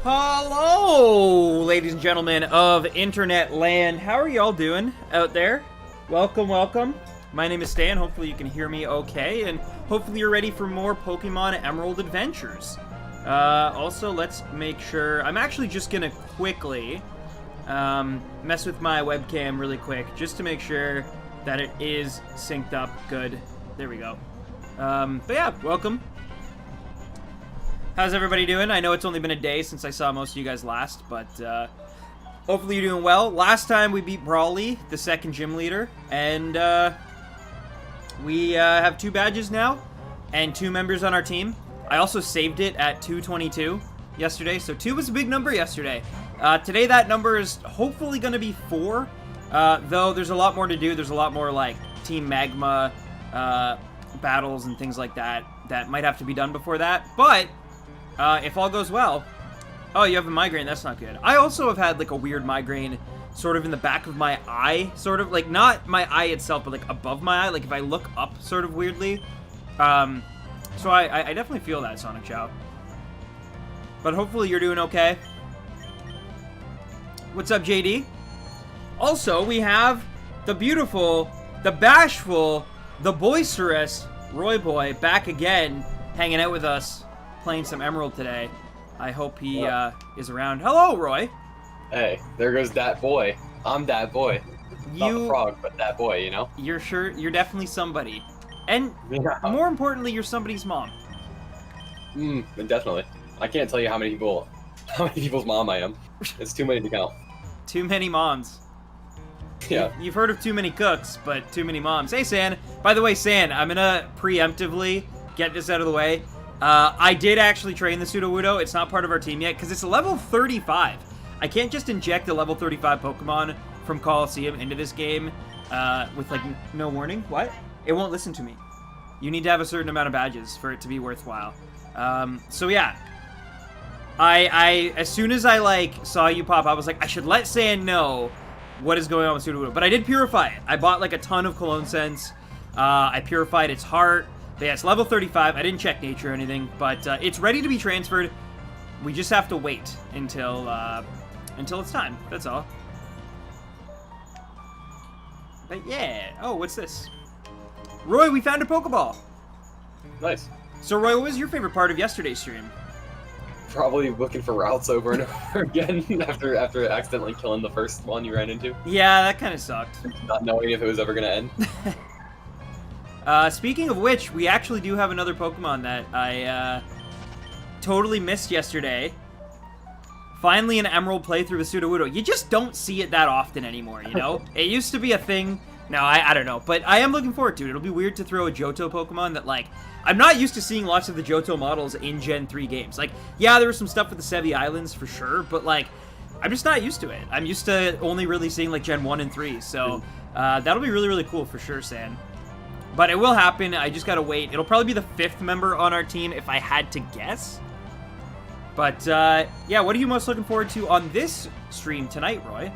Hello, ladies and gentlemen of internet land. How are y'all doing out there? Welcome, welcome. My name is Stan. Hopefully you can hear me okay, and hopefully you're ready for more Pokemon Emerald adventures. Also, let's make sure... I'm actually just gonna quickly mess with my webcam really quick, just to make sure that it is synced up good. There we go. But yeah, welcome. How's everybody doing? I know it's only been a day since I saw most of you guys last, but hopefully you're doing well. Last time we beat Brawly, the second gym leader, and we have 2 badges now and 2 members on our team. I also saved it at 222 yesterday, so 2 was a big number yesterday. Today that number is hopefully going to be 4, though there's a lot more to do. There's a lot more like Team Magma battles and things like that that might have to be done before that, but... if all goes well... Oh, you have a migraine. That's not good. I also have had, like, a weird migraine sort of in the back of my eye, sort of. Like, not my eye itself, but, like, above my eye. Like, if I look up sort of weirdly. So I definitely feel that, Sonic Chow. But hopefully you're doing okay. What's up, JD? Also, we have the beautiful, the bashful, the boisterous Roy Boy back again, hanging out with us. Playing some Emerald today. I hope he is around. Hello, Roy. Hey, there goes that boy. I'm that boy. Not the frog, but that boy, you know? You're sure, you're definitely somebody. And more importantly, you're somebody's mom. Definitely. I can't tell you how many people's mom I am. It's too many to count. Too many moms. Yeah. You've heard of too many cooks, but too many moms. Hey, San. By the way, San, I'm gonna preemptively get this out of the way. I did actually train the Sudowoodo. It's not part of our team yet, because it's a level 35. I can't just inject a level 35 Pokemon from Colosseum into this game with, like, no warning. What? It won't listen to me. You need to have a certain amount of badges for it to be worthwhile. So, yeah. As soon as I, like, saw you pop, I was like, I should let San know what is going on with Sudowoodo. But I did purify it. I bought, like, a ton of Cologne scents. I purified its heart. But yeah, it's level 35. I didn't check nature or anything, but it's ready to be transferred. We just have to wait until it's time. That's all. But yeah. Oh, what's this? Roy, we found a Pokeball. Nice. So, Roy, what was your favorite part of yesterday's stream? Probably looking for routes over and over again after accidentally killing the first one you ran into. Yeah, that kind of sucked. Not knowing if it was ever going to end. Speaking of which, we actually do have another Pokemon that I totally missed yesterday. Finally an Emerald playthrough with Sudowoodo. You just don't see it that often anymore, you know? It used to be a thing. No, I don't know. But I am looking forward to it. It'll be weird to throw a Johto Pokemon that, like... I'm not used to seeing lots of the Johto models in Gen 3 games. Like, yeah, there was some stuff with the Sevi Islands for sure, but, like, I'm just not used to it. I'm used to only really seeing, like, Gen 1 and 3. So, that'll be really, really cool for sure, San. But it will happen. I just gotta wait. It'll probably be the 5th member on our team if I had to guess. But, yeah, what are you most looking forward to on this stream tonight, Roy?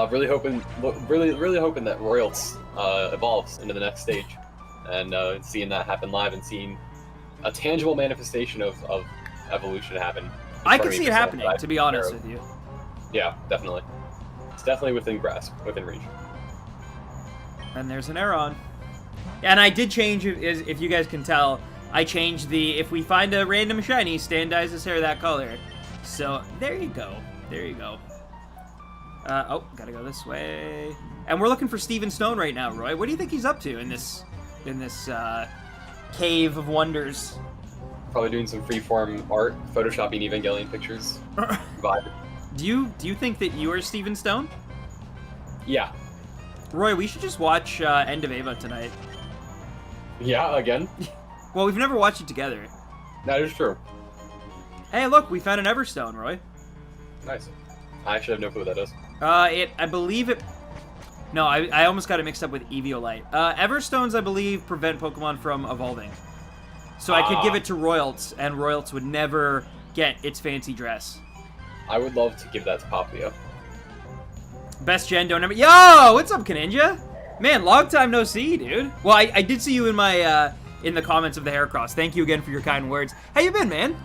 Really hoping that Royals evolves into the next stage. And seeing that happen live and seeing a tangible manifestation of evolution happen. I can see it happening, to be honest with you. Yeah, definitely. It's definitely within grasp, within reach. And there's an Aeron. And I did change, if you guys can tell, I changed the, if we find a random shiny, Stan dyes his hair that color. So, there you go. There you go. Oh, gotta go this way. And we're looking for Steven Stone right now, Roy. What do you think he's up to in this cave of wonders? Probably doing some freeform art, photoshopping Evangelion pictures. Vibe. Do you think that you are Steven Stone? Yeah. Roy, we should just watch End of Ava tonight. Yeah, again? Well, we've never watched it together. That is true. Hey, look, we found an Everstone, Roy. Nice. I actually have no clue what that is. I believe it... No, I almost got it mixed up with Eviolite. Everstones, I believe, prevent Pokemon from evolving. So I could give it to Royals, and Royals would never get its fancy dress. I would love to give that to Papio. Best gen, don't ever... Yo! What's up, Kaninja? Man, long time no see, dude. Well, I did see you in my, in the comments of the Heracross. Thank you again for your kind words. How you been, man?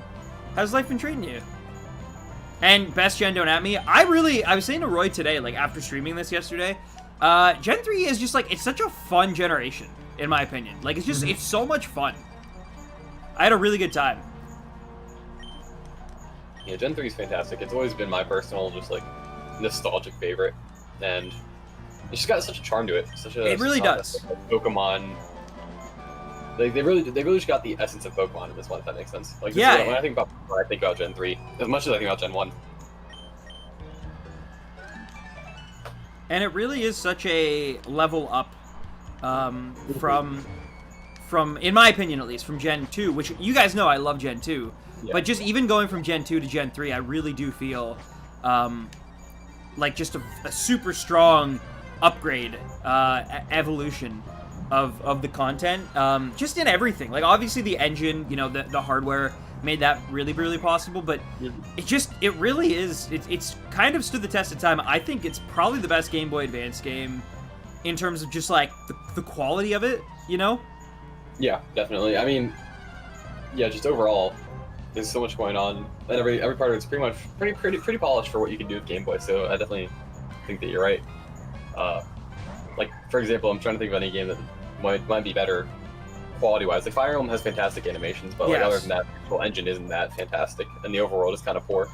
How's life been treating you? And best gen don't at me. I was saying to Roy today, like after streaming this yesterday, Gen 3 is just like, it's such a fun generation, in my opinion. Like it's just, it's so much fun. I had a really good time. Yeah, Gen 3 is fantastic. It's always been my personal, just like, nostalgic favorite. And it's just got such a charm to it. It really does. Like, Pokemon. Like, they really just got the essence of Pokemon in this one, if that makes sense. Like, yeah. When I think about Pokemon, I think about Gen 3, as much as I think about Gen 1. And it really is such a level up from, in my opinion at least, from Gen 2, which you guys know I love Gen 2. Yeah. But just even going from Gen 2 to Gen 3, I really do feel like just a super strong upgrade, evolution of the content, just in everything. Like, obviously the engine, you know, the hardware made that really, really possible, but it really is, it's kind of stood the test of time. I think it's probably the best Game Boy Advance game in terms of just, like, the quality of it, you know? Yeah, definitely. I mean, yeah, just overall, there's so much going on, and every part of it's pretty polished for what you can do with Game Boy. So I definitely think that you're right. Like, for example, I'm trying to think of any game that might be better quality-wise. Like, Fire Emblem has fantastic animations, but like other than that, the whole engine isn't that fantastic, and the overall world is kind of poor.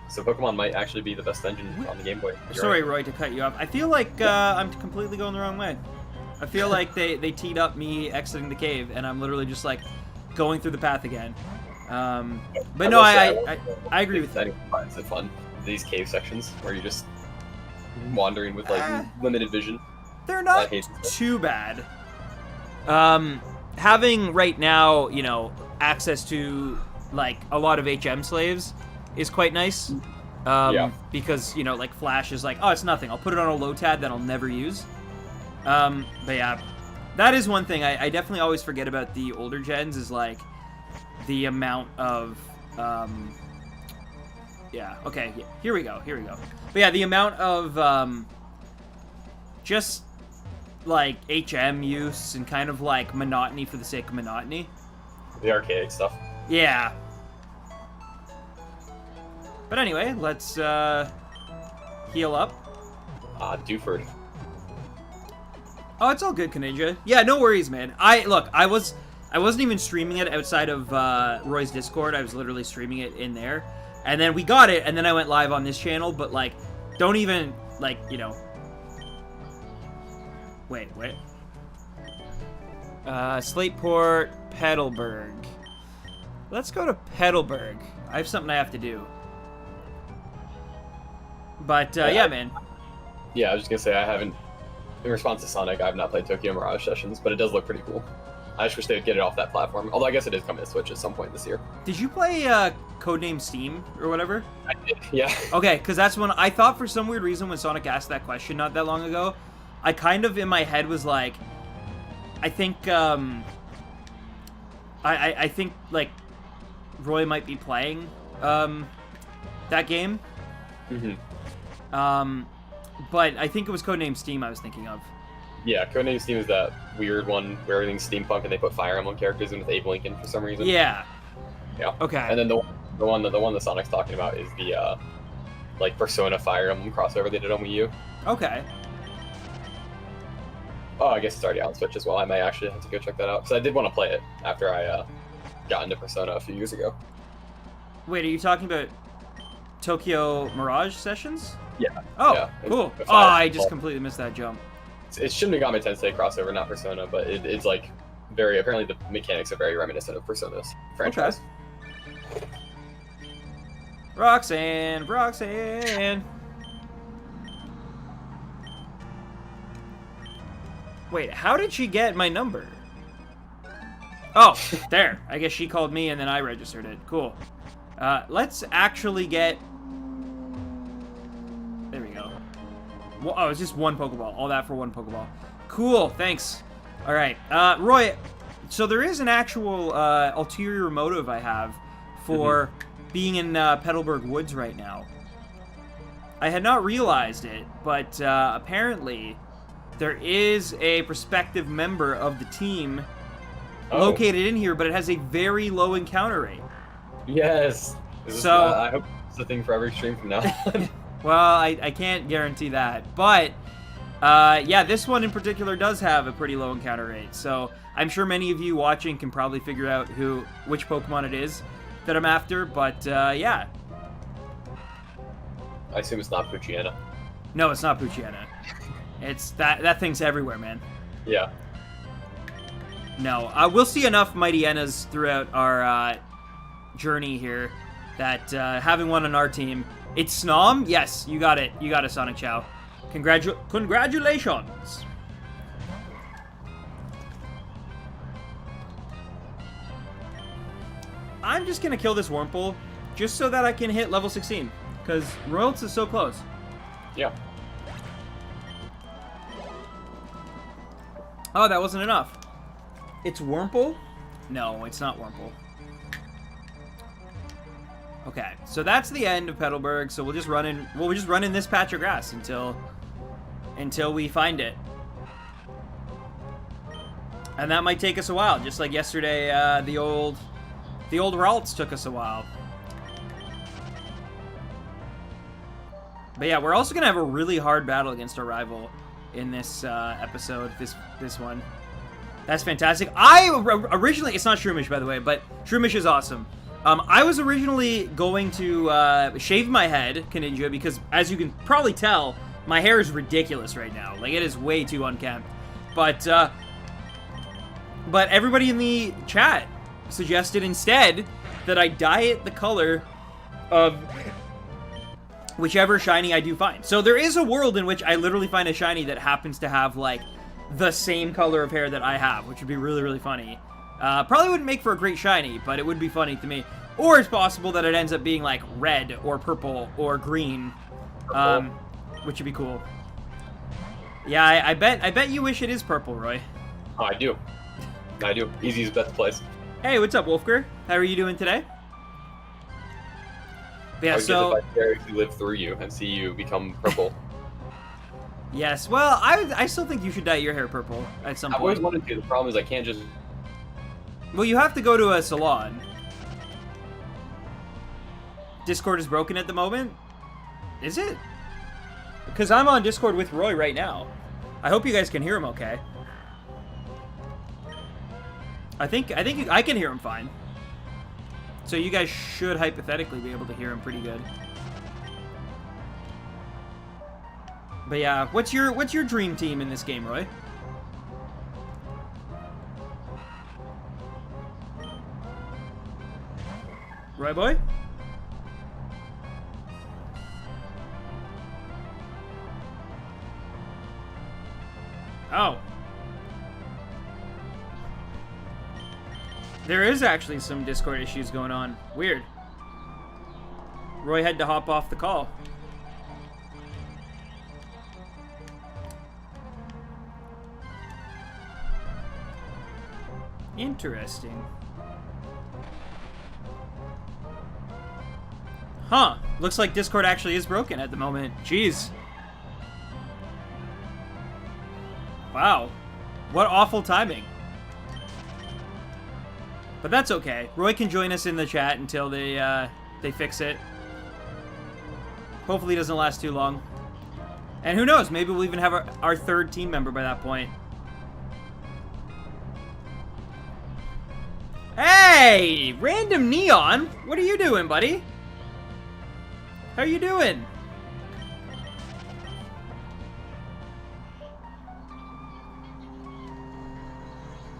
So Pokemon might actually be the best engine on the Game Boy. Sorry, Roy, to cut you off. I feel like I'm completely going the wrong way. I feel like they teed up me exiting the cave, and I'm literally just like going through the path again. But no, I agree with that. It's fun, these cave sections where you're just wandering with like limited vision. They're not too bad. Having right now, you know, access to like a lot of HM slaves is quite nice. Because, you know, like Flash is like, oh, it's nothing. I'll put it on a low tab that I'll never use. But yeah, that is one thing I definitely always forget about the older gens is like the amount of, here we go. But yeah, the amount of, just like HM use and kind of like monotony for the sake of monotony. The archaic stuff. Yeah. But anyway, let's heal up. Dewford. Oh, it's all good, Kaninja. Yeah, no worries, man. I wasn't even streaming it outside of Roy's Discord. I was literally streaming it in there. And then we got it, and then I went live on this channel, but like, don't even, like, you know. Wait. Slateport, Petalburg. Let's go to Petalburg. I have something I have to do. But, yeah, man. Yeah, I was just gonna say, I haven't, in response to Sonic, I have not played Tokyo Mirage Sessions, but it does look pretty cool. I just wish they would get it off that platform. Although I guess it is coming to Switch at some point this year. Did you play Codename Steam or whatever? I did, yeah. Okay, because that's when I thought for some weird reason when Sonic asked that question not that long ago, I kind of in my head was like, I think I think like Roy might be playing that game. But I think it was Codename Steam I was thinking of. Yeah, Codename Steam is that weird one where everything's steampunk and they put Fire Emblem characters in with Abe Lincoln for some reason. Yeah. Yeah. Okay. And then the one that Sonic's talking about is the like Persona Fire Emblem crossover they did on Wii U. Okay. Oh, I guess it's already on Switch as well. I may actually have to go check that out because I did want to play it after I got into Persona a few years ago. Wait, are you talking about Tokyo Mirage Sessions? Yeah. Oh, yeah. Cool. Oh, I just completely missed that jump. It shouldn't have Megami Tensei crossover, not Persona, but it's like very, apparently the mechanics are very reminiscent of Persona's franchise. Okay. Roxanne. Wait, how did she get my number? Oh, there. I guess she called me and then I registered it. Cool. Let's actually get... There we go. Oh, it's just one Pokeball. All that for one Pokeball. Cool, thanks. All right. Roy, so there is an actual ulterior motive I have for being in Petalburg Woods right now. I had not realized it, but apparently there is a prospective member of the team located in here, but it has a very low encounter rate. Yes. So I hope That's the thing for every stream from now on. Well, I can't guarantee that, but yeah, this one in particular does have a pretty low encounter rate, so I'm sure many of you watching can probably figure out which Pokemon it is that I'm after, but yeah. I assume it's not Puchiana. No, it's not Puchiana. It's that thing's everywhere, man. Yeah. No, we'll see enough Mighty Ennas throughout our journey here that having one on our team. It's Snom? Yes, you got it. You got it, Sonic Chow. Congratulations. I'm just gonna kill this Wurmple just so that I can hit level 16, because Royals is so close. Yeah. Oh, that wasn't enough. It's Wurmple? No, it's not Wurmple. Okay, so that's the end of Petalburg. So we'll just run in. Well, we just run in this patch of grass until we find it, and that might take us a while. Just like yesterday, the old Ralts took us a while. But yeah, we're also gonna have a really hard battle against our rival in this episode. This one. That's fantastic. Originally, it's not Shroomish, by the way, but Shroomish is awesome. I was originally going to shave my head, Kaninja, because as you can probably tell, my hair is ridiculous right now. Like, it is way too unkempt. But everybody in the chat suggested instead that I dye it the color of whichever shiny I do find. So there is a world in which I literally find a shiny that happens to have, like, the same color of hair that I have, which would be really, really funny. Probably wouldn't make for a great shiny, but it would be funny to me. Or it's possible that it ends up being like red or purple or green, which would be cool. Yeah, I bet you wish it is purple, Roy. Oh, I do. I do. Easiest bet to place. Hey, what's up, Wolfger? How are you doing today? Yeah, so I would live through you and see you become purple. Yes, well, I still think you should dye your hair purple at some point. I've always wanted to. The problem is I can't just... Well, you have to go to a salon. Discord is broken at the moment? Is it? Because I'm on Discord with Roy right now. I hope you guys can hear him okay. I think I can hear him fine. So you guys should hypothetically be able to hear him pretty good. But yeah, what's your dream team in this game, Roy? Roy boy? Oh. There is actually some Discord issues going on. Weird. Roy had to hop off the call. Interesting. Huh. Looks like Discord actually is broken at the moment. Jeez. Wow. What awful timing. But that's okay. Roy can join us in the chat until they fix it. Hopefully it doesn't last too long. And who knows, maybe we'll even have our third team member by that point. Hey! Random Neon! What are you doing, buddy? How you doing?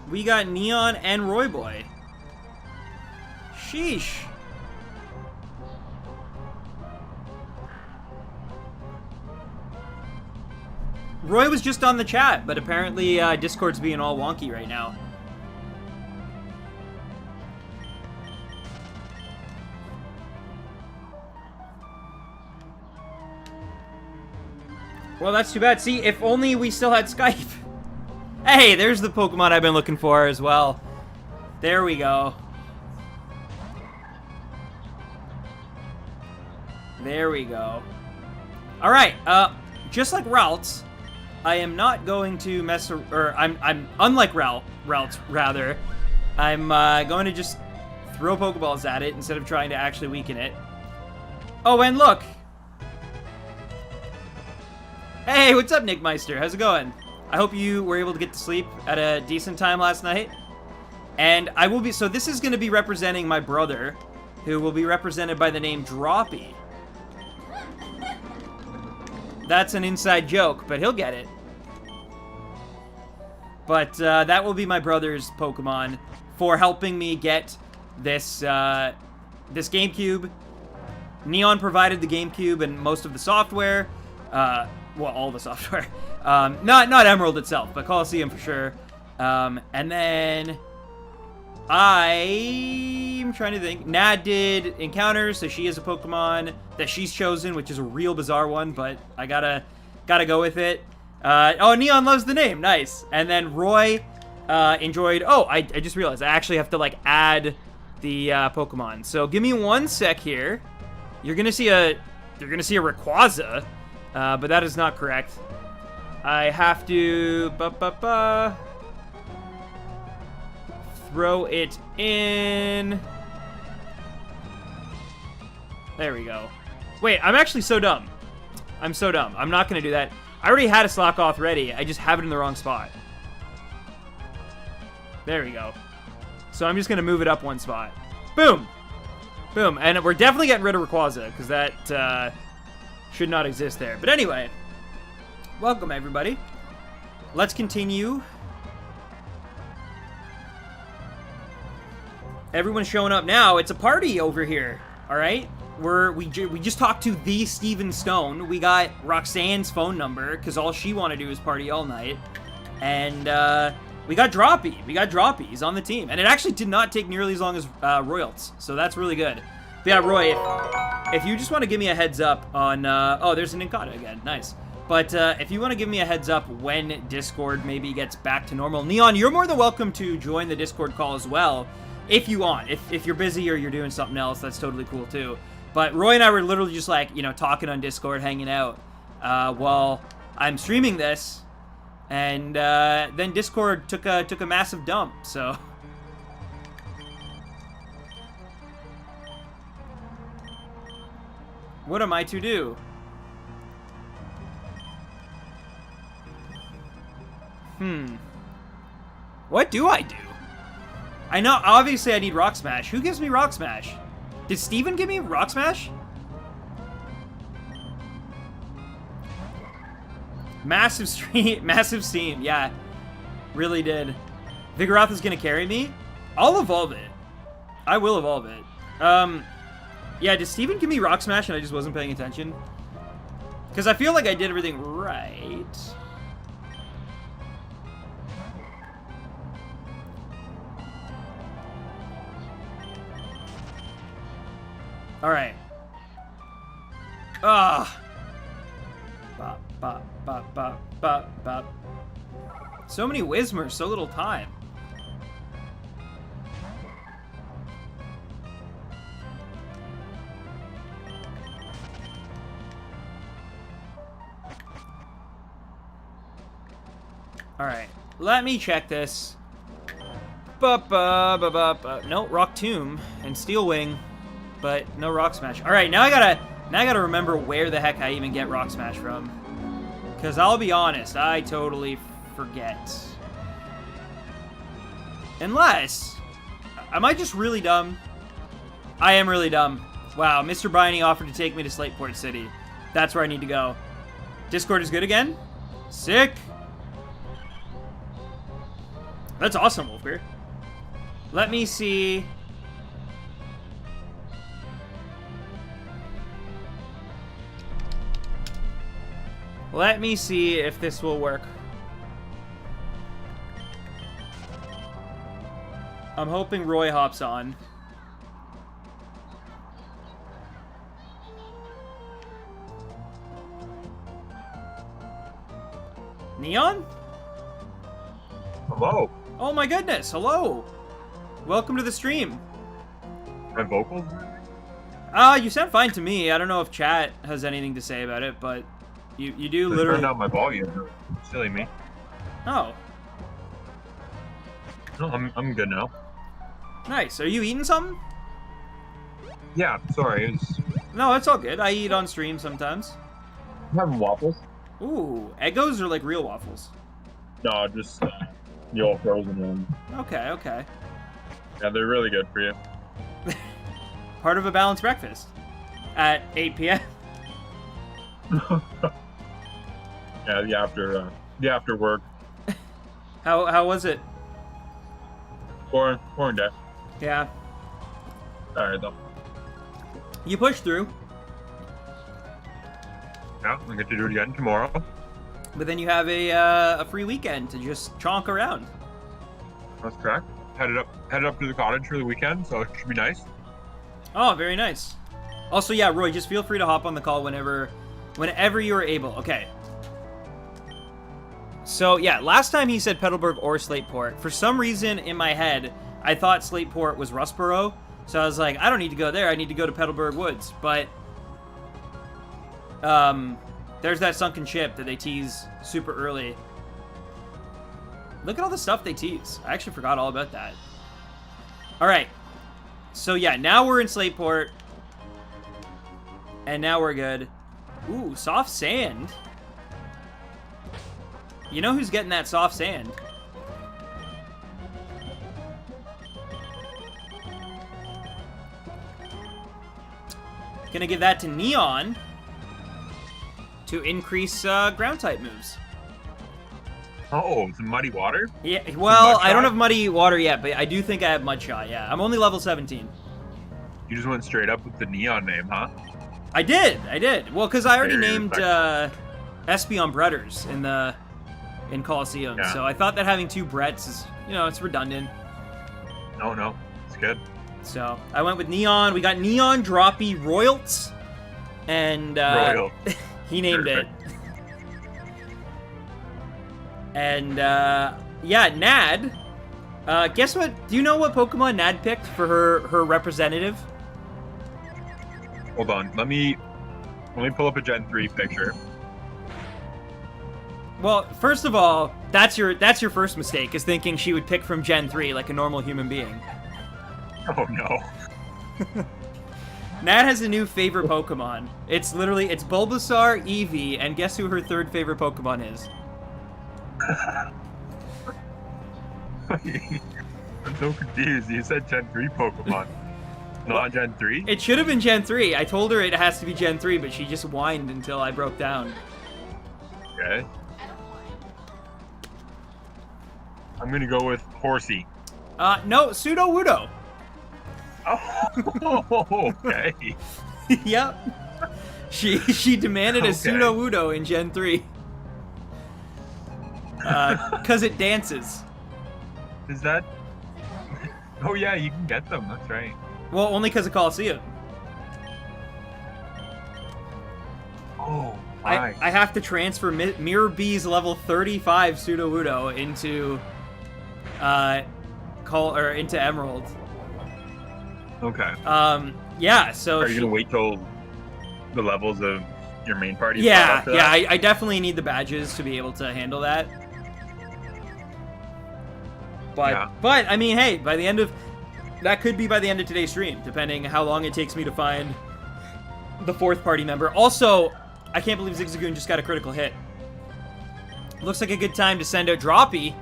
We got Neon and Roy Boy. Sheesh. Roy was just on the chat, but apparently Discord's being all wonky right now. Well, that's too bad. See, if only we still had Skype. Hey, there's the Pokemon I've been looking for as well. There we go. There we go. Alright, just like Ralts, I am not going to mess or I'm unlike Ralts rather. I'm going to just throw Pokeballs at it instead of trying to actually weaken it. Oh, and look. Hey, what's up, Nick Meister? How's it going? I hope you were able to get to sleep at a decent time last night. And I will be, so this is going to be representing my brother, who will be represented by the name Droppy. That's an inside joke, but he'll get it. But that will be my brother's Pokemon for helping me get this this GameCube. Neon provided the GameCube and most of the software. Well, all the software. Not Emerald itself, but Colosseum for sure. And then I'm trying to think. Nad did Encounters, so she has a Pokemon that she's chosen, which is a real bizarre one, but I gotta go with it. Oh, Neon loves the name. Nice. And then Roy enjoyed... Oh, I just realized I actually have to, like, add the Pokemon. So give me 1 sec here. You're gonna see a Rayquaza, but that is not correct. I have to throw it in. There we go. Wait, I'm actually so dumb. I'm so dumb. I'm not gonna do that. I already had a Slackoth ready. I just have it in the wrong spot. There we go. So I'm just gonna move it up 1 spot. Boom. Boom, and we're definitely getting rid of Rayquaza, because that should not exist there. But anyway, welcome everybody. Let's continue. Everyone's showing up now. It's a party over here, all right? We just talked to the Steven Stone. We got Roxanne's phone number, because all she want to do is party all night. And we got Droppy. Droppy. He's on the team. And it actually did not take nearly as long as Royals, so that's really good. But yeah, Roy, if you just want to give me a heads up on... oh, there's an Incada again. Nice. But if you want to give me a heads up when Discord maybe gets back to normal. Neon, you're more than welcome to join the Discord call as well, if you want. If you're busy or you're doing something else, that's totally cool too. But Roy and I were literally just like, you know, talking on Discord, hanging out while I'm streaming this. And then Discord took a massive dump, so... What am I to do? What do I do? I know, obviously I need Rock Smash. Who gives me Rock Smash? Did Steven give me Rock Smash? Massive steam, yeah. Really did. Vigoroth is gonna carry me? I'll evolve it. I will evolve it. Yeah, did Steven give me Rock Smash and I just wasn't paying attention? Because I feel like I did everything right. Alright. Ah. Bop, bop, bop, bop, bop, bop. So many Whismers, so little time. Alright, let me check this. No, Rock Tomb and Steel Wing, but no Rock Smash. Alright, now I gotta remember where the heck I even get Rock Smash from. Because I'll be honest, I totally forget. Unless... Am I just really dumb? I am really dumb. Wow, Mr. Biney offered to take me to Slateport City. That's where I need to go. Discord is good again? Sick! That's awesome, Wolfbeard. Let me see... Let me see if this will work. I'm hoping Roy hops on. Neon? Hello. Oh my goodness, hello. Welcome to the stream. My vocals? You sound fine to me. I don't know if chat has anything to say about it, but you do Just literally... turned down my volume. Silly me. Oh. No, I'm good now. Nice. Are you eating something? Yeah, sorry. It was No, it's all good. I eat on stream sometimes. I'm having waffles. Ooh, Eggos are like real waffles. No, just the old frozen one. Okay, okay. Yeah, they're really good for you. Part of a balanced breakfast at 8 p.m. Yeah, the after work. How was it? Boring day. Yeah. All right though. You pushed through, Yeah, I get to do it again tomorrow. but then you have a free weekend to just chonk around. That's correct. Headed up to the cottage for the weekend, so it should be nice. Oh, very nice. Also, yeah, Roy, just feel free to hop on the call whenever you are able. Okay. So, yeah, last time he said Petalburg or Slateport. For some reason, in my head, I thought Slateport was Rustboro. So I was like, I don't need to go there. I need to go to Petalburg Woods. But, there's that sunken ship that they tease super early. Look at all the stuff they tease. I actually forgot all about that. All right. So, yeah, now we're in Slateport. And now we're good. Ooh, soft sand. You know who's getting that soft sand? Gonna give that to Neon to increase ground type moves. Oh, it's muddy water? Yeah, well, I don't Mudshot? have muddy water yet, but I do think I have Mudshot, yeah. I'm only level 17. You just went straight up with the neon name, huh? I did. Well, because I already Very named Espion Bretters in Colosseum, Yeah. so I thought that having two Bretts is, it's redundant. No, it's good. So I went with Neon. We got Neon, Droppy, Royals, and Royal. he named it. And yeah, Nad. Guess what? Do you know what Pokemon Nad picked for her representative? Hold on, let me pull up a Gen 3 picture. Well, first of all, that's your first mistake, is thinking she would pick from Gen 3 like a normal human being. Oh no. Nat has a new favorite Pokemon. It's Bulbasaur, Eevee, and guess who her third favorite Pokemon is? I'm so confused. You said Gen 3 Pokemon. Not Gen 3? It should have been Gen 3. I told her it has to be Gen 3, but she just whined until I broke down. Okay. I'm gonna go with Horsey. No, Pseudo-Wudo. Oh, okay. Yep. She demanded a Okay. Pseudo-Wudo in Gen 3. Because it dances. Is that... Oh yeah, you can get them, that's right. Well, only because of Colosseum. Oh, my. I have to transfer Mirror B's level 35 Pseudo-Wudo into into Emerald. Okay. Yeah, so Are you gonna wait till the levels of your main party? is yeah, caught up to yeah, that? I definitely need the badges to be able to handle that. But Yeah. but I mean, hey, that could be by the end of today's stream, depending how long it takes me to find the fourth party member. Also, I can't believe Zigzagoon just got a critical hit. Looks like a good time to send out Droppy.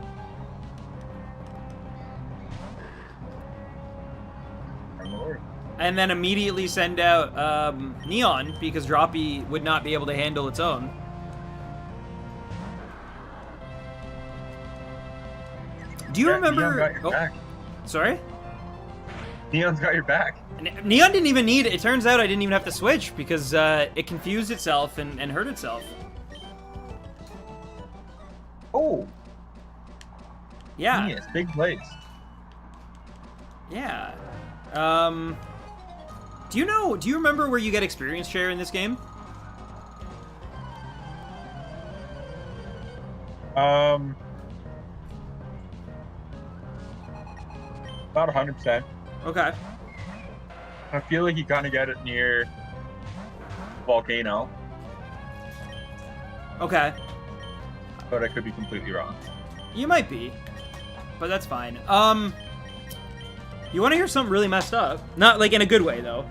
And then immediately send out Neon, because Droppy would not be able to handle its own. Do you remember... Neon got your Oh, back. sorry? Neon's got your back. Neon didn't even need it. It turns out I didn't even have to switch, because it confused itself and hurt itself. Oh, Yeah. genius. Big plays. Yeah. Do you remember where you get experience share in this game? About 100%. Okay. I feel like you kind of get it near Volcano, Okay. but I could be completely wrong. You might be, but that's fine. You want to hear something really messed up? Not like in a good way, though.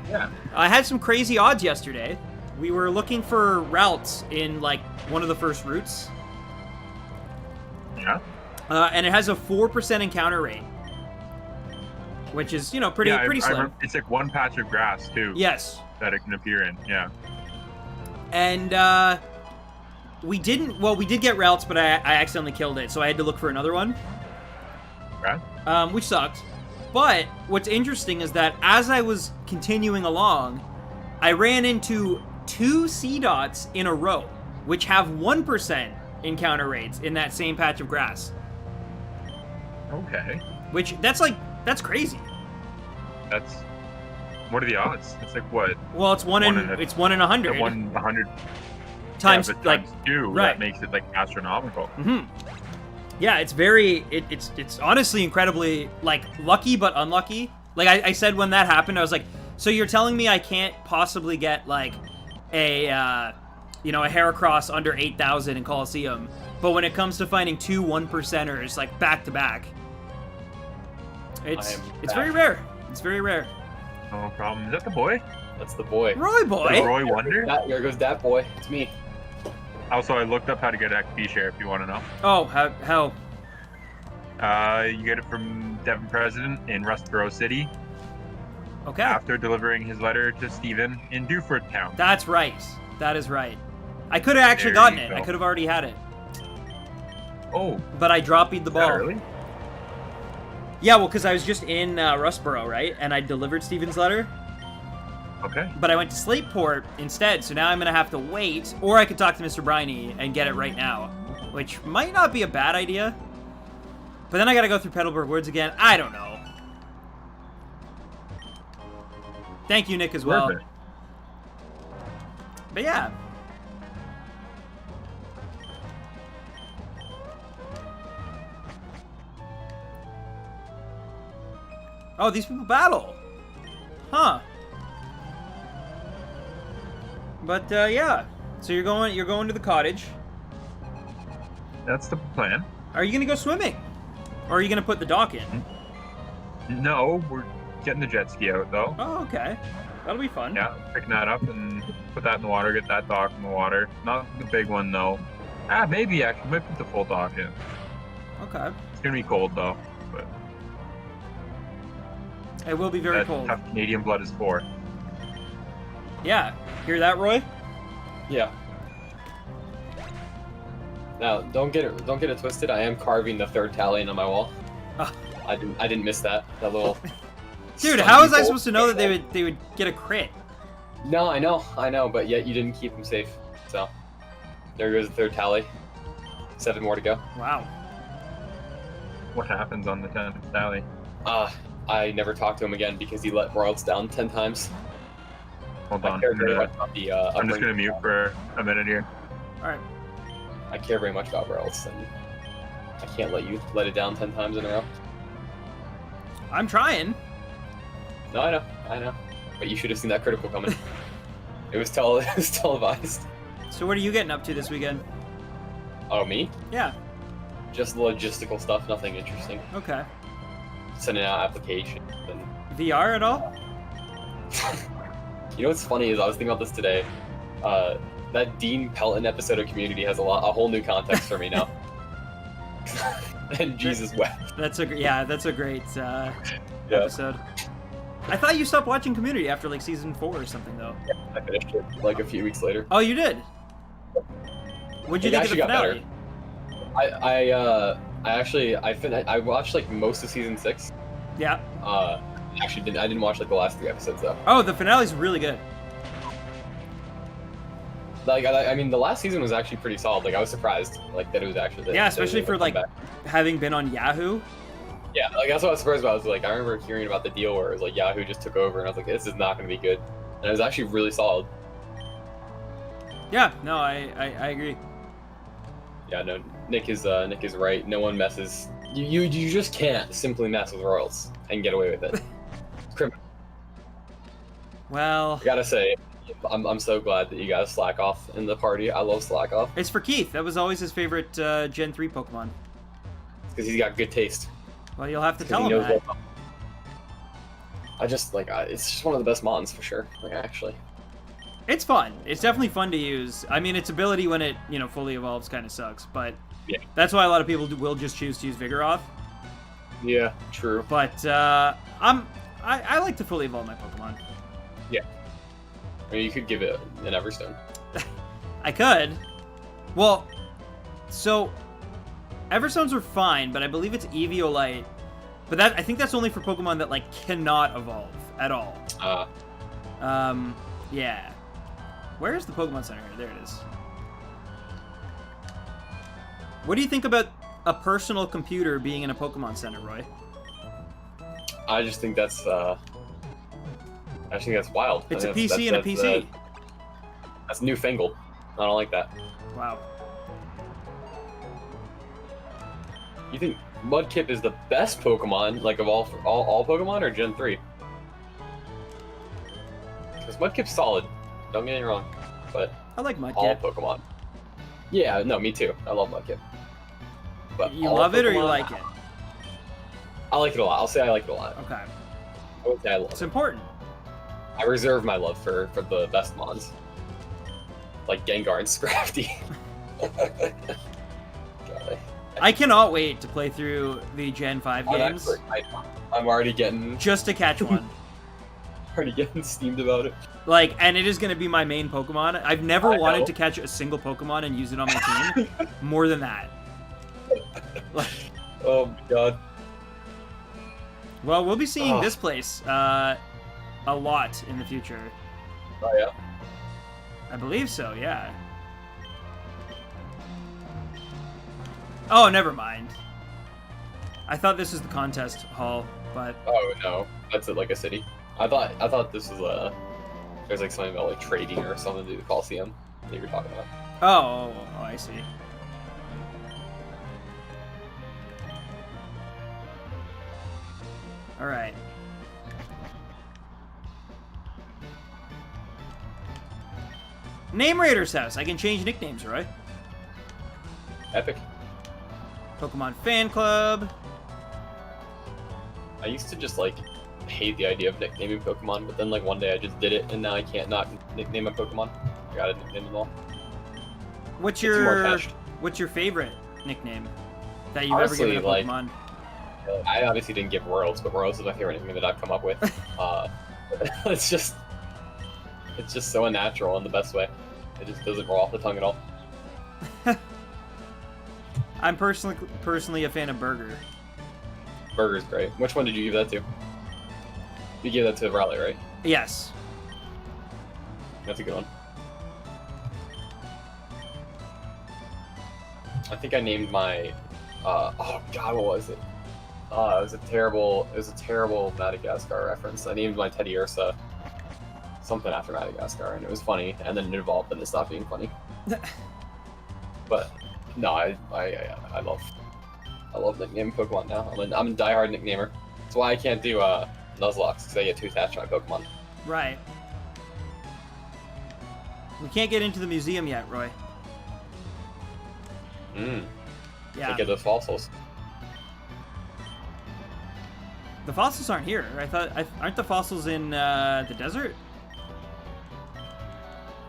Yeah. I had some crazy odds yesterday. We were looking for routes in, like, one of the first routes. Yeah. And it has a 4% encounter rate. Which is, you know, pretty slim. It's like one patch of grass, too. Yes. That it can appear in, yeah. And, we did get routes, but I accidentally killed it, so I had to look for another one. Right. Which sucked. But what's interesting is that as I was continuing along, I ran into 2 sea dots in a row, which have 1% encounter rates in that same patch of grass. Okay. Which, that's crazy. What are the odds? It's like what? Well, it's 1 in 100. 1 in 100 times, yeah, but like, times 2, right. That makes it like astronomical. Mm-hmm. Yeah, it's it's honestly incredibly, like, lucky but unlucky. Like, I said when that happened, I was like, so you're telling me I can't possibly get, like, a Heracross under 8,000 in Colosseum, but when it comes to finding 2 1%ers, like, back-to-back, it's very rare. It's very rare. No problem. Is that the boy? That's the boy. Roy boy? Roy Wonder? Here goes that boy. It's me. Also, I looked up how to get XP share if you want to know. Oh, how? You get it from Devon President in Rustboro City Okay. after delivering his letter to Stephen in Dewford Town. That's right. That is right. I could have actually There gotten you it. go. I could have already had it. Oh, But I drop-beat the is that ball. early? Yeah, well, because I was just in Rustboro, right? And I delivered Steven's letter. Okay. But I went to Slateport instead, so now I'm going to have to wait. Or I could talk to Mr. Briney and get it right now. Which might not be a bad idea. But then I got to go through Petalburg Woods again. I don't know. Thank you, Nick, as well. Worth it. But yeah. Oh, these people battle. Huh. But yeah. So you're going to the cottage. That's the plan. Are you gonna go swimming? Or are you gonna put the dock in? No, we're getting the jet ski out though. Oh, okay. That'll be fun. Yeah, picking that up and put that in the water, get that dock in the water. Not the big one though. Maybe actually, might put the full dock in. Okay. It's gonna be cold though, but It will be very that cold. tough Canadian blood is for. Yeah. Hear that, Roy? Yeah. Now, don't get it twisted. I am carving the 3rd Talion on my wall. Ah. I didn't miss that little. Dude, how was I supposed to know that they would get a crit? No, I know, but yet you didn't keep him safe. So there goes the 3rd tally. 7 more to go. Wow. What happens on the 10th tally? I never talked to him again because he let Royals down 10 times. Hold I on. care very much about the I'm just gonna mute for a minute here. Alright. I care very much about Royals, and I can't let you let it down 10 times in a row. I'm trying. No, I know. But you should have seen that critical coming. It was televised. So what are you getting up to this weekend? Oh, me? Yeah. Just logistical stuff, nothing interesting. Okay. Sending out applications and VR at all? You know what's funny is I was thinking about this today. That Dean Pelton episode of Community has a whole new context for me now. And Jesus wept. That's a great episode. I thought you stopped watching Community after like season 4 or something though. I finished it like a few weeks later. Oh, you did? What'd you It think of the actually got finale? I watched like most of season 6. Yeah. I didn't watch like the last 3 episodes though. Oh, the finale's really good. Like I mean, the last season was actually pretty solid. Like I was surprised, like that it was actually. Yeah, especially for like having been on Yahoo. Yeah, like that's what I was surprised about. I was like, I remember hearing about the deal where it was like Yahoo just took over, and I was like, this is not going to be good. And it was actually really solid. Yeah, no, I agree. Yeah, no, Nick is right. No one messes. You just can't simply mess with Royals and get away with it. It's criminal. Well, I gotta say, I'm so glad that you guys slack off in the party. I love slack off. it's for Keith. That was always his favorite Gen 3 Pokemon. Because he's got good taste. Well, you'll have to 'Cause tell he him knows that. what- I just like it's just one of the best mons for sure. Like actually, It's fun. It's definitely fun to use. I mean, its ability when it, you know, fully evolves kind of sucks, but yeah, that's why a lot of people will just choose to use Vigoroth. yeah, true. But I like to fully evolve my Pokemon. Yeah, I mean you could give it an Everstone. I could. Well, so Everstones are fine, but I believe it's Eviolite. But I think that's only for Pokemon that like cannot evolve at all. Yeah. Where's the Pokemon Center here? There it is. What do you think about a personal computer being in a Pokemon Center, Roy? I just think that's wild. It's I a think PC and a PC. That's newfangled. I don't like that. Wow. You think Mudkip is the best Pokemon, like of all Pokemon, or Gen 3? Because Mudkip's solid. Don't get me wrong, but I like all Mudkip. Pokemon. Yeah, no, me too. I love Mudkip. But You all love it or you Pokemon, like it? I like it a lot. I'll say I like it a lot. Okay. I would say I love It's it. important. I reserve my love for the best mons, like Gengar and Scrafty. God, I cannot wait to play through the Gen 5 games I'm already getting just to catch one. steamed about it. Like, and it is going to be my main Pokemon. I've never I wanted know. to catch a single Pokemon and use it on my team more than that. Like, Oh my god. well, we'll be seeing Oh. this place a lot in the future. Oh yeah. I believe so, yeah. Oh, never mind. I thought this was the contest hall, but Oh no, that's it, like a city. I thought this was there's like something about like trading or something to do with the Colosseum that you were talking about. oh, I see. All right. Name Raider's house. I can change nicknames, right? Epic. Pokemon Fan Club. I used to just like hate the idea of nicknaming Pokemon, but then like one day I just did it, and now I can't not nickname my Pokemon. I gotta nickname them all. What's It's more your attached. What's your favorite nickname that you've Honestly, ever given a like- Pokemon? I obviously didn't give Royals, but Royals is my favorite nickname that I've come up with. It's just so unnatural in the best way. It just doesn't roll off the tongue at all. I'm personally a fan of Burger. Burger's great. Which one did you give that to? You gave that to Raleigh, right? Yes. That's a good one. I think I named my oh god, what was it? It was a terrible Madagascar reference. I named my Teddy Ursa something after Madagascar, and it was funny, and then it evolved and it stopped being funny. But no, I love nicknaming Pokemon now. I'm a diehard nicknamer. That's why I can't do Nuzlocke, because I get too attached to my Pokemon. Right. We can't get into the museum yet, Roy. Yeah. Can't get those fossils. The fossils aren't here. Aren't the fossils in the desert?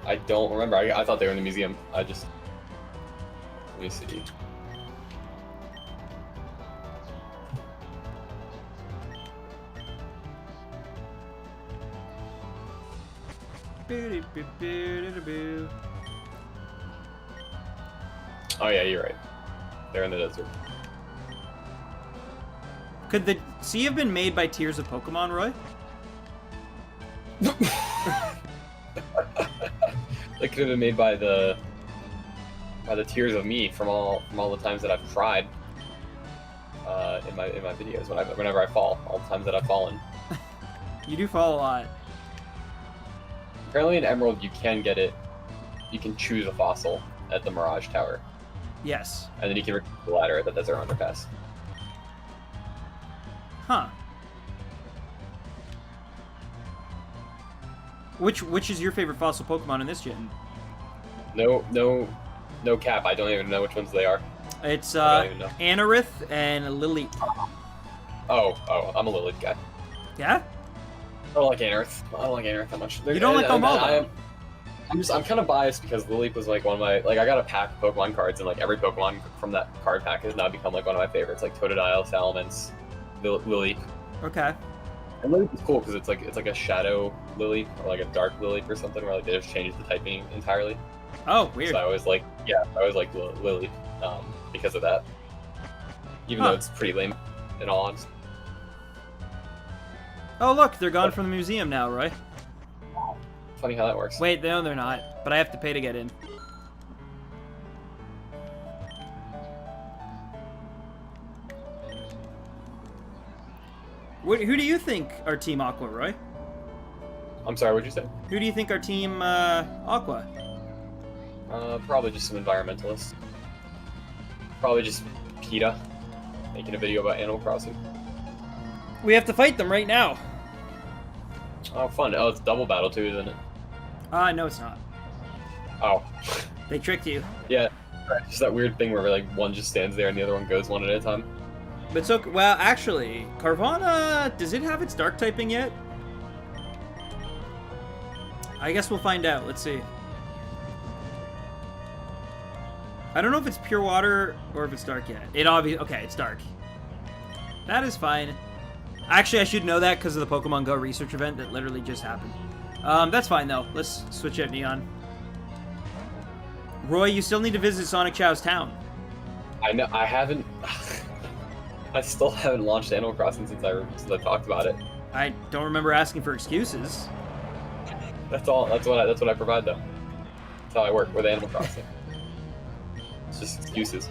I don't remember. I thought they were in the museum. Let me see. Oh yeah, you're right. They're in the desert. Could the sea have been made by tears of Pokemon, Roy? It could have been made by the tears of me from all the times that I've cried in my videos whenever I fall, all the times that I've fallen. You do fall a lot. Apparently in Emerald you can get it. You can choose a fossil at the Mirage Tower, Yes. and then you can reach the ladder at the Desert Underpass. Huh. Which is your favorite fossil Pokemon in this gen? No cap. I don't even know which ones they are. It's I don't even know. Anorith and Lily. Oh, I'm a Lilith guy. Yeah? don't like Anorith. I don't like Anorith that much. You don't like them all, though. I'm kind of biased because Lily was like one of my I got a pack of Pokemon cards, and like every Pokemon from that card pack has now become like one of my favorites, like Totodile, Salamence, Lily. Okay. And Lily is cool because it's like a shadow Lily or like a dark Lily or something where like they just changed the typing entirely. Oh, weird. So I always like Lily because of that. Even though it's pretty lame in all honesty. Oh, look, they're gone from the museum now, Roy. Funny how that works. Wait, no, they're not. But I have to pay to get in. Who do you think our team Aqua, Roy? I'm sorry, what'd you say? Who do you think our team Aqua? Probably just some environmentalists. Probably just PETA making a video about Animal Crossing. We have to fight them right now. Oh, fun. Oh, it's double battle too, isn't it? No, it's not. Oh. They tricked you. Yeah. It's just that weird thing where like one just stands there and the other one goes one at a time. But so, well, actually, Carvana, does it have its dark typing yet? I guess we'll find out. Let's see. I don't know if it's pure water or if it's dark yet. It obviously, okay, it's dark. That is fine. Actually, I should know that because of the Pokemon Go research event that literally just happened. That's fine though. Let's switch out Neon. Roy, you still need to visit Sonic Chow's town. I know. I haven't. I still haven't launched Animal Crossing since I talked about it. I don't remember asking for excuses. That's all. That's what I provide though. That's how I work with Animal Crossing. It's just excuses.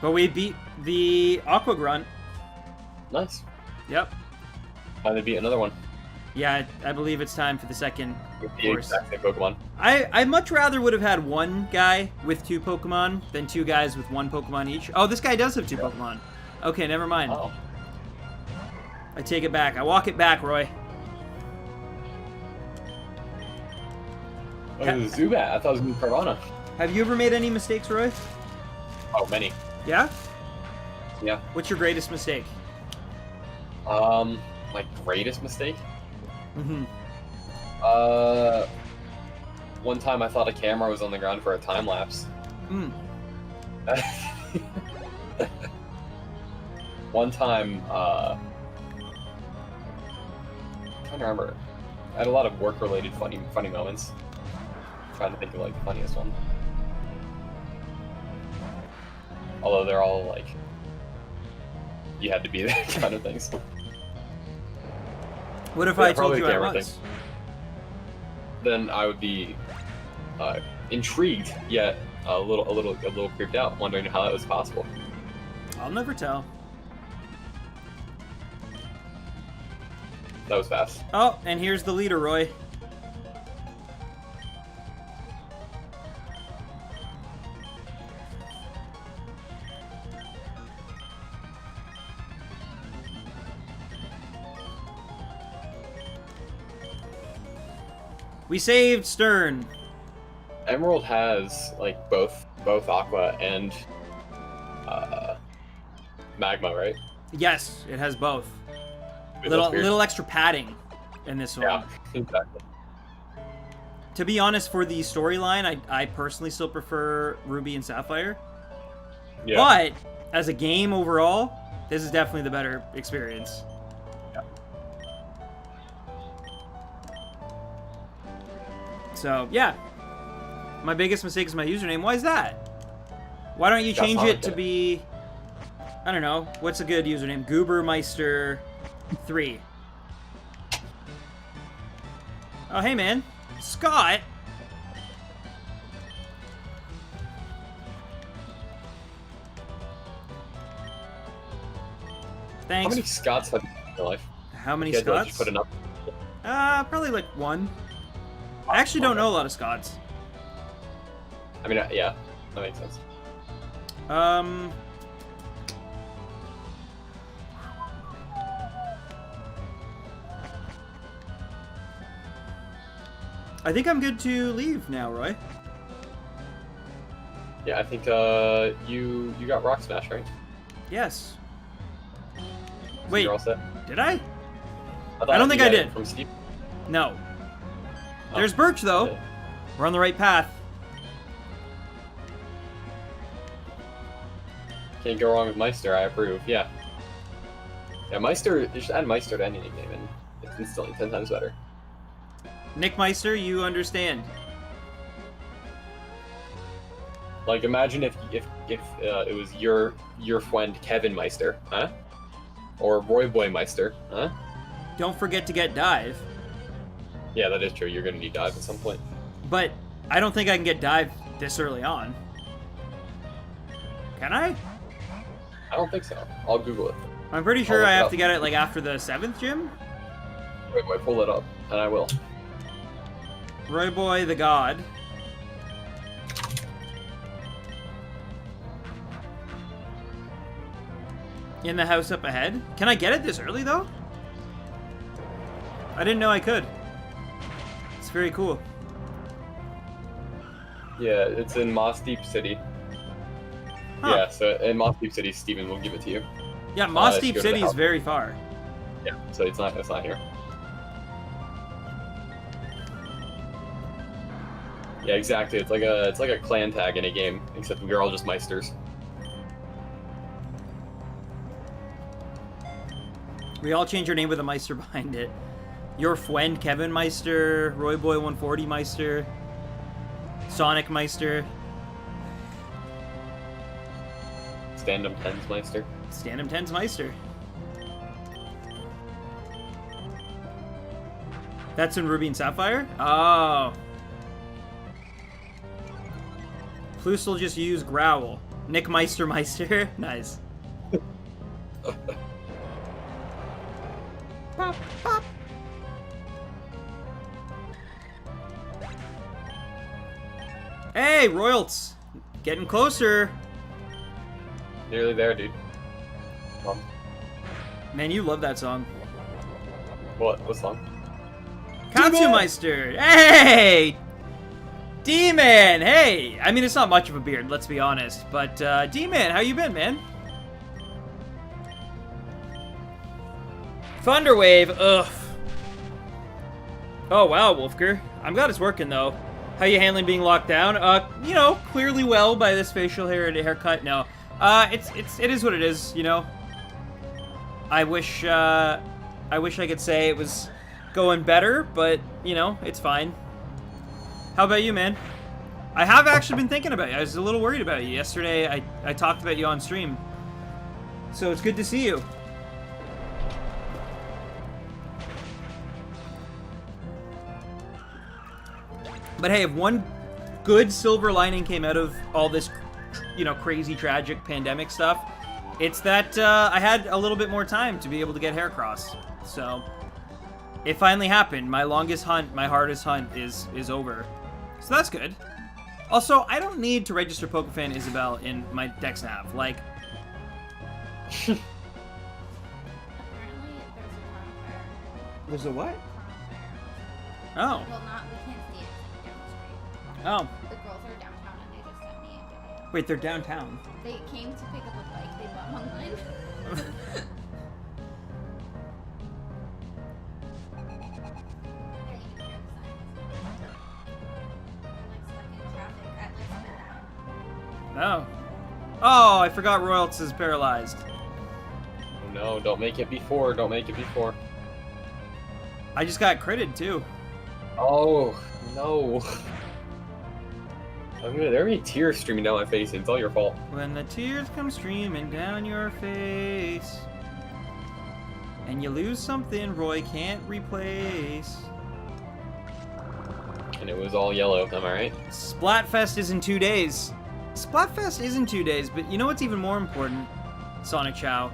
But we beat the Aqua Grunt. Nice. Yep. Finally beat another one. Yeah, I believe it's time for the second With the course. exact same Pokemon. I much rather would have had one guy with 2 Pokemon than 2 guys with 1 Pokemon each. Oh, this guy does have 2 Pokemon. Okay, never mind. Oh. I take it back. I walk it back, Roy. Oh, it was Zubat. I thought it was going to be Carvana. Have you ever made any mistakes, Roy? Oh, many. Yeah? Yeah. What's your greatest mistake? My greatest mistake? Mm-hmm. One time I thought a camera was on the ground for a time lapse. Hmm. One time, I'm trying to remember. I had a lot of work-related funny moments. I'm trying to think of like the funniest one. Although they're all like, you had to be there kind of things. What if Yeah, I told probably you the I camera was? thing. Then I would be intrigued, yet a little creeped out, wondering how that was possible. I'll never tell. That was fast. Oh, and here's the leader, Roy. We saved Stern. Emerald has like both Aqua and Magma, right? Yes, it has both. That's weird. Little extra padding in this one. Yeah, exactly. To be honest, for the storyline, I personally still prefer Ruby and Sapphire. Yeah. But as a game overall, this is definitely the better experience. Yeah. So, yeah. My biggest mistake is my username. Why is that? Why don't you That's change hard, it to be... I don't know. What's a good username? Goobermeister 3. Oh, hey, man. Scott? How Thanks. many Scots have you in your life? How many You had to, like, Scots? put enough. Probably like 1. I actually don't know a lot of Scots. I mean, yeah, that makes sense. I think I'm good to leave now, Roy. Yeah, I think you got Rock Smash, right? Yes. So Wait, you're all set. did I? I don't think I did. From Steve? No. Oh. There's Birch, though. Okay. We're on the right path. Can't go wrong with Meister, I approve, yeah. Yeah, Meister, you should add Meister to any nickname and it's instantly 10 times better. Nick Meister, you understand. Like, imagine if it was your friend Kevin Meister, huh? Or Roy Boy Meister, huh? Don't forget to get Dive. Yeah, that is true. You're gonna need Dive at some point. But I don't think I can get Dive this early on. Can I? I don't think so. I'll Google it. I'm pretty I'll sure look I it have up. to get it like after the 7th gym. Wait, pull it up, and I will. Roy Boy the God. In the house up ahead. Can I get it this early though? I didn't know I could. It's very cool. Yeah, it's in Moss Deep City. Huh. Yeah, so in Moss Deep City, Steven will give it to you. Yeah, Moss if you Deep go to the City is house. very far. Yeah, so it's not here. Yeah, exactly. It's like a clan tag in a game, except we're all just Meisters. We all change our name with a Meister behind it. Your friend Kevin Meister, Roy Boy 140 Meister, Sonic Meister, StandomTens Meister. StandomTens Meister. That's in Ruby and Sapphire? Oh. Plus will just use Growl. Nick Meister Meister. Nice. Pop, pop. Hey, Royals! Getting closer. Nearly there, dude. Man, you love that song. What song? Katsumeister! Hey! D-Man! Hey! I mean, it's not much of a beard, let's be honest. But, D-Man, how you been, man? Thunderwave, ugh. Oh, wow, Wolfger. I'm glad it's working, though. How you handling being locked down? You know, clearly well by this facial hair and haircut. No. It is what it is, you know? I wish I could say it was going better, but, you know, it's fine. How about you, man? I have actually been thinking about you. I was a little worried about you. Yesterday, I talked about you on stream. So it's good to see you. But hey, if one good silver lining came out of all this, you know, crazy, tragic pandemic stuff, it's that I had a little bit more time to be able to get Heracross. So it finally happened. My longest hunt, my hardest hunt is over. So that's good. Also, I don't need to register Pokefan Isabel in my Dex nav. Like, Apparently, there's a there's a crown fair. what? Oh. Well, not, we can't see it down the street. Oh. The girls are downtown and they just sent me a video. Wait, they're downtown. They came to pick up a bike they bought online. Oh. Oh, I forgot Royals is paralyzed. Oh no, don't make it before. Don't make it before. I just got critted, too. Oh, no. There are any tears streaming down my face. It's all your fault. When the tears come streaming down your face and you lose something Roy can't replace. And it was all yellow, am I right? Splatfest is in 2 days. Splatfest is in 2 days, but you know what's even more important, Sonic Chow?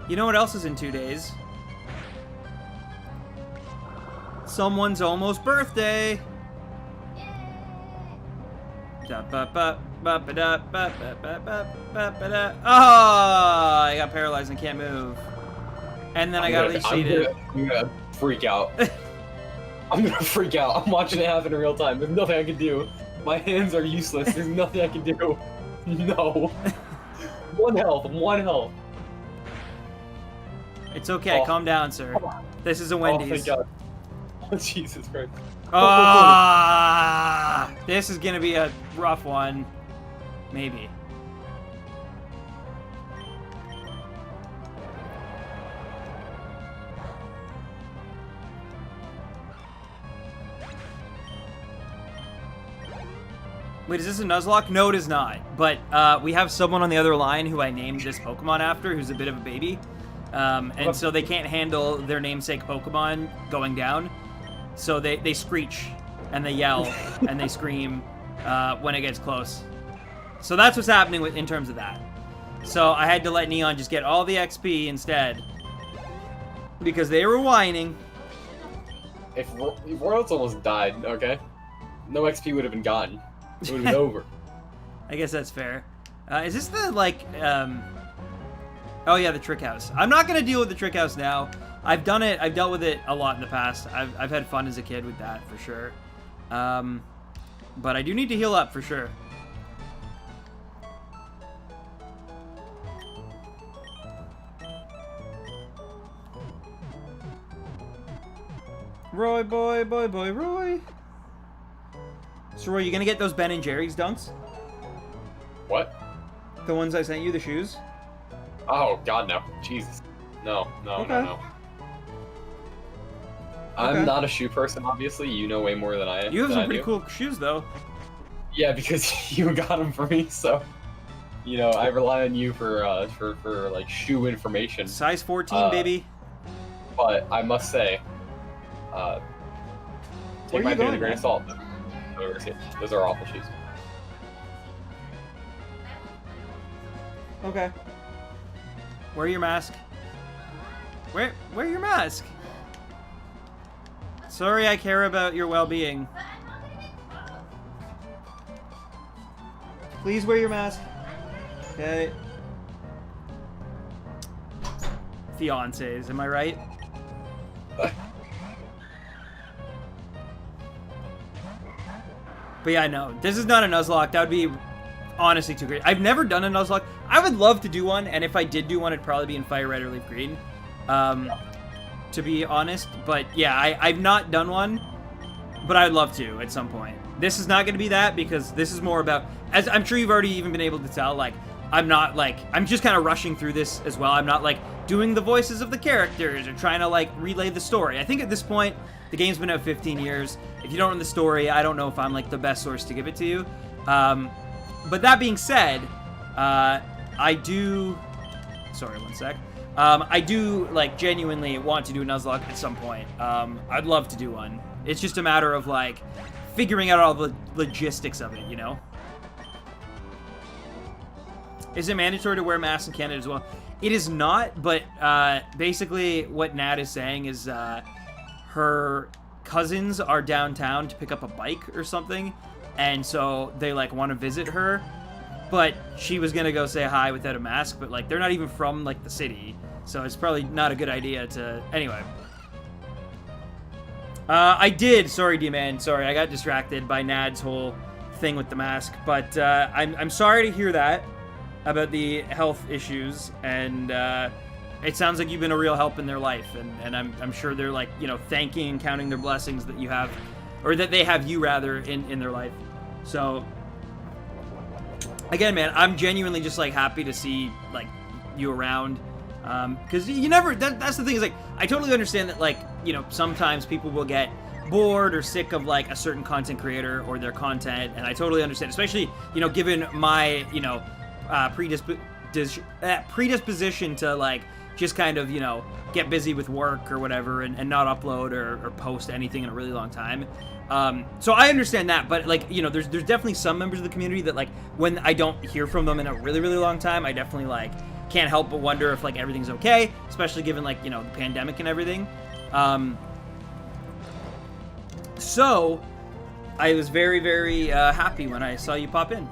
You know what else is in 2 days? Someone's almost birthday. Oh, I got paralyzed and can't move. And then I got leech seated. I'm gonna freak out. I'm gonna freak out. I'm watching it happen in real time. There's nothing I can do. My hands are useless. There's nothing I can do. No. One health. It's okay. Oh. Calm down, sir. This is a Oh, Wendy's. thank God. Oh, Jesus Christ. Ah, this is gonna be a rough one. Maybe. Wait, is this a Nuzlocke? No, it is not. But we have someone on the other line who I named this Pokemon after, who's a bit of a baby. And so they can't handle their namesake Pokemon going down. So they screech, and they yell, and they scream when it gets close. So that's what's happening in terms of that. So I had to let Neon just get all the XP instead. Because they were whining. If Royals almost died, okay? No XP would have been gotten. It would have been over. I guess that's fair. Is this the, like, oh yeah, the Trick House. I'm not gonna deal with the Trick House now. I've done it, I've dealt with it a lot in the past. I've had fun as a kid with that, for sure. But I do need to heal up, for sure. Roy, boy, Roy. So, Roy, you gonna get those Ben and Jerry's dunks? What? The ones I sent you, the shoes? Oh, God, no. Jesus. No. Okay. I'm Okay. not a shoe person, obviously. You know way more than I am. You have some pretty cool shoes, though. Yeah, because you got them for me, so... You know, I rely on you for like, shoe information. Size 14, baby. But I must say... Where take are my you opinion with a going, grain of salt. Those are awful shoes. Okay. Wear your mask. Wear your mask. Sorry, I care about your well-being. Please wear your mask. Okay. Fiancés, am I right? But yeah, no, this is not a Nuzlocke. That would be honestly too great. I've never done a Nuzlocke. I would love to do one, and if I did do one, it'd probably be in Fire Red or Leaf Green, to be honest. But yeah, I've not done one, but I'd love to at some point. This is not going to be that, because this is more about, as I'm sure you've already even been able to tell, like, I'm not, like, I'm just kind of rushing through this as well. I'm not, like, doing the voices of the characters or trying to, like, relay the story. I think at this point, the game's been out 15 years. If you don't know the story, I don't know if I'm, like, the best source to give it to you. But that being said, I do... Sorry, one sec. I do, like, genuinely want to do a Nuzlocke at some point. I'd love to do one. It's just a matter of, like, figuring out all the logistics of it, you know? Is it mandatory to wear masks in Canada as well? It is not, but basically what Nat is saying is her cousins are downtown to pick up a bike or something, and so they, like, want to visit her, but she was gonna go say hi without a mask, but, like, they're not even from, like, the city, so it's probably not a good idea to... Anyway. I did, sorry, D-Man, sorry, I got distracted by Nad's whole thing with the mask, but I'm sorry to hear that about the health issues, and it sounds like you've been a real help in their life, and I'm sure they're, like, you know, thanking and counting their blessings that you have, or that they have you, rather, in their life. So, again, man, I'm genuinely just, like, happy to see, like, you around, because you never, that's the thing, is, like, I totally understand that, like, you know, sometimes people will get bored or sick of, like, a certain content creator or their content, and I totally understand, especially, you know, given my, you know, predisposition to, like, just kind of, you know, get busy with work or whatever, and not upload or post anything in a really long time. So I understand that, but, like, you know, there's definitely some members of the community that, like, when I don't hear from them in a really, really long time, I definitely, like, can't help but wonder if, like, everything's okay, especially given, like, you know, the pandemic and everything. So I was very, very happy when I saw you pop in.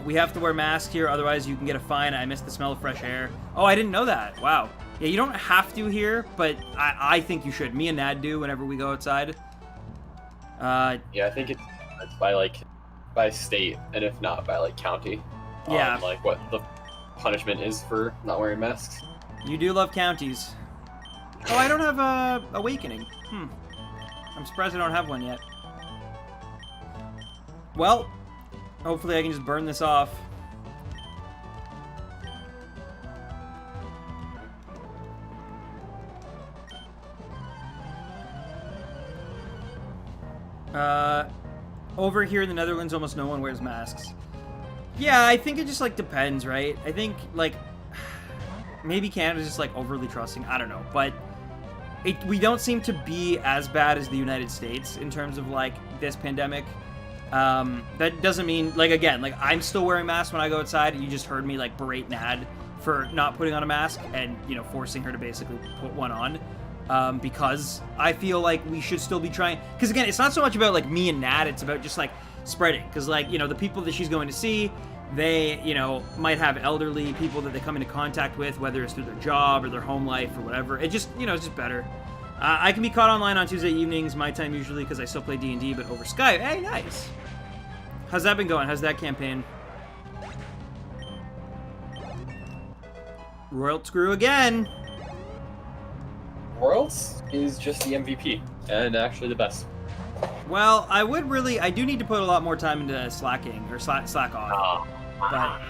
We have to wear masks here, otherwise you can get a fine. I miss the smell of fresh air. Oh, I didn't know that. Wow. Yeah, you don't have to here, but I think you should. Me and Nad do whenever we go outside. Yeah, I think it's by, like, by state, and if not, by, like, county. Yeah. Like, what the punishment is for not wearing masks. You do love counties. Oh, I don't have a awakening. I'm surprised I don't have one yet. Well, hopefully I can just burn this off. Over here in the Netherlands, almost no one wears masks. Yeah, I think it just, like, depends, right? I think, like, maybe Canada's just, like, overly trusting. I don't know. But we don't seem to be as bad as the United States in terms of, like, this pandemic. That doesn't mean, like, again, like, I'm still wearing masks when I go outside, and you just heard me, like, berate Nad for not putting on a mask and, you know, forcing her to basically put one on. Because I feel like we should still be trying, because again, it's not so much about like me and Nat, it's about just like spreading, because like, you know, the people that she's going to see, they, you know, might have elderly people that they come into contact with, whether it's through their job or their home life or whatever. It just, you know, it's just better. I can be caught online on Tuesday evenings, my time usually, because I still play D&D, but over Skype. Hey, nice. How's that been going? How's that campaign? Royal screw again. Royals is just the MVP, and actually the best. Well, I do need to put a lot more time into slacking, or slack off. But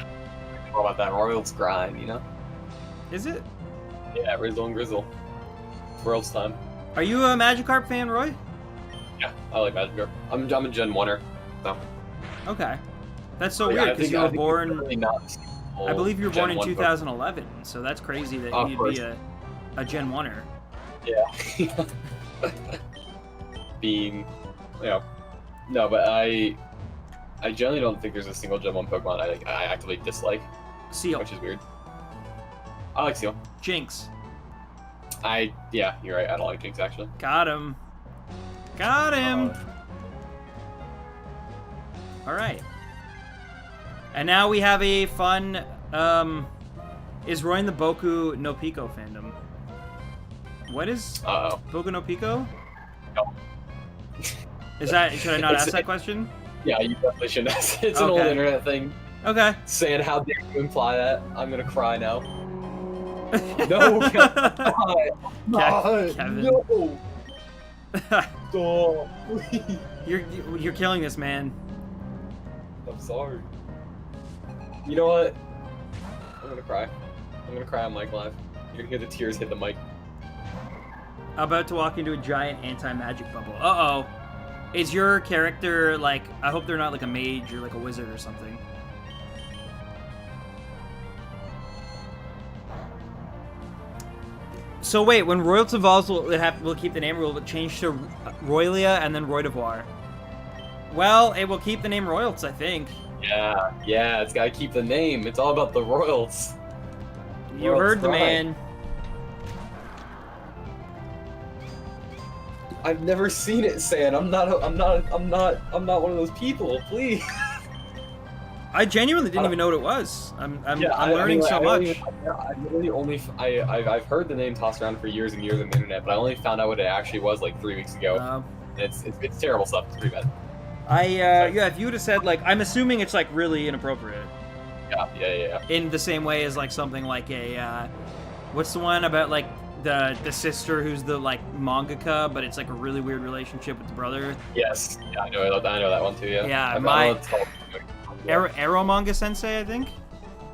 What about that Royals grind, you know? is it? Yeah, Rizzle and Grizzle. Royals time. Are you a Magikarp fan, Roy? Yeah, I like Magikarp. I'm a Gen 1er, so. Okay. That's so Yeah, weird, because you were born... Really not I believe you were born Gen in 1 2011, so that's crazy that Of you'd course. be a Gen 1er. Yeah. Being, you know, no, but I generally don't think there's a single Gen 1 Pokemon I actively dislike, Seal. which is weird. I like Seal. Jinx. Yeah, you're right. I don't like Jinx actually. Got him. Got him! Alright. And now we have a fun, is Roy in the Boku no Pico fandom? What is Uh-oh. Boku no Pico? No. Should I not ask It's- that question? Yeah, you definitely shouldn't. It's an old Okay. internet thing. Okay. Saying how dare you imply that? I'm gonna cry now. No, Kevin. no. Stop, please. You're killing this man. I'm sorry. You know what? I'm gonna cry. I'm gonna cry on mic live. You're gonna hear the tears hit the mic. About to walk into a giant anti-magic bubble. Uh-oh. Is your character, like, I hope they're not like a mage or like a wizard or something. So wait, when Royals evolves, we'll keep the name, or will it change to Roylia and then Roydevoir? Well, it will keep the name Royals, I think. Yeah, it's gotta keep the name. It's all about the Royals. You Royals heard the pride. man. I've never seen it, San. I'm not one of those people. Please. I genuinely didn't even know what it was. I'm learning so much. I've heard the name tossed around for years and years on the internet, but I only found out what it actually was like 3 weeks ago. It's terrible stuff. It's pretty bad. Yeah, if you would have said, like, I'm assuming it's, like, really inappropriate. Yeah. In the same way as, like, something like a, what's the one about, like, the sister who's the, like, mangaka, but it's, like, a really weird relationship with the brother? Yes. Yeah, I know that one too, yeah. Yeah, I know my... it's called- Arrow Manga Sensei, I think?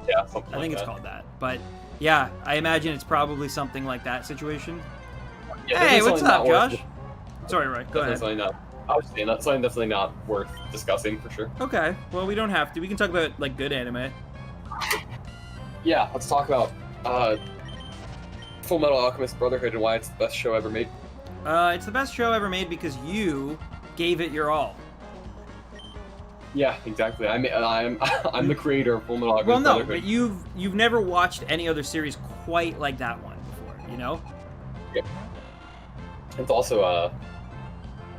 Yeah, something I like think it's that. called that. But, yeah, I imagine it's probably something like that situation. Yeah, Hey, definitely what's not up, worth- Josh? Sorry, Roy, go ahead. Definitely not. I was saying that's something definitely not worth discussing for sure. Okay, well, we don't have to. We can talk about, like, good anime. Yeah, let's talk about Full Metal Alchemist Brotherhood and why it's the best show ever made. It's the best show ever made because you gave it your all. Yeah, exactly. I'm the creator of Full Metal Alchemist Well, no, Brotherhood. but you've never watched any other series quite like that one before, you know? It's also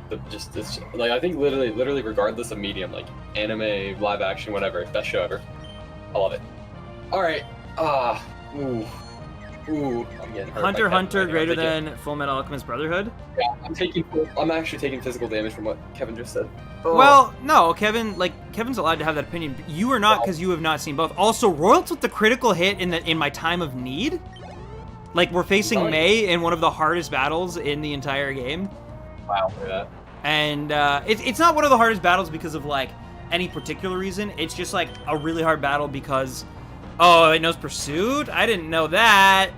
it's like I think literally regardless of medium, like anime, live action, whatever, best show ever. I love it. All right. Ooh, I'm getting hurt. Hunter by x Hunter Kevin right now. greater I'm than Full Metal Alchemist Brotherhood? Yeah, I'm actually taking physical damage from what Kevin just said. Well, no, Kevin's allowed to have that opinion. But you are not because you have not seen both. Also, Royals with the critical hit in my time of need? Like, we're facing Nice. May in one of the hardest battles in the entire game. Wow, look at that. And it's not one of the hardest battles because of, like, any particular reason. It's just, like, a really hard battle because... Oh, it knows Pursuit? I didn't know that.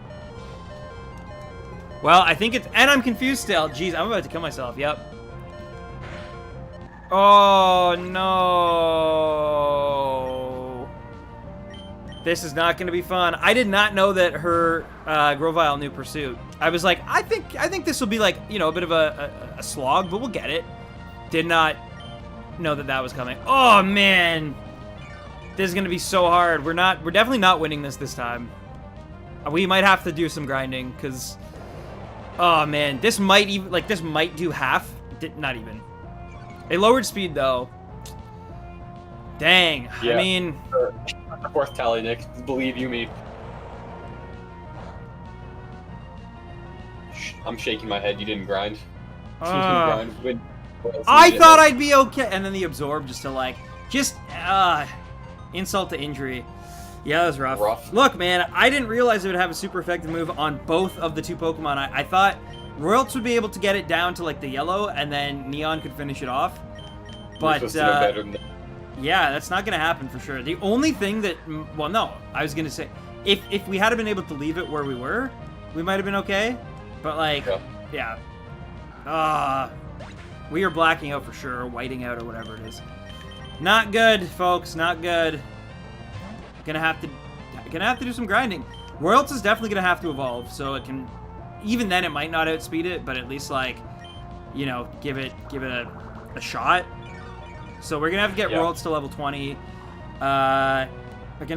Well, I think it's... And I'm confused still. Jeez, I'm about to kill myself. Yep. Oh, no. This is not going to be fun. I did not know that her Grovyle knew Pursuit. I was like, I think this will be like, you know, a bit of a slog, but we'll get it. Did not know that that was coming. Oh, man. This is going to be so hard. We're definitely not winning this time. We might have to do some grinding because... Oh, man. This might even... Like, this might do half. Not even. They lowered speed, though. Dang. Yeah. I mean... The fourth tally, Nick. Believe you me. I'm shaking my head. You didn't grind. You didn't grind. I thought I'd be okay. And then the absorb just to, like... Just... insult to injury. Yeah, that was rough. Look, man, I didn't realize it would have a super effective move on both of the two Pokemon. I thought Royals would be able to get it down to, like, the yellow, and then Neon could finish it off. But, yeah, that's not going to happen for sure. The only thing that... Well, no. I was going to say, if we had been able to leave it where we were, we might have been okay. But, like, yeah. We are blacking out for sure, or whiting out, or whatever it is. Not good, folks. Not good. Gonna have to do some grinding. Royals is definitely gonna have to evolve, so it can. Even then, it might not outspeed it, but at least, like, you know, give it a shot. So we're gonna have to get Royals to level 20. We're gonna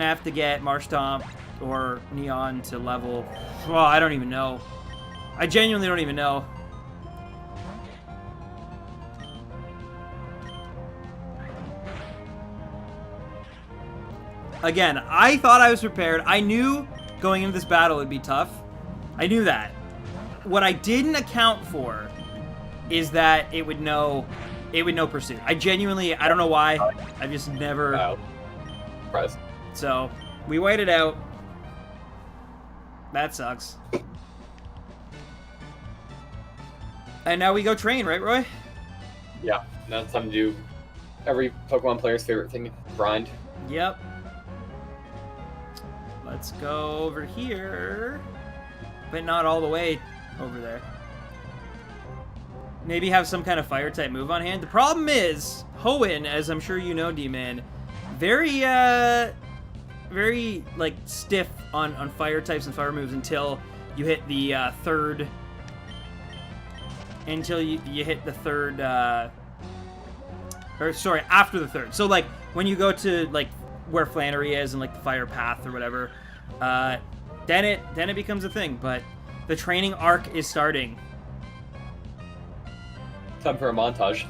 have to get Marshtomp or Neon to level. Well, I don't even know. I genuinely don't even know. Again, I thought I was prepared. I knew going into this battle it'd be tough. I knew that. What I didn't account for is that it would know Pursuit. I don't know why. I've just never... Surprise. So, we waited out. That sucks. And now we go train, right, Roy? Yeah, now it's time to do every Pokemon player's favorite thing, grind. Yep. Let's go over here, but not all the way over there. Maybe have some kind of fire-type move on hand. The problem is, Hoenn, as I'm sure you know, D-Man, very, like, stiff on fire types and fire moves until you hit the third... Until you hit the third, or, sorry, after the third. So, like, when you go to, like, where Flannery is and, like, the fire path or whatever, then it becomes a thing. But the training arc is starting. Time for a montage.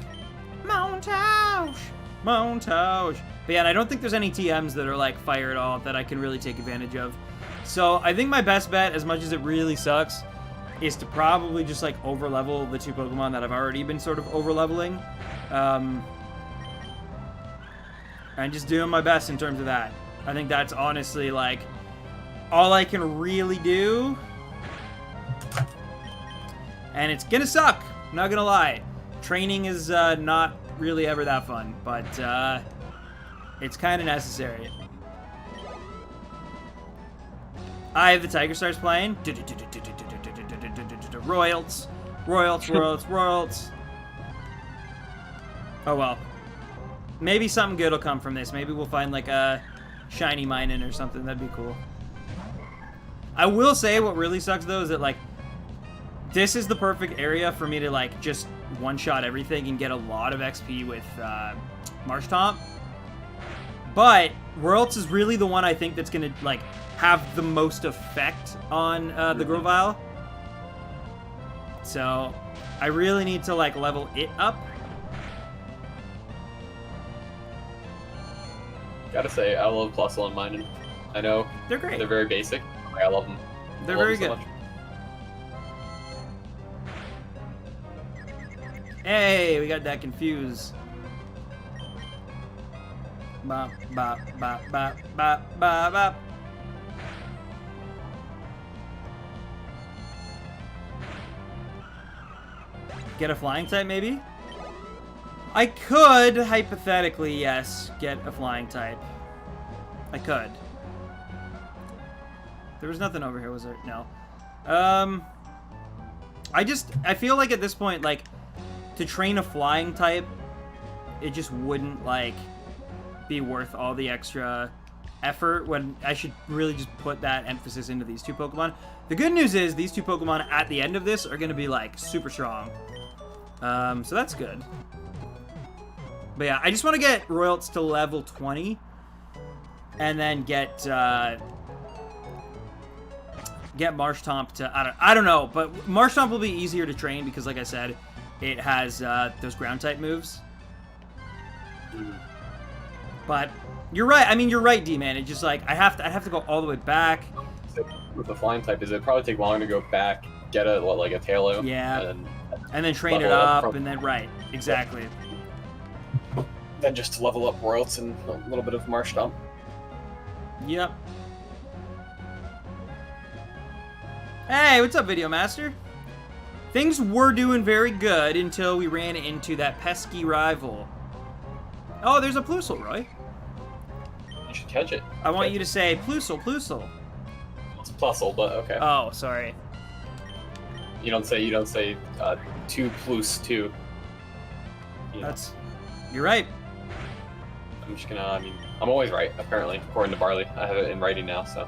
Montage! But yeah, and I don't think there's any TMs that are, like, fire at all that I can really take advantage of. So I think my best bet, as much as it really sucks, is to probably just, like, over-level the two Pokemon that I've already been sort of over-leveling. And just doing my best in terms of that. I think that's honestly, like, all I can really do. And it's gonna suck, not gonna lie. Training is not really ever that fun, but it's kind of necessary. I have the Tiger Stars playing. Royals. Oh well. Maybe something good will come from this. Maybe we'll find, like, a shiny Minun or something. That'd be cool. I will say what really sucks, though, is that, like, this is the perfect area for me to, like, just one-shot everything and get a lot of XP with Marshtomp. But Royals is really the one I think that's going to, like, have the most effect on the Grovyle. So I really need to, like, level it up. Gotta say, I love +1 Minun. I know They're great. They're very basic. I love them. They're very good. Hey, we got that confused. Bop, bop, bop, bop, bop, bop, bop. Get a flying type, maybe? I could, hypothetically, yes, get a flying type. I could. There was nothing over here, was there? No. I feel like at this point, like, to train a flying type, it just wouldn't, like, be worth all the extra effort when I should really just put that emphasis into these two Pokemon. The good news is these two Pokemon at the end of this are going to be, like, super strong. So that's good. But yeah, I just want to get Royals to level 20 and then get Marshtomp to, I don't know, but Marshtomp will be easier to train because, like I said, it has those ground type moves. But you're right. I mean, you're right, D-Man. It's just like I have to go all the way back. With the flying type, it'd probably take longer to go back, get a Tailo, yeah, and then train it up, and then right, exactly. Then just to level up Royals and a little bit of Marshtomp. Yep. Hey, what's up, Video Master? Things were doing very good until we ran into that pesky rival. Oh, there's a Plusle, Roy. You should catch it. I want you to say Plusle, Plusle. It's Plusle, but okay. Oh, sorry. You don't say 2 plus 2. You're right. I'm just gonna. I mean, I'm always right. Apparently, according to Barley, I have it in writing now. So.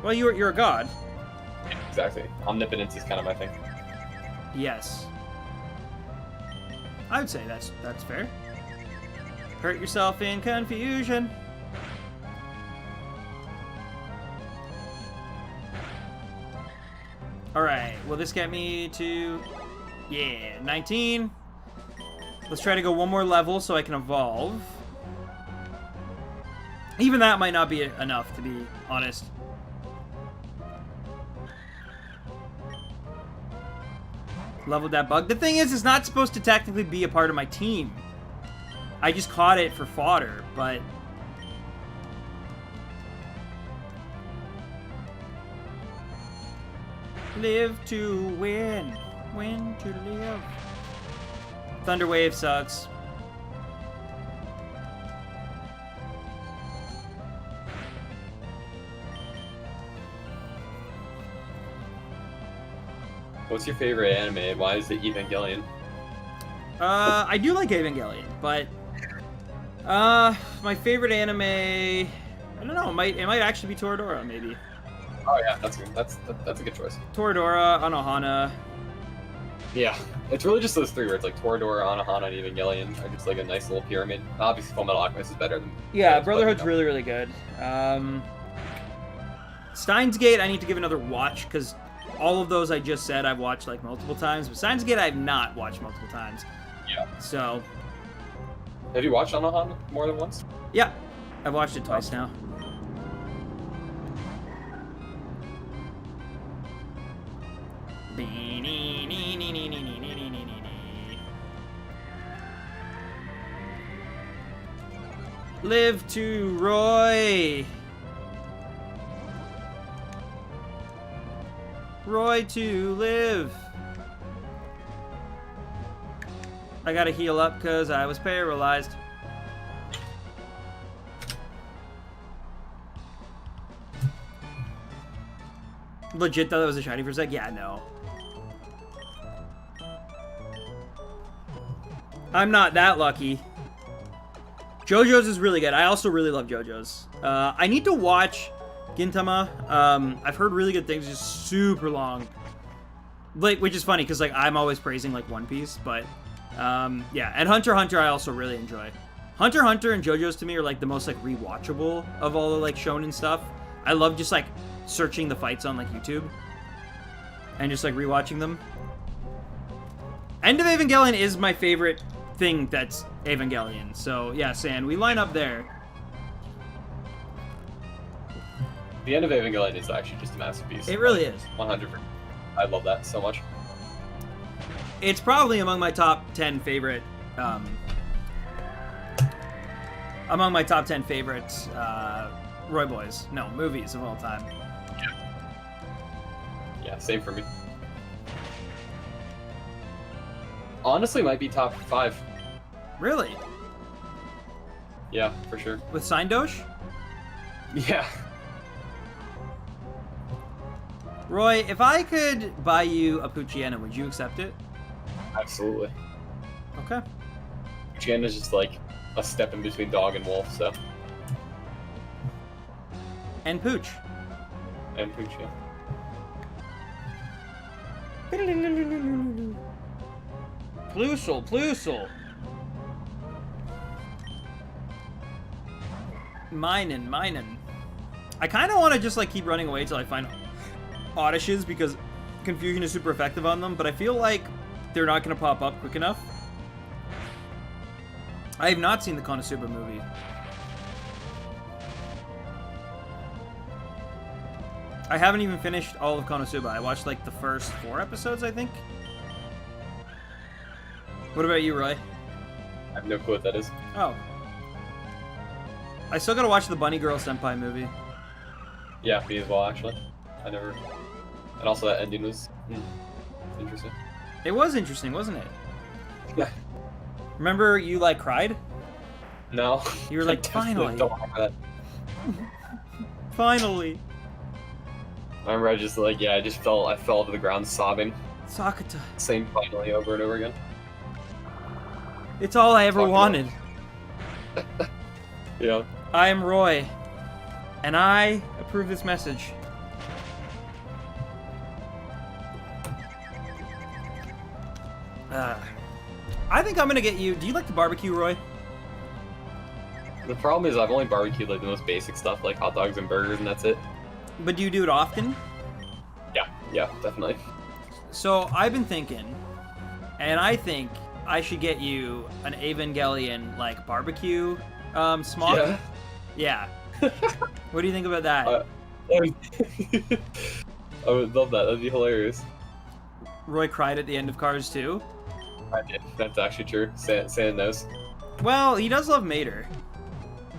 Well, you're a god. Exactly. Omnipotence is kind of my thing. Yes. I would say that's fair. Hurt yourself in confusion. Alright, will this get me to... Yeah, 19. Let's try to go one more level so I can evolve. Even that might not be enough, to be honest. Leveled that bug. The thing is, it's not supposed to technically be a part of my team. I just caught it for fodder, but... Live to win. Win to live. Thunder Wave sucks. What's your favorite anime and why is it Evangelion? I do like Evangelion, but my favorite anime, I don't know, it might actually be Toradora, maybe. Oh yeah, that's good. That's a good choice. Toradora, Anohana. Yeah, it's really just those three words, like Toradora, Anohana, and Evangelion are just like a nice little pyramid. Obviously, Fullmetal Alchemist is better than. Yeah, Brotherhood's really, really good. Steins Gate, I need to give another watch because all of those I just said I've watched like multiple times, but Steins Gate I've not watched multiple times. Yeah. So. Have you watched Anohana more than once? Yeah, I've watched it twice now. Live to Roy. Roy to live. I gotta heal up because I was paralyzed. Legit thought that was a shiny for a sec? Yeah, no. I'm not that lucky. JoJo's is really good. I also really love JoJo's. I need to watch Gintama. I've heard really good things. Just super long. Like, which is funny because like I'm always praising like One Piece, but yeah. And Hunter x Hunter I also really enjoy. Hunter x Hunter and JoJo's to me are like the most like rewatchable of all the like shonen stuff. I love just like searching the fights on like YouTube and just like rewatching them. End of Evangelion is my favorite thing that's Evangelion. So yeah, San, we line up there. The end of Evangelion is actually just a masterpiece. It really is. 100%. I love that so much. It's probably among my top 10 favorite Roy Boys. No, movies of all time. Yeah, same for me. honestly might be top 5. Really? Yeah, for sure. With Sindosh? Yeah. Roy, if I could buy you a Poochyena, would you accept it? Absolutely. Okay. Jen is just like a step in between dog and wolf, so. And Pooch. And Pooch, yeah. Ploosel. Minin. I kind of want to just like keep running away till I find Oddishes because Confusion is super effective on them, but I feel like they're not going to pop up quick enough. I have not seen the Konosuba movie. I haven't even finished all of Konosuba. I watched like the first 4 episodes, I think. What about you, Roy? I have no clue what that is. Oh. I still gotta watch the Bunny Girl Senpai movie. Yeah, me as well, actually. I never... And also that ending was interesting. It was interesting, wasn't it? Yeah. Remember you, like, cried? No. You were like, finally. Don't remember that. Finally. I remember I just, like, yeah, I fell to the ground sobbing. Sakata. Same finally over and over again. It's all I ever Talk wanted. Yeah. I am Roy, and I approve this message. I think I'm gonna get you. Do you like the barbecue, Roy? The problem is I've only barbecued like the most basic stuff, like hot dogs and burgers, and that's it. But do you do it often? Yeah, definitely. So I've been thinking, and I think I should get you an Evangelion like barbecue smock. Yeah. Yeah. What do you think about that? I would love that. That'd be hilarious. Roy cried at the end of Cars 2. I did. That's actually true. Sand knows. Well, he does love Mater.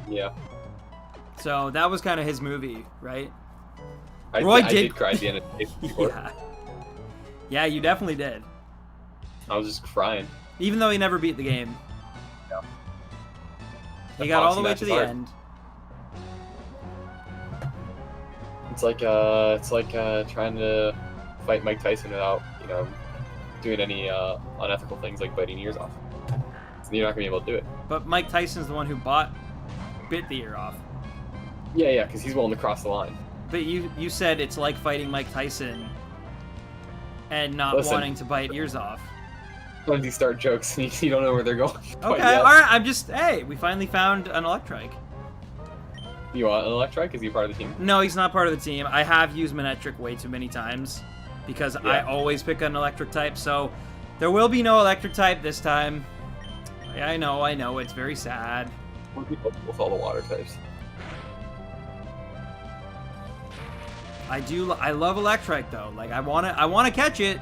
Yeah. So that was kind of his movie, right? I Roy did cry at the end of the before. Yeah. Yeah, you definitely did. I was just crying. Even though he never beat the game. Yeah. He got all the way to the end. It's like trying to fight Mike Tyson without, doing any unethical things like biting ears off. So you're not gonna be able to do it. But Mike Tyson's the one who bit the ear off. Yeah, because he's willing to cross the line. But you said it's like fighting Mike Tyson and not Listen. wanting to bite ears off. Sometimes you start jokes and you don't know where they're going. Okay, alright, hey, we finally found an Electrike. You want an Electrike? Is he part of the team? No, he's not part of the team. I have used Manectric way too many times because I always pick an electric type, so there will be no electric type this time. I know, it's very sad. More people with all the water types. I love Electrike though. Like I wanna catch it,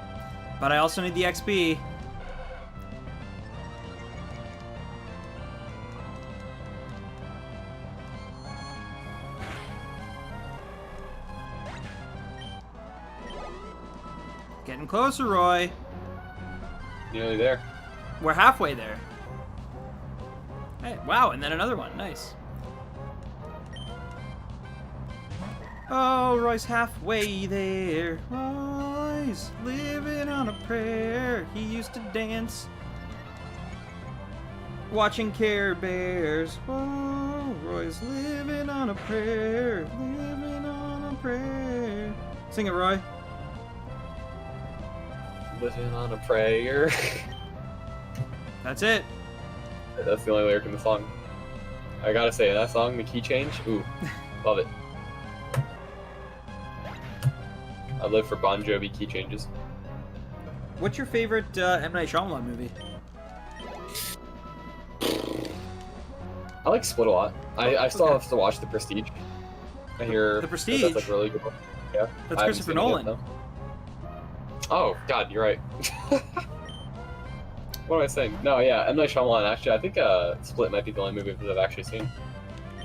but I also need the XP. Getting closer, Roy. Nearly there. We're halfway there. Hey, wow, and then another one. Nice. Oh, Roy's halfway there. Roy's living on a prayer. He used to dance watching Care Bears. Oh, Roy's living on a prayer. Living on a prayer. Sing it, Roy. Living on a prayer. That's it. That's the only lyric in the song. I gotta say, that song, the key change, ooh, love it. I live for Bon Jovi key changes. What's your favorite M. Night Shyamalan movie? I like Split a lot. I still have to watch The Prestige. I hear The Prestige? that's like a really good one. Yeah. That's I haven't Christopher seen it yet, Nolan. though. Oh, God, you're right. What am I saying? No, yeah, M. Night Shyamalan, actually, I think Split might be the only movie that I've actually seen.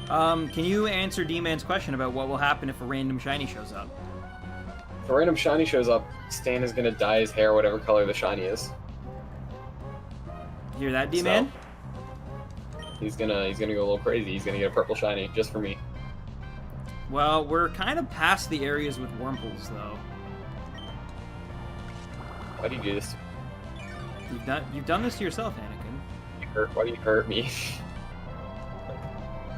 Can you answer D-Man's question about what will happen if a random shiny shows up? If a random shiny shows up, Stan is gonna dye his hair whatever color the shiny is. Hear that, D-Man? So, he's gonna go a little crazy. He's gonna get a purple shiny just for me. Well, we're kind of past the areas with Wurmples, though. Why do you do this? You've done this to yourself, Anakin. Why do you hurt me?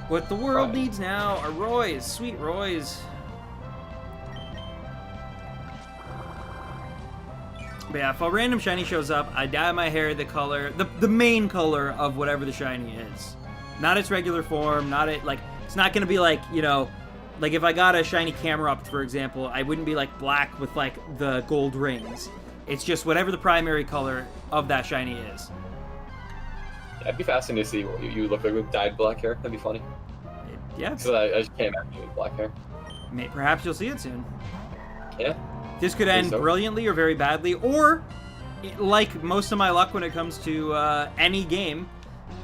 What the world Right. needs now are Roys, sweet Roys. But yeah, if a random shiny shows up, I dye my hair the color, the main color of whatever the shiny is. Not its regular form, not it, like, it's not gonna be like, you know, like if I got a shiny Camerupt, for example, I wouldn't be like black with like the gold rings. It's just whatever the primary color of that shiny is. Yeah, it'd be fascinating to see what you look like with dyed black hair. That'd be funny. Yeah, So I just can't imagine you with black hair. perhaps you'll see it soon. Yeah. This could end so. brilliantly or very badly, or, like most of my luck when it comes to any game,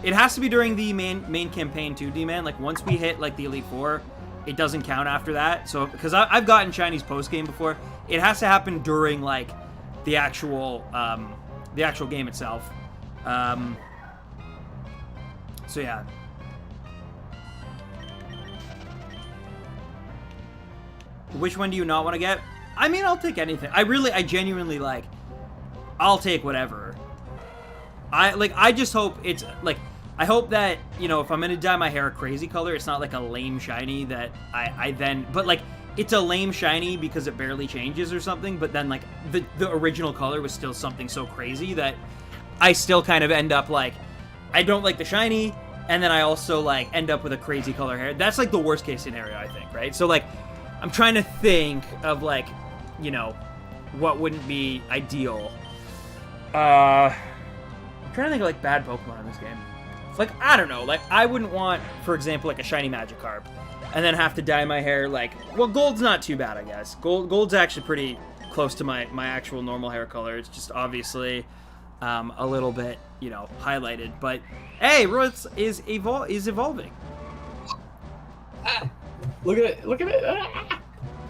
it has to be during the main campaign too, D-Man. Like, once we hit, like, the Elite Four, it doesn't count after that. So, because I've gotten Chinese post-game before, it has to happen during, like, the actual game itself. So, yeah. Which one do you not want to get? I mean, I'll take anything. I genuinely, like, I'll take whatever. I just hope it's, like, I hope that, you know, if I'm going to dye my hair a crazy color, it's not, like, a lame shiny that I then, but, like, it's a lame shiny because it barely changes or something, but then, like, the original color was still something so crazy that I still kind of end up, like, I don't like the shiny, and then I also, like, end up with a crazy color hair. That's, like, the worst case scenario, I think, right? So, like, I'm trying to think of, like, you know, what wouldn't be ideal. I'm trying to think of, like, bad Pokemon in this game. It's like, I don't know, like, I wouldn't want, for example, like, a shiny Magikarp, and then have to dye my hair, like, well, gold's not too bad, I guess. Gold's actually pretty close to my actual normal hair color. It's just obviously a little bit, you know, highlighted. But, hey, Royals is evolving. Ah, look at it! Look at it! Ah.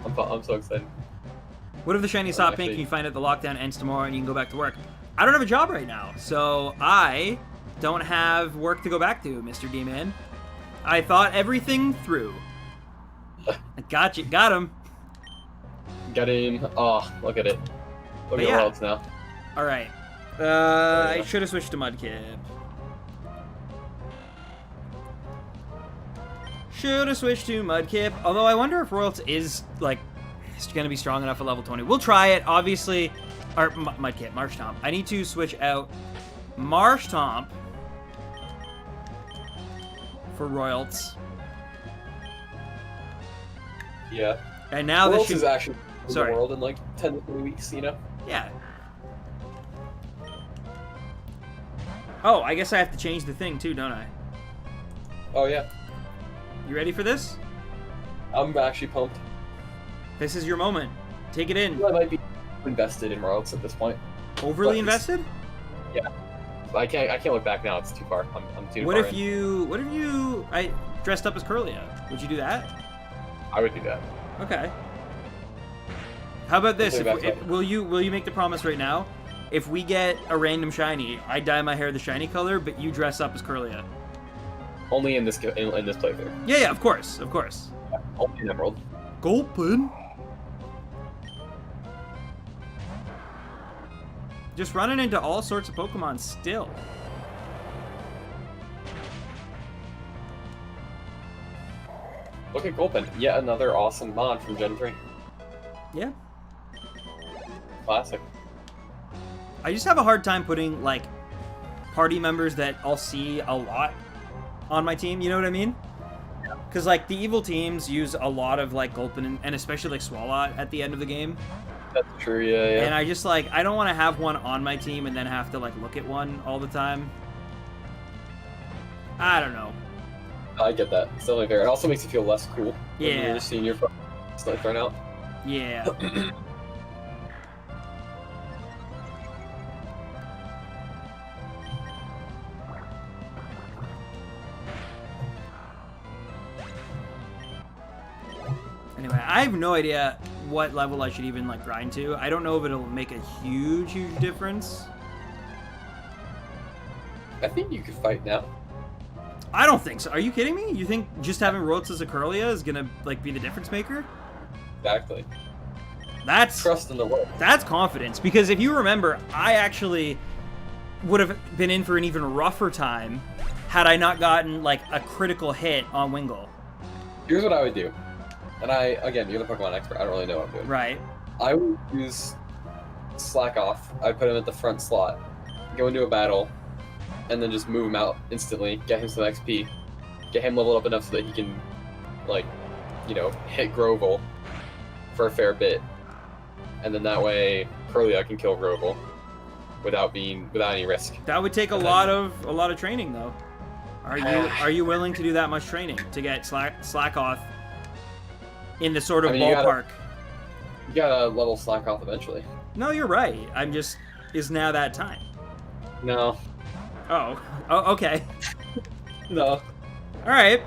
I'm so excited. What if the shiny stop pink and you find out the lockdown ends tomorrow and you can go back to work? I don't have a job right now, so I don't have work to go back to, Mr. D-Man. I thought everything through. I got you. Got him. Got him. Oh, look at it. Look at Worlds now. All right. I should have switched to Mudkip. Should have switched to Mudkip. Although I wonder if Royals is, like, it's going to be strong enough at level 20. We'll try it, obviously. Or Mudkip, Marshtomp. I need to switch out Marshtomp for Royals. Yeah. And now Worlds this is actually the world in like 10 to 20 weeks, you know? Yeah. Oh, I guess I have to change the thing too, don't I? Oh, yeah. You ready for this? I'm actually pumped. This is your moment. Take it in. I might be invested in Worlds at this point. Overly invested? Yeah. I can't look back now. It's too far. I'm too What far if in. you I dressed up as Curlia? Would you do that? I would do that. Okay. How about this? I'll take that Will you make the promise right now? If we get a random shiny, I dye my hair the shiny color, but you dress up as Curlia. Only in this playthrough. Yeah, of course, of course. Yeah, only in Emerald. Gulpin. Just running into all sorts of Pokemon still. Look at Gulpin. Yet another awesome mod from Gen 3. Yeah. Classic. I just have a hard time putting, like, party members that I'll see a lot on my team, you know what I mean? Because, like, the evil teams use a lot of, like, Gulpin and especially, like, Swalot at the end of the game. That's true, yeah. And I just, like, I don't want to have one on my team and then have to, like, look at one all the time. I don't know. I get that. It's definitely fair. It also makes you feel less cool. Yeah. When you're just seeing your stuff thrown out. Yeah. Anyway, I have no idea what level I should even, like, grind to. I don't know if it'll make a huge difference. I think you could fight now. I don't think so. Are you kidding me? You think just having Royals as a Corellia is gonna like be the difference maker? Exactly. That's Trust in the world. That's confidence, because if you remember, I actually would have been in for an even rougher time had I not gotten like a critical hit on Wingull. Here's what I would do. And again, you're the Pokemon expert. I don't really know what I'm doing. Right. I would use Slack Off. I'd put him at the front slot, go into a battle, and then just move him out instantly, get him some XP, get him leveled up enough so that he can, like, you know, hit Grovyle for a fair bit. And then that way, Corellia can kill Grovyle without any risk. That would take a lot of training, though. Are you willing to do that much training to get Slack Off in the sort of ballpark? You gotta level Slack Off eventually. No, you're right. Is now that time? No. Oh, okay. No. All right.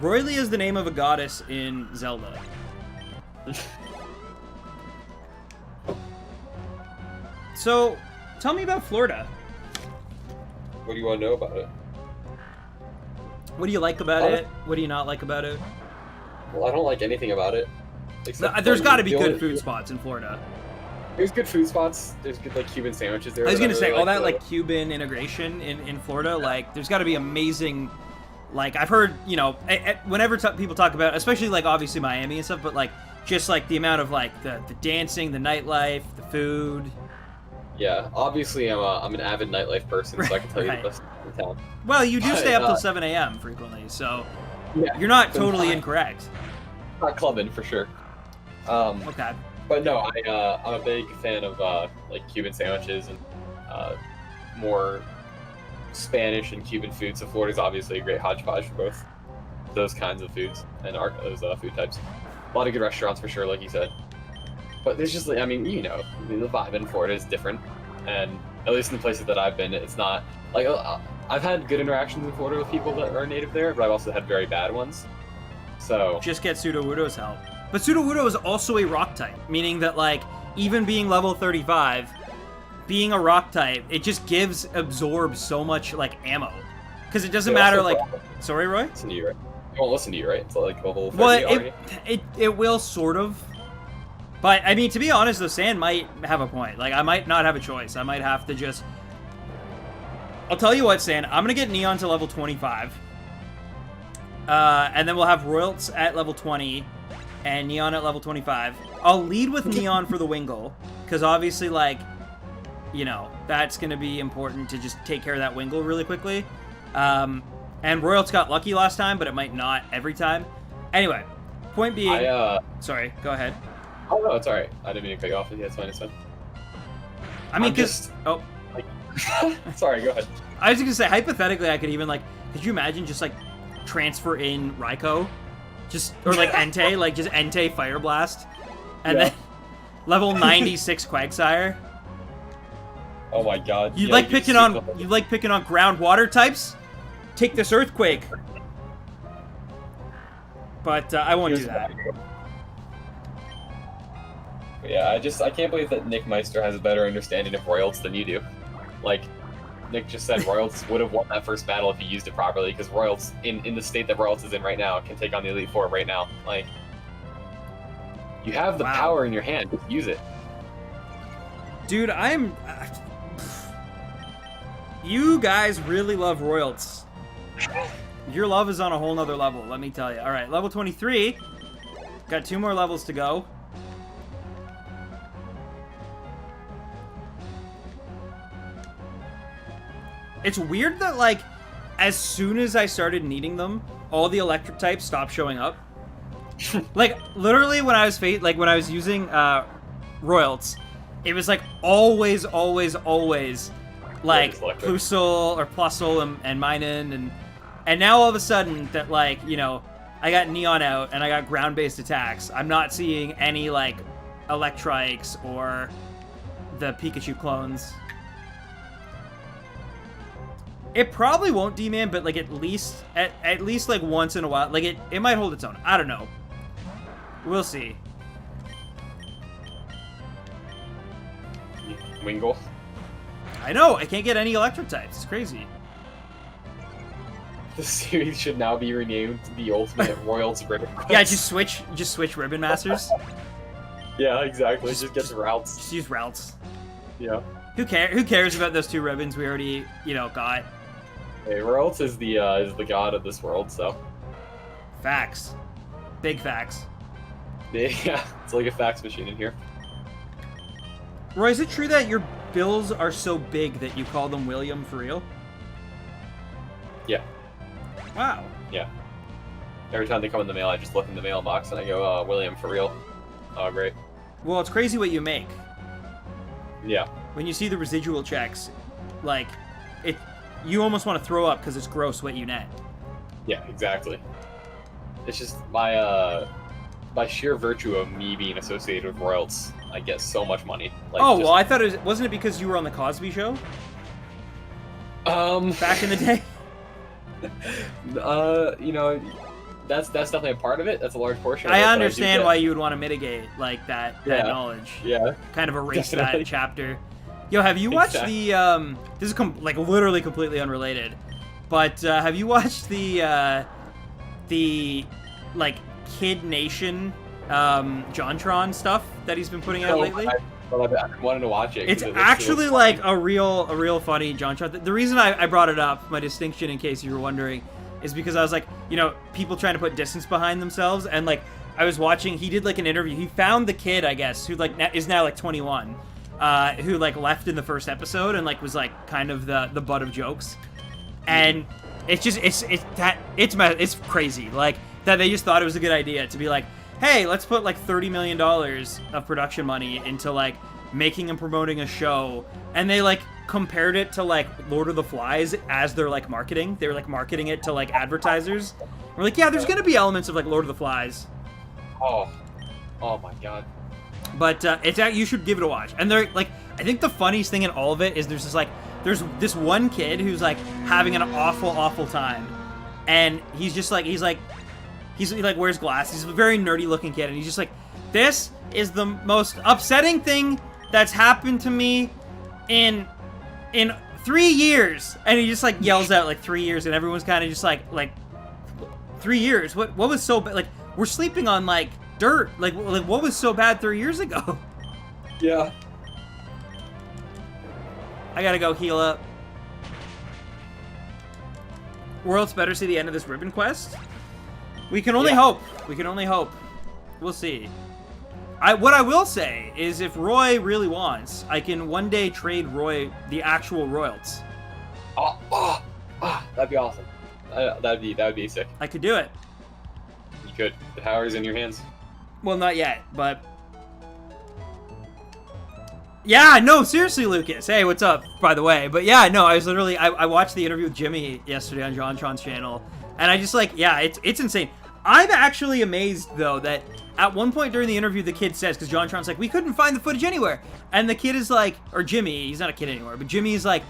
Royally is the name of a goddess in Zelda. So, tell me about Florida. What do you want to know about it? What do you like about it? What do you not like about it? Well, I don't like anything about it. There's got to be good food spots in Florida. There's good food spots. There's good like Cuban sandwiches there. I was gonna say all that like Cuban integration in Florida. Like, there's got to be amazing. Like, I've heard, you know, whenever people talk about, especially like obviously Miami and stuff, but like just like the amount of like the dancing, the nightlife, the food. Yeah, obviously I'm an avid nightlife person, so I can tell you the best in town. Well, you do stay up till 7 a.m. frequently, so yeah, you're not totally incorrect. Not clubbing for sure. Okay. But no, I'm a big fan of like Cuban sandwiches and more Spanish and Cuban food. So Florida's obviously a great hodgepodge for both those kinds of foods and those food types. A lot of good restaurants for sure, like you said. But there's just, I mean, you know, the vibe in Florida is different, and at least in the places that I've been, it's not like I've had good interactions in Florida with people that are native there, but I've also had very bad ones. So just get Sudowoodo's help. But Sudowoodo is also a rock type, meaning that like even being level 35, being a rock type, it just absorbs so much like ammo, because it doesn't matter like. Sorry, Roy. Listen to you, right? It won't listen to you, right? It's like level 30 well, it will sort of. But, I mean, to be honest, though, Sand might have a point. Like, I might not have a choice. I might have to just... I'll tell you what, Sand. I'm going to get Neon to level 25. And then we'll have Royals at level 20. And Neon at level 25. I'll lead with Neon for the Wingull. Because, obviously, like, you know, that's going to be important to just take care of that Wingull really quickly. And Royals got lucky last time, but it might not every time. Anyway, point being... Sorry, go ahead. Oh, no, it's alright. I didn't mean to cut you off. Yeah, it's fine, it's fine. I mean, because... Oh. Like, sorry, go ahead. I was going to say, hypothetically, I could even, like... Could you imagine just, like, transfer in Raikou? Just... Or, like, Entei. Like, just Entei Fire Blast. And then... Level 96 Quagsire. Oh my god. You like picking on groundwater types? Take this Earthquake. But, I won't do that. Yeah, I can't believe that Nick Meister has a better understanding of Royals than you do. Like, Nick just said, Royals would have won that first battle if he used it properly, because Royals, in the state that Royals is in right now, can take on the Elite Four right now. Like, you have the power in your hand, just use it. Dude, you guys really love Royals. Your love is on a whole nother level, let me tell you. Alright, level 23. Got 2 more levels to go. It's weird that, like, as soon as I started needing them, all the electric types stopped showing up. Like, literally, when I was using Royals, it was like always, like Plusle or Plusle and Minun, and now all of a sudden that, like, you know, I got Neon out and I got ground-based attacks, I'm not seeing any, like, Electrikes or the Pikachu clones. It probably won't D-Man, but like at least like once in a while, like it might hold its own. I don't know. We'll see. Wingull. I know, I can't get any electric types. It's crazy. The series should now be renamed the Ultimate Royals Ribbon Quest. Yeah, just switch Ribbon Masters. Yeah, exactly. Just get the routes. Just use routes. Yeah. Who cares about those 2 ribbons we already, got? Hey, Royals is the god of this world, so. Facts. Big facts. Yeah, it's like a fax machine in here. Roy, is it true that your bills are so big that you call them William for real? Yeah. Wow. Yeah. Every time they come in the mail, I just look in the mailbox and I go, William, for real. Oh, great. Well, it's crazy what you make. Yeah. When you see the residual checks, like, you almost want to throw up because it's gross what you net. Yeah, exactly. It's just by sheer virtue of me being associated with Royals, I get so much money. Like, well, I thought wasn't it because you were on the Cosby Show? Back in the day? That's definitely a part of it. That's a large portion of I it. understand why you would want to mitigate, like, that knowledge. Yeah. Kind of erase Definitely. that chapter. Yo, have you watched the, this is, literally completely unrelated, but, have you watched the Kid Nation, JonTron stuff that he's been putting out lately? I've been wanting to watch it. It's actually like a real funny JonTron. The reason I brought it up, my distinction in case you were wondering, is because I was like, people trying to put distance behind themselves, and like I was watching, he did like an interview. He found the kid, I guess, who like is now like 21, who like left in the first episode and like was like kind of the butt of jokes, and it's just it's crazy like that they just thought it was a good idea to be like, hey, let's put like $30 million of production money into like making and promoting a show, and they like compared it to like Lord of the Flies as their like marketing. They were like marketing it to like advertisers. We're like, yeah, there's gonna be elements of like Lord of the Flies. Oh my god. But you should give it a watch. And they're like, I think the funniest thing in all of it is there's this one kid who's like having an awful time, and he wears glasses. He's a very nerdy looking kid, and he's just like, this is the most upsetting thing that's happened to me in 3 years. And he just like yells out like 3 years, and everyone's kind of just like 3 years. What was so bad? Like, we're sleeping on like dirt. Like what was so bad 3 years ago? Yeah. I gotta go heal up. Worlds better see the end of this ribbon quest. We can only hope. We can only hope. We'll see. What I will say is, if Roy really wants, I can one day trade Roy the actual royals. That'd be awesome. That'd be sick. I could do it. You could. The power is in your hands. Well, not yet, but yeah, no, seriously, Lucas. Hey, what's up? By the way, but yeah, no, I was literally I watched the interview with Jimmy yesterday on JonTron's channel, and I just like, yeah, it's insane. I'm actually amazed though that at one point during the interview, the kid says, because JonTron's like, we couldn't find the footage anywhere, and the kid is like, or Jimmy, he's not a kid anymore, but Jimmy is like,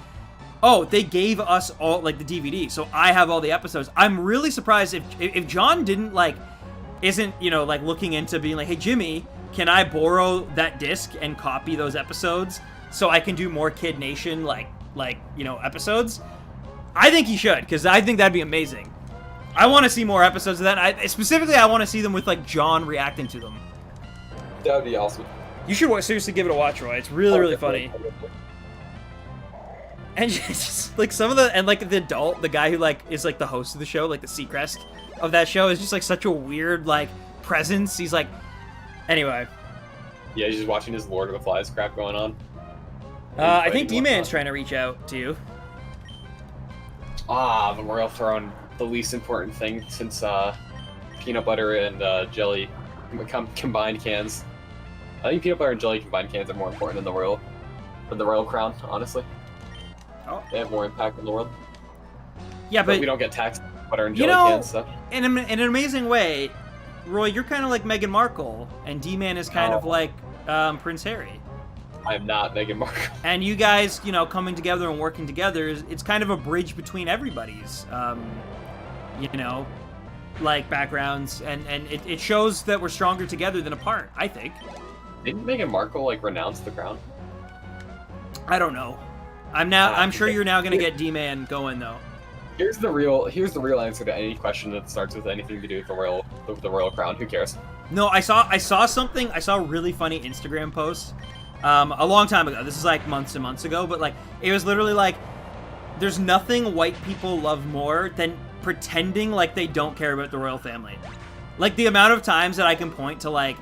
oh, they gave us all like the DVD, so I have all the episodes. I'm really surprised if John didn't like, isn't like looking into being like, hey Jimmy, can I borrow that disc and copy those episodes so I can do more Kid Nation like episodes? I think he should, because I think that'd be amazing. I want to see more episodes of that. I want to see them with like John reacting to them. That would be awesome. You should seriously give it a watch, Roy. It's really funny. And just like some of the the guy who like is like the host of the show, like the Seacrest of that show, is just like such a weird like presence. He's like, anyway. Yeah, he's just watching his Lord of the Flies crap going on. I think D-Man's trying to reach out to you. The Royal Throne, the least important thing since peanut butter and jelly combined cans. I think peanut butter and jelly combined cans are more important than the Royal Crown, honestly. Oh. They have more impact in the world. Yeah, but we don't get taxed on butter and jelly cans, so. In an amazing way, Roy, you're kind of like Meghan Markle, and D-Man is kind of like Prince Harry. I am not Meghan Markle. And you guys, coming together and working together, it's kind of a bridge between everybody's, like backgrounds, and it shows that we're stronger together than apart, I think. Didn't Meghan Markle, renounce the crown? I don't know. I'm sure you're now gonna get D-Man going though. Here's the real answer to any question that starts with anything to do with the royal crown. Who cares? No, I saw something. I saw a really funny Instagram post a long time ago. This is like months and months ago, but like it was literally like, there's nothing white people love more than pretending like they don't care about the royal family. Like the amount of times that I can point to like,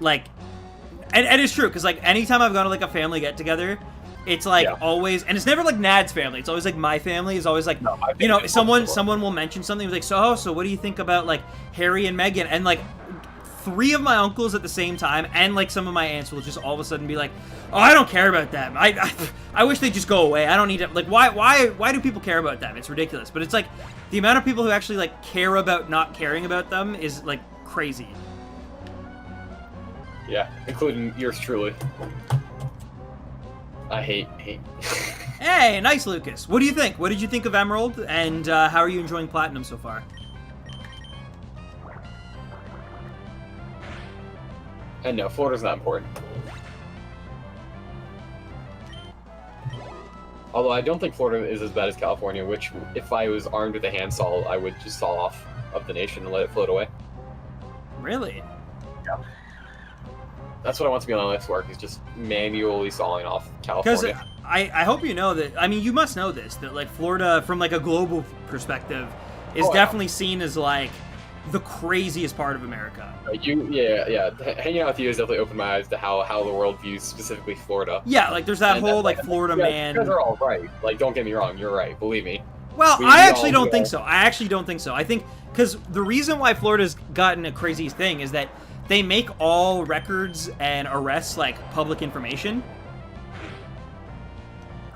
and it's true because like anytime I've gone to like a family get together, it's like always, and it's never like Nad's family. It's always like my family is always like, you know, someone will mention something like, so what do you think about like Harry and Meghan? And like 3 of my uncles at the same time, and like some of my aunts will just all of a sudden be like, oh, I don't care about them. I wish they'd just go away. I don't need it. Like why do people care about them? It's ridiculous. But it's like the amount of people who actually like care about not caring about them is like crazy. Yeah, including yours truly. I hate. Hey, nice, Lucas. What do you think? What did you think of Emerald, and how are you enjoying Platinum so far? And no, Florida's not important. Although I don't think Florida is as bad as California, which, if I was armed with a handsaw, I would just saw off of the nation and let it float away. Really? Yeah. That's what I want to be on my life's work, is just manually sawing off California. Because I hope you know that, I mean, you must know this, that like Florida, from like a global perspective, is definitely seen as like the craziest part of America. Hanging out with you has definitely opened my eyes to how the world views specifically Florida. Yeah, like there's that whole like Florida man. You guys are all right. Like, don't get me wrong, you're right. Believe me. Well, I actually don't think so. I actually don't think so. I think because the reason why Florida's gotten a crazy thing is that they make all records and arrests like public information.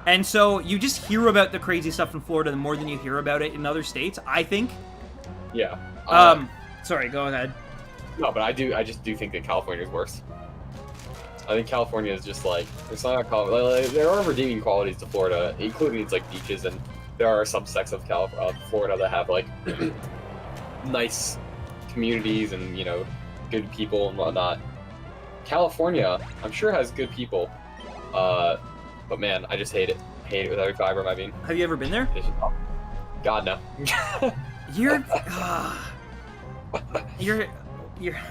And so you just hear about the crazy stuff in Florida more than you hear about it in other states, I think. Yeah. Sorry, go ahead. No, but I just do think that California is worse. I think California is just like, it's not like, there are redeeming qualities to Florida, including its like beaches, and there are subsects of Florida that have like nice communities and, you know, good people and whatnot. California, I'm sure, has good people, but man, I just hate it. Hate it with every fiber of my being. Have you ever been there? God, no. You're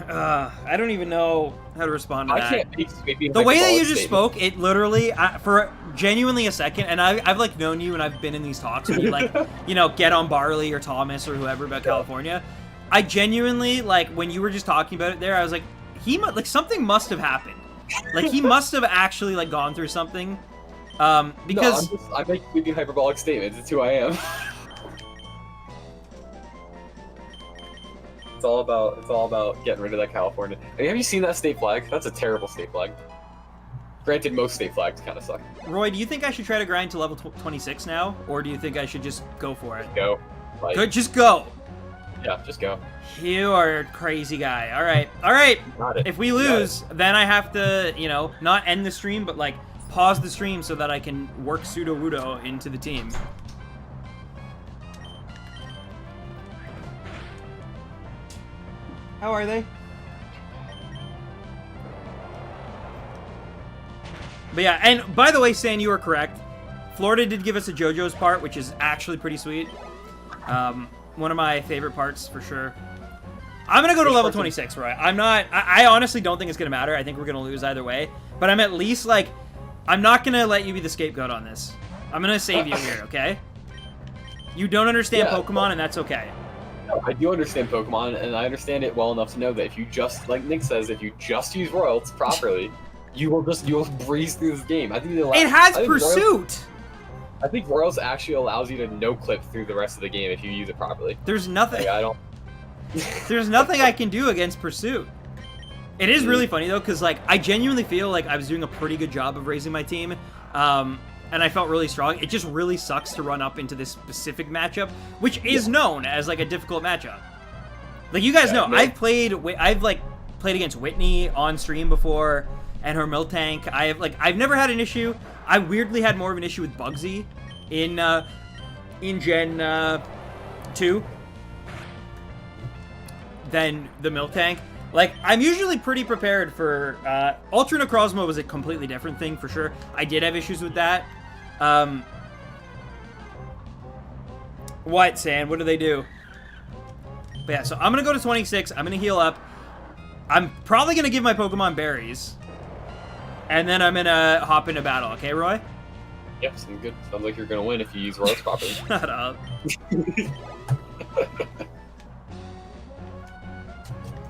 I don't even know how to respond to that. I can't. The way that you just spoke, it literally, for genuinely a second, and I've like known you and I've been in these talks and you like, you know, get on Barley or Thomas or whoever about California. I genuinely, like, when you were just talking about it there, I was like, like something must have happened. Like he must have actually like gone through something. Because no, I'm making hyperbolic statements. It's who I am. It's all about getting rid of that California. I mean, have you seen that state flag? That's a terrible state flag. Granted, most state flags kind of suck. Roy, do you think I should try to grind to level 26 now, or do you think I should just go for it? Go. Like, good, just go. Yeah, just go. You are a crazy guy. All right, all right. Got it. If we lose, then I have to, you know, not end the stream, but like pause the stream so that I can work Pseudo-Wudo into the team. How are they? But yeah, and by the way, San, you are correct. Florida did give us a JoJo's part, which is actually pretty sweet. One of my favorite parts, for sure. I'm going to go to level 26, right? I honestly don't think it's going to matter. I think we're going to lose either way. But I'm at least, like, I'm not going to let you be the scapegoat on this. I'm going to save you here, okay? You don't understand Pokemon, and that's okay. No, I do understand Pokemon, and I understand it well enough to know that if you just, like Nick says, if you just use Royals properly, you'll breeze through this game. I think it has Pursuit! I think Royals actually allows you to no-clip through the rest of the game if you use it properly. There's nothing... Like, I don't... There's nothing I can do against Pursuit. It is really funny, though, because, like, I genuinely feel like I was doing a pretty good job of raising my team. And I felt really strong. It just really sucks to run up into this specific matchup, which is known as like a difficult matchup. Like you guys know, I've played against Whitney on stream before, and her Miltank. I've never had an issue. I weirdly had more of an issue with Bugsy in Gen 2 than the Miltank. Like, I'm usually pretty prepared for... Ultra Necrozma was a completely different thing, for sure. I did have issues with that. What, Sand? What do they do? But yeah, so I'm going to go to 26. I'm going to heal up. I'm probably going to give my Pokemon berries. And then I'm going to hop into battle. Okay, Roy? Yep, sounds good. Sounds like you're going to win if you use Royals properly. Shut up.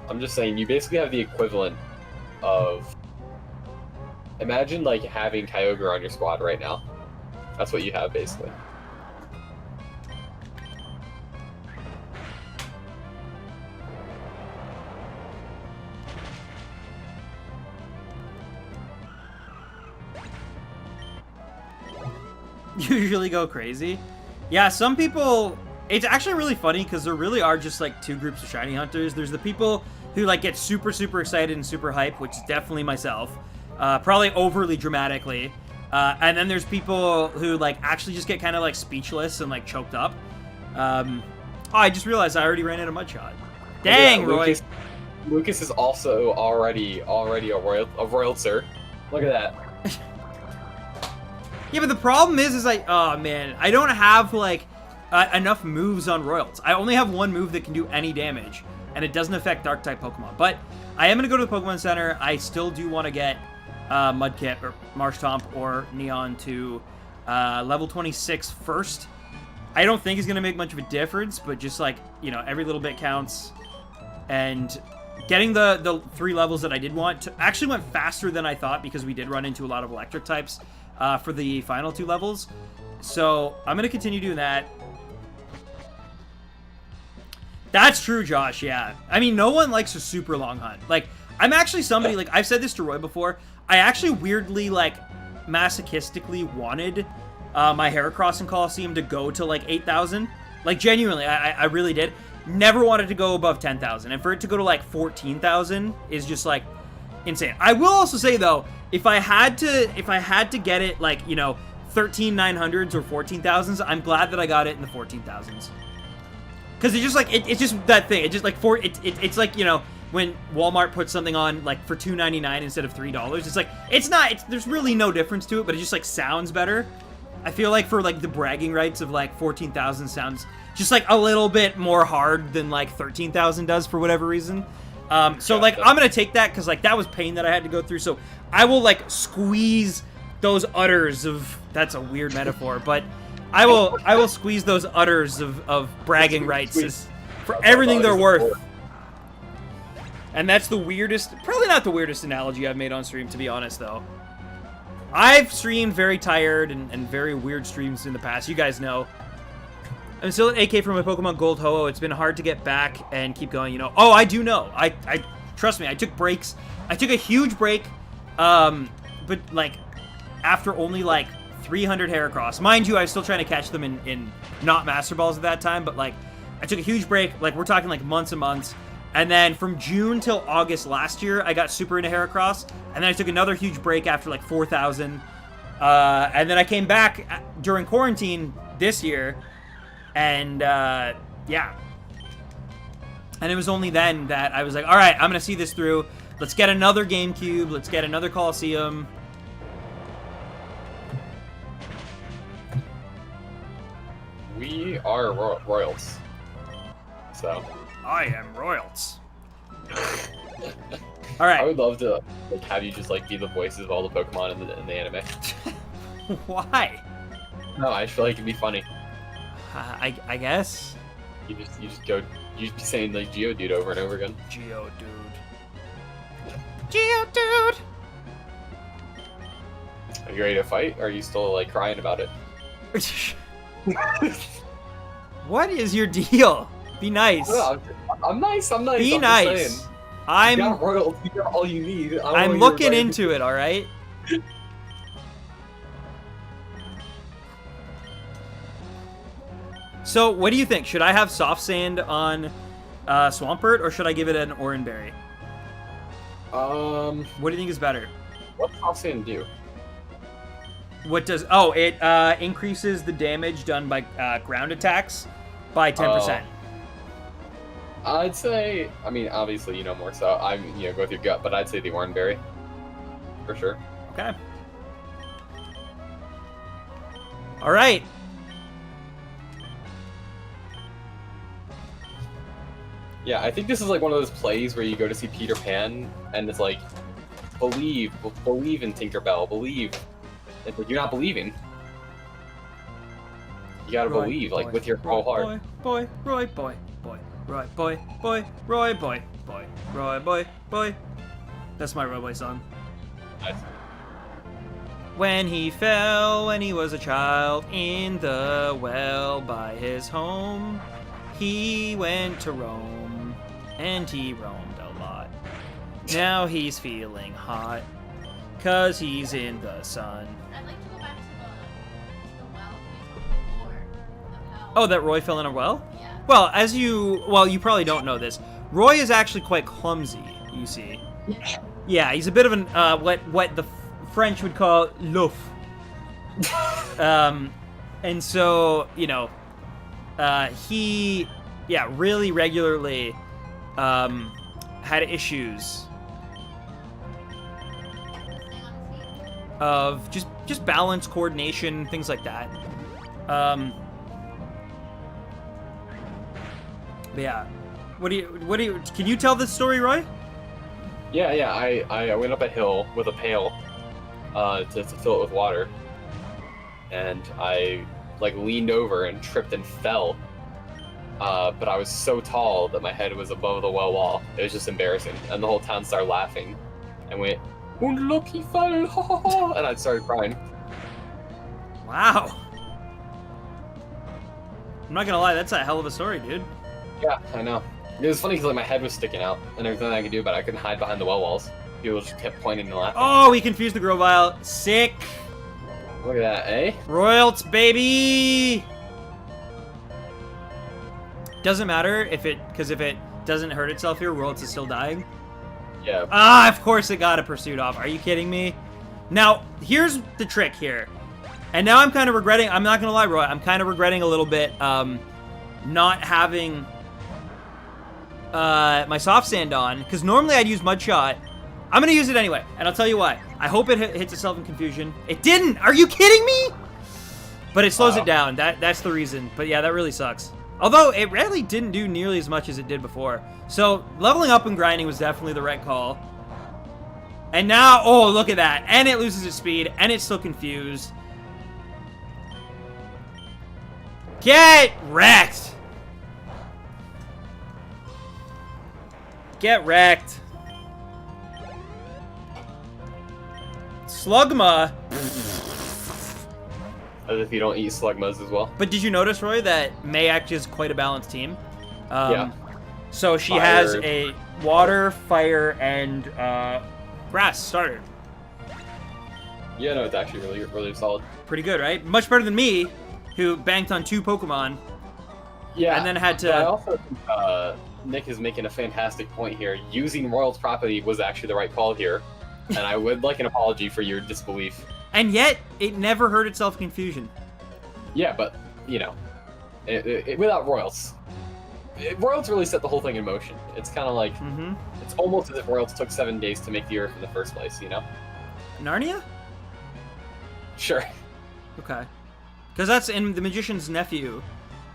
I'm just saying, you basically have the equivalent of... Imagine, like, having Kyogre on your squad right now. That's what you have, basically. Usually go crazy. Yeah, some people... It's actually really funny because there really are just, like, two groups of shiny hunters. There's the people who, like, get super, super excited and super hype, which is definitely myself. Probably overly dramatically. And then there's people who, like, actually just get kind of, like, speechless and, like, choked up. Oh, I just realized I already ran out of Mudshot. Dang, yeah, Roy! Lucas is also already a royal sir. Look at that. Yeah, but the problem is oh, man, I don't have, like, enough moves on Royals. I only have one move that can do any damage, and it doesn't affect Dark-type Pokemon. But I am going to go to the Pokemon Center. I still do want to get Mudkip, or Marshtomp, or Neon to level 26 first. I don't think it's going to make much of a difference, but just, like, you know, every little bit counts. And getting the 3 levels that I did want actually went faster than I thought because we did run into a lot of electric types for the final 2 levels. So I'm going to continue doing that. That's true, Josh, yeah. I mean, no one likes a super long hunt. Like, I'm actually somebody, like, I've said this to Roy before, I actually weirdly, like, masochistically wanted my Heracross in Colosseum to go to, like, 8,000. Like, genuinely, I really did. Never wanted to go above 10,000. And for it to go to, like, 14,000 is just, like, insane. I will also say, though, if I had to get it, like, you know, 13,900s or 14,000s, I'm glad that I got it in the 14,000s. Because it's just like, it's just that thing. It's just like, it's like, you know, when Walmart puts something on, like, for $2.99 instead of $3. It's like, there's really no difference to it, but it just, like, sounds better. I feel like for, like, the bragging rights of, like, 14,000 sounds just, like, a little bit more hard than, like, 13,000 does for whatever reason. So, like, I'm gonna take that because, like, that was pain that I had to go through. So I will, like, squeeze those udders of... That's a weird metaphor, but... I will squeeze those udders of bragging rights for everything they're worth. And that's the weirdest, probably not the weirdest analogy I've made on stream, to be honest, though. I've streamed very tired and very weird streams in the past. You guys know. I'm still at AK for my Pokemon Gold Ho-Oh. It's been hard to get back and keep going, you know. Oh, I do know. I trust me, I took breaks. I took a huge break, but, like, after only, like, 300 Heracross. Mind you, I was still trying to catch them in not Master Balls at that time, but, like, I took a huge break. Like, we're talking, like, months and months. And then from June till August last year, I got super into Heracross. And then I took another huge break after, like, 4,000. And then I came back during quarantine this year. And, yeah. And it was only then that I was like, all right, I'm going to see this through. Let's get another GameCube. Let's get another Colosseum. We are royals. So. I am royals. All right. I would love to, like, have you just, like, be the voices of all the Pokemon in the anime. Why? No, I just feel like it'd be funny. I guess. You just be saying, like, Geodude over and over again. Geodude. Geodude! Are you ready to fight? Or are you still, like, crying about it? What is your deal? Be nice. No, I'm nice. Be I'm nice. Just saying. You got royals. You got all you need. I'm looking into it, alright? So, what do you think? Should I have Soft Sand on Swampert, or should I give it an Oranberry? What do you think is better? What does Soft Sand do? What does... Oh, it increases the damage done by ground attacks by 10%. I'd say... I mean, obviously, you know more, so I'm, you know, go with your gut, but I'd say the Oranberry. For sure. Okay. All right. Yeah, I think this is like one of those plays where you go to see Peter Pan, and it's like, believe in Tinkerbell, believe. It's like, you're not believing. You gotta Roy, believe, like, boy, with your whole heart. Roy, boy, boy, Roy, boy, Roy, boy, Roy, boy. That's my Roy boy song. Nice. When he fell when he was a child in the well by his home, he went to Rome, and he roamed a lot. Now he's feeling hot, 'cause he's in the sun. I'd like to go back to the well before of how. Oh, that Roy fell in a well? Yeah. Well, you probably don't know this. Roy is actually quite clumsy, you see. Yeah, he's a bit of an, what the French would call loaf. And so, you know, he, really regularly, had issues of just balance, coordination, things like that. But yeah, what do you? Can you tell this story, Roy? Yeah, I went up a hill with a pail to fill it with water, and I like leaned over and tripped and fell. But I was so tall that my head was above the well wall. It was just embarrassing, and the whole town started laughing, and went, "And look, he fell!" And I started crying. Wow. I'm not gonna lie, that's a hell of a story, dude. Yeah, I know. It was funny because like my head was sticking out, and everything I could do, but I couldn't hide behind the well walls. People just kept pointing and laughing. Oh, we confused the Grovile. Sick. Look at that, eh? Royals, baby. Doesn't matter because if it doesn't hurt itself here, Royals is still dying. Yeah. Ah, of course it got a pursuit off. Are you kidding me? Now, here's the trick here. And now I'm kind of regretting, I'm not going to lie, Roy, I'm kind of regretting a little bit not having my soft sand on, because normally I'd use Mud Shot. I'm going to use it anyway, and I'll tell you why. I hope it hits itself in confusion. It didn't! Are you kidding me? But it slows it down. That's the reason. But yeah, that really sucks. Although, it really didn't do nearly as much as it did before. So, leveling up and grinding was definitely the right call. And now, oh, look at that. And it loses its speed, and it's still confused. Get wrecked! Get wrecked. Slugma. As if you don't eat Slugmas as well. But did you notice, Roy, that May actually is quite a balanced team? Yeah. So she Fire. has a water, fire, and grass starter. Yeah, no, it's actually really, really solid. Pretty good, right? Much better than me, who banked on 2 Pokemon. Yeah. And then had to... But I also think Nick is making a fantastic point here. Using Royals properly was actually the right call here. And I would like an apology for your disbelief. And yet, it never hurt itself confusion. Yeah, but, you know, without Royals. Royals really set the whole thing in motion. It's kind of like, it's almost as if Royals took 7 days to make the Earth in the first place, you know? Narnia? Sure. Okay. Because that's in The Magician's Nephew.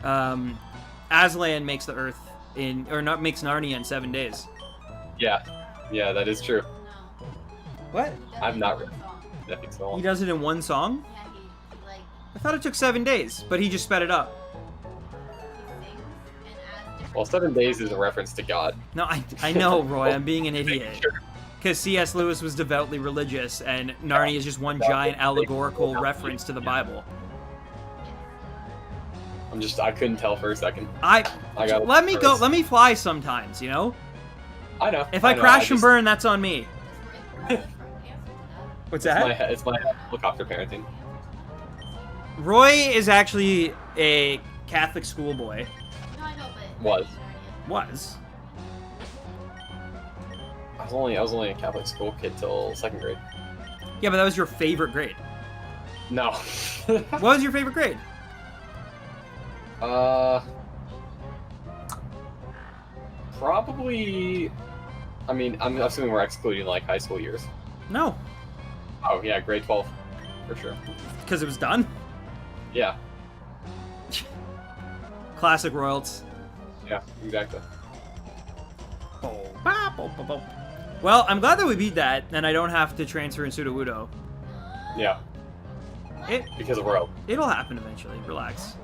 Aslan makes the Earth makes Narnia in 7 days. Yeah. Yeah, that is true. No. What? I've not read Nephew so long. He does it in 1 song? Yeah, he like I thought it took 7 days, but he just sped it up. sings and adds different. Well, 7 days is a reference to God. No, I know, Roy. I'm being an idiot. Sure. Because C.S. Lewis was devoutly religious, and Narnia is just one giant allegorical reference to the Bible. I couldn't tell for a second. Let me go. Let me fly sometimes, you know? I know. If I crash and burn, that's on me. What's that? It's my helicopter parenting. Roy is actually a Catholic schoolboy. No, I know, but Was. Was. I was only a Catholic school kid till 2nd grade. Yeah, but that was your favorite grade. No. What was your favorite grade? Probably. I mean, I'm assuming we're excluding like high school years. No. Oh yeah, grade 12, for sure. Because it was done? Yeah. Classic Royals. Yeah. Exactly. Well, I'm glad that we beat that, and I don't have to transfer in Sudowoodo. Yeah. Because of Royal. It'll happen eventually. Relax.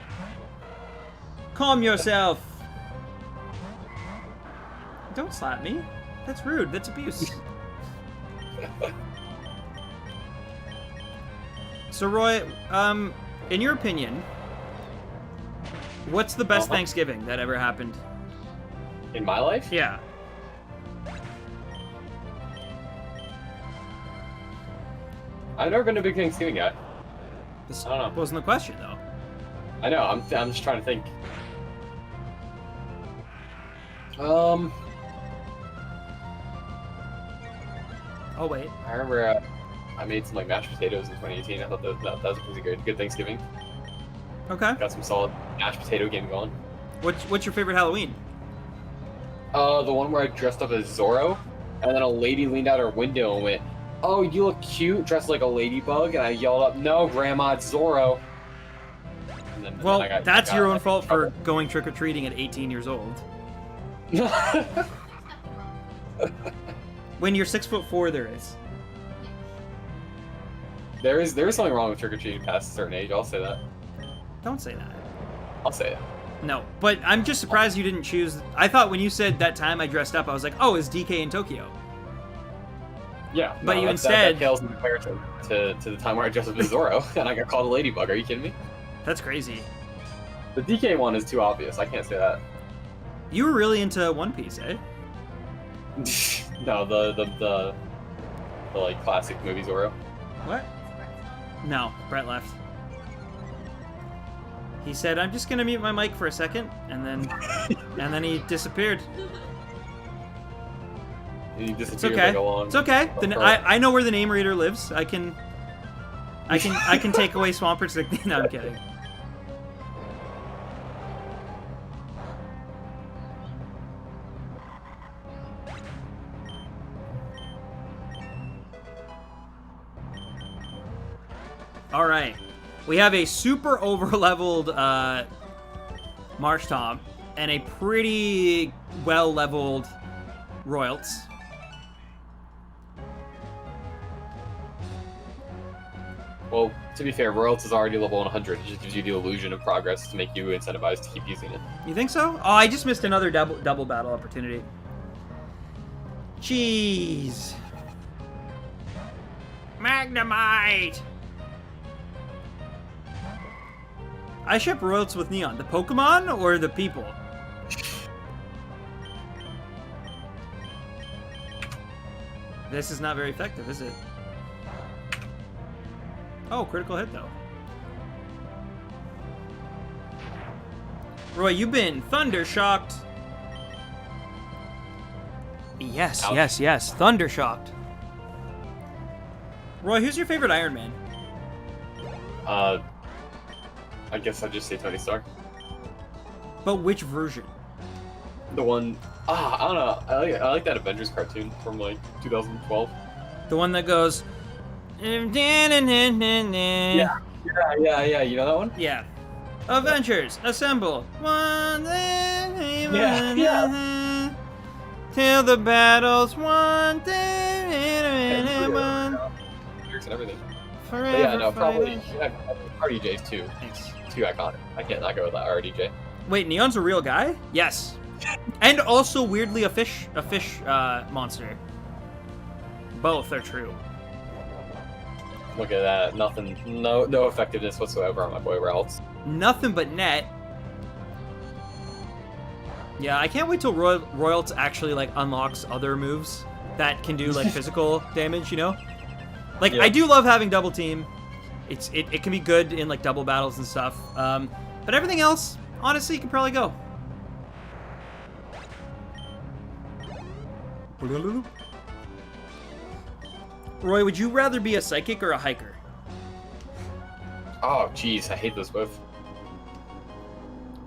Calm yourself. Don't slap me. That's rude. That's abuse. So, Roy, in your opinion, what's the best Thanksgiving that ever happened? In my life? Yeah. I've never been a big Thanksgiving guy. This I don't know. wasn't the question, though. I know. I'm just trying to think. Oh, wait. I remember I made some like mashed potatoes in 2018. I thought that was a pretty good Thanksgiving. Okay. Got some solid mashed potato game going. What's your favorite Halloween? The one where I dressed up as Zorro, and then a lady leaned out her window and went, "Oh, you look cute, dressed like a ladybug," and I yelled up, "No, Grandma, it's Zorro." Well, that's your own fault for going trick-or-treating at 18 years old. When you're 6'4", there is. There is something wrong with trick-or-treating past a certain age. I'll say that. Don't say that. I'll say it. No, but I'm just surprised you didn't choose. I thought when you said that time I dressed up, I was like, oh, it's DK in Tokyo. Yeah, But no, you that instead pales in comparison to the time where I dressed up as Zorro and I got called a ladybug. Are you kidding me? That's crazy. The DK one is too obvious. I can't say that. You were really into One Piece, eh? No, the like classic movie Zorro. What? No, Brett left. He said, "I'm just gonna mute my mic for a second," and then he disappeared. He It's disappeared okay. like a long. It's okay. I know where the name reader lives. I can take away Swampert's nickname. No, I'm kidding. All right, we have a super over-leveled Marshtomp and a pretty well-leveled Royals. Well, to be fair, Royals is already level 100. It just gives you the illusion of progress to make you incentivized to keep using it. You think so? Oh, I just missed another double battle opportunity. Jeez. Magnemite! I ship Royals with Neon. The Pokemon or the people? This is not very effective, is it? Oh, critical hit, though. Roy, you've been thunder shocked. Yes, Ouch. yes, thunder shocked. Roy, who's your favorite Iron Man? I guess I'd just say Tony Stark. But which version? The one, I don't know. I like that Avengers cartoon from like 2012. The one that goes. Yeah. Yeah. You know that one? Yeah. Avengers, assemble. One day, Yeah. till the battle's one day, Lyrics and everything. forever. But yeah, no, probably fighting. RDJ's too. Thanks. Too iconic. I can't not go with that RDJ. Wait, Neon's a real guy? Yes. And also weirdly a fish monster. Both are true. Look at that. Nothing. No effectiveness whatsoever on my boy Ralts. Nothing but net. Yeah, I can't wait till Royals actually like unlocks other moves that can do like physical damage, you know? Like Yeah. I do love having double team. It can be good in like double battles and stuff. But everything else, honestly, can probably go. Roy, would you rather be a psychic or a hiker? Oh, jeez, I hate those both.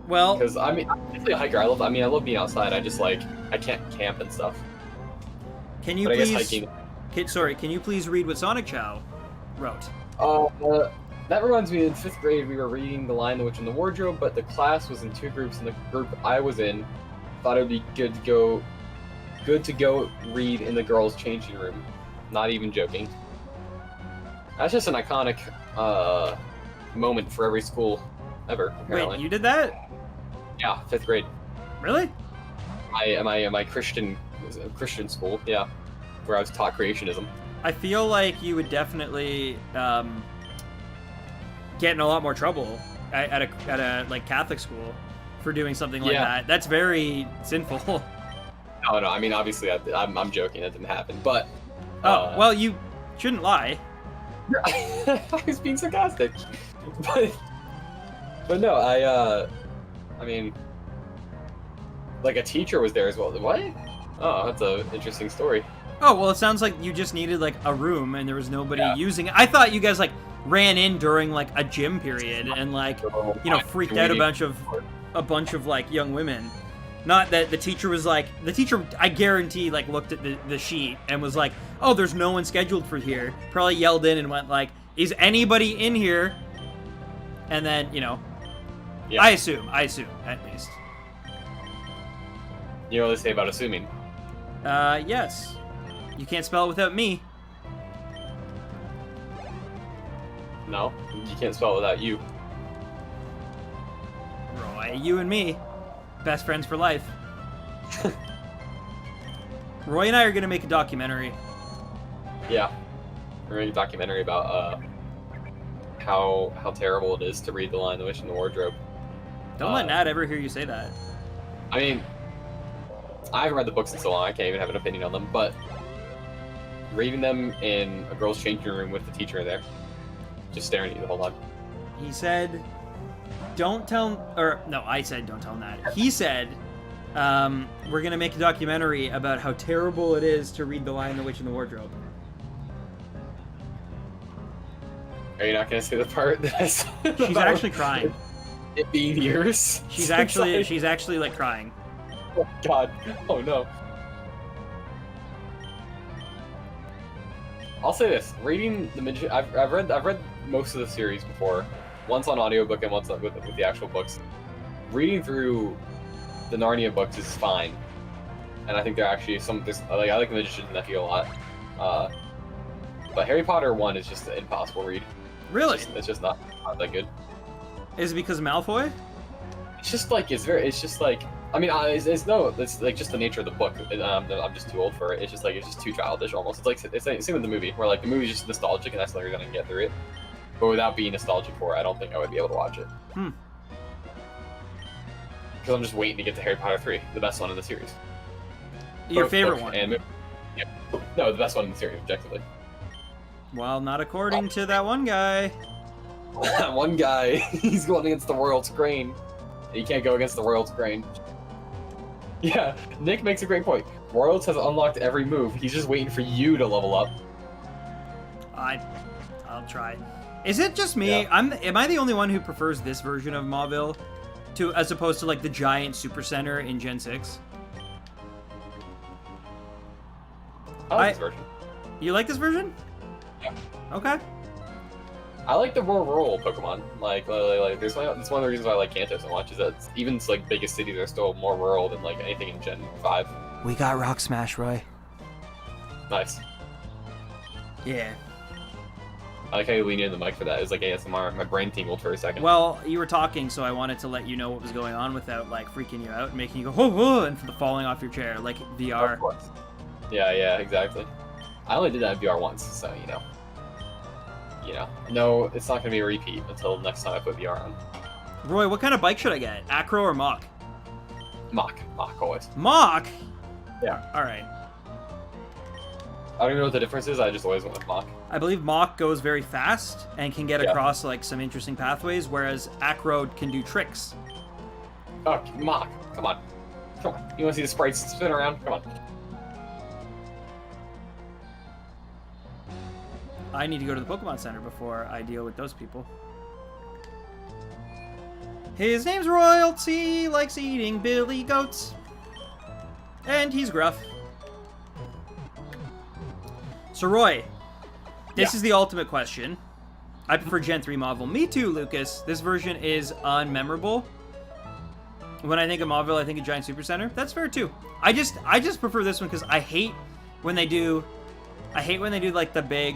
Well, Because I mean, I'm definitely a hiker. I love being outside. I just like I can't camp and stuff. can you But I guess please? hiking. Can you please read what Sonic Chow wrote? That reminds me, in 5th grade, we were reading The Lion, the Witch, and the Wardrobe, but the class was in 2 groups, and the group I was in thought it would be good to go read in the girls' changing room. Not even joking. That's just an iconic moment for every school ever, apparently. Wait, you did that? Yeah, 5th grade. Really? My Christian school, yeah, where I was taught creationism. I feel like you would definitely get in a lot more trouble at a like Catholic school for doing something like that. That's very sinful. No, I mean, obviously, I'm joking. That didn't happen, but... well, you shouldn't lie. I was being sarcastic. But no, I mean... Like, a teacher was there as well. What? Oh, that's an interesting story. Oh, well, it sounds like you just needed, like, a room and there was nobody using it. I thought you guys, like, ran in during, like, a gym period and, like, you know, freaked out a bunch of, like, young women. Not that the teacher was like... The teacher, I guarantee, like, looked at the sheet and was like, oh, there's no one scheduled for here. Probably yelled in and went, like, is anybody in here? And then, you know... Yeah. I assume, at least. You know what they say about assuming? Yes. You can't spell it without me. No, you can't spell it without you. Roy, you and me. Best friends for life. Roy and I are gonna make a documentary. Yeah. We're making a documentary about, how terrible it is to read The Lion, the Witch, and the Wardrobe. Don't let Nat ever hear you say that. I mean... I haven't read the books in so long, I can't even have an opinion on them, but reading them in a girl's changing room with the teacher there, just staring at you the whole time. He said, don't tell, or no, I said don't tell Nat. He said, we're gonna make a documentary about how terrible it is to read The Lion, the Witch, and the Wardrobe. Are you not gonna say the part that I said? She's actually crying. It being yours? She's actually like crying. Oh God! Oh no! I'll say this: reading the Magician, I've read most of the series before, once on audiobook and once with the actual books. Reading through the Narnia books is fine, and I think they're actually I like the Magician's Nephew a lot. But Harry Potter 1 is just an impossible read. Really? It's just not that good. Is it because of Malfoy? It's just like I mean, it's like just the nature of the book. I'm just too old for it. It's just too childish almost. It's same with the movie, where like the movie's just nostalgic and that's the only reason I can get through it. But without being nostalgic for it, I don't think I would be able to watch it. Because I'm just waiting to get to Harry Potter 3, the best one in the series. Your favorite one? No, the best one in the series, objectively. Well, not according to that one guy. One guy, he's going against the world's grain. You can't go against the world's grain. Yeah, Nick makes a great point. Royals has unlocked every move. He's just waiting for you to level up. I'll try. Is it just me? Yeah. Am I the only one who prefers this version of Mauville as opposed to like the giant super center in Gen 6? I like this version. You like this version? Yeah. Okay. I like the more rural Pokemon. Like that's one of the reasons why I like Kanto so much, is that even like biggest cities are still more rural than like anything in Gen 5. We got Rock Smash, Roy. Nice. Yeah. I like how you lean in the mic for that. It was like ASMR. My brain tingled for a second. Well, you were talking, so I wanted to let you know what was going on without like freaking you out and making you go whoa whoa and falling off your chair like VR. Of course. Yeah, exactly. I only did that in VR once, so you know. No, it's not going to be a repeat until next time I put VR on. Roy, what kind of bike should I get? Acro or Mach? Mach, always. Mach? Yeah. Alright. I don't even know what the difference is, I just always went with Mach. I believe Mach goes very fast and can get across like some interesting pathways, whereas Acro can do tricks. Oh, Mach, come on. You want to see the sprites spin around? Come on. I need to go to the Pokemon Center before I deal with those people. His name's Royalty, likes eating billy goats. And he's gruff. So Roy, this is the ultimate question. I prefer Gen 3 Mauville. Me too, Lucas. This version is unmemorable. When I think of Mauville, I think of Giant Super Center. That's fair too. I just prefer this one because I hate when they do like the big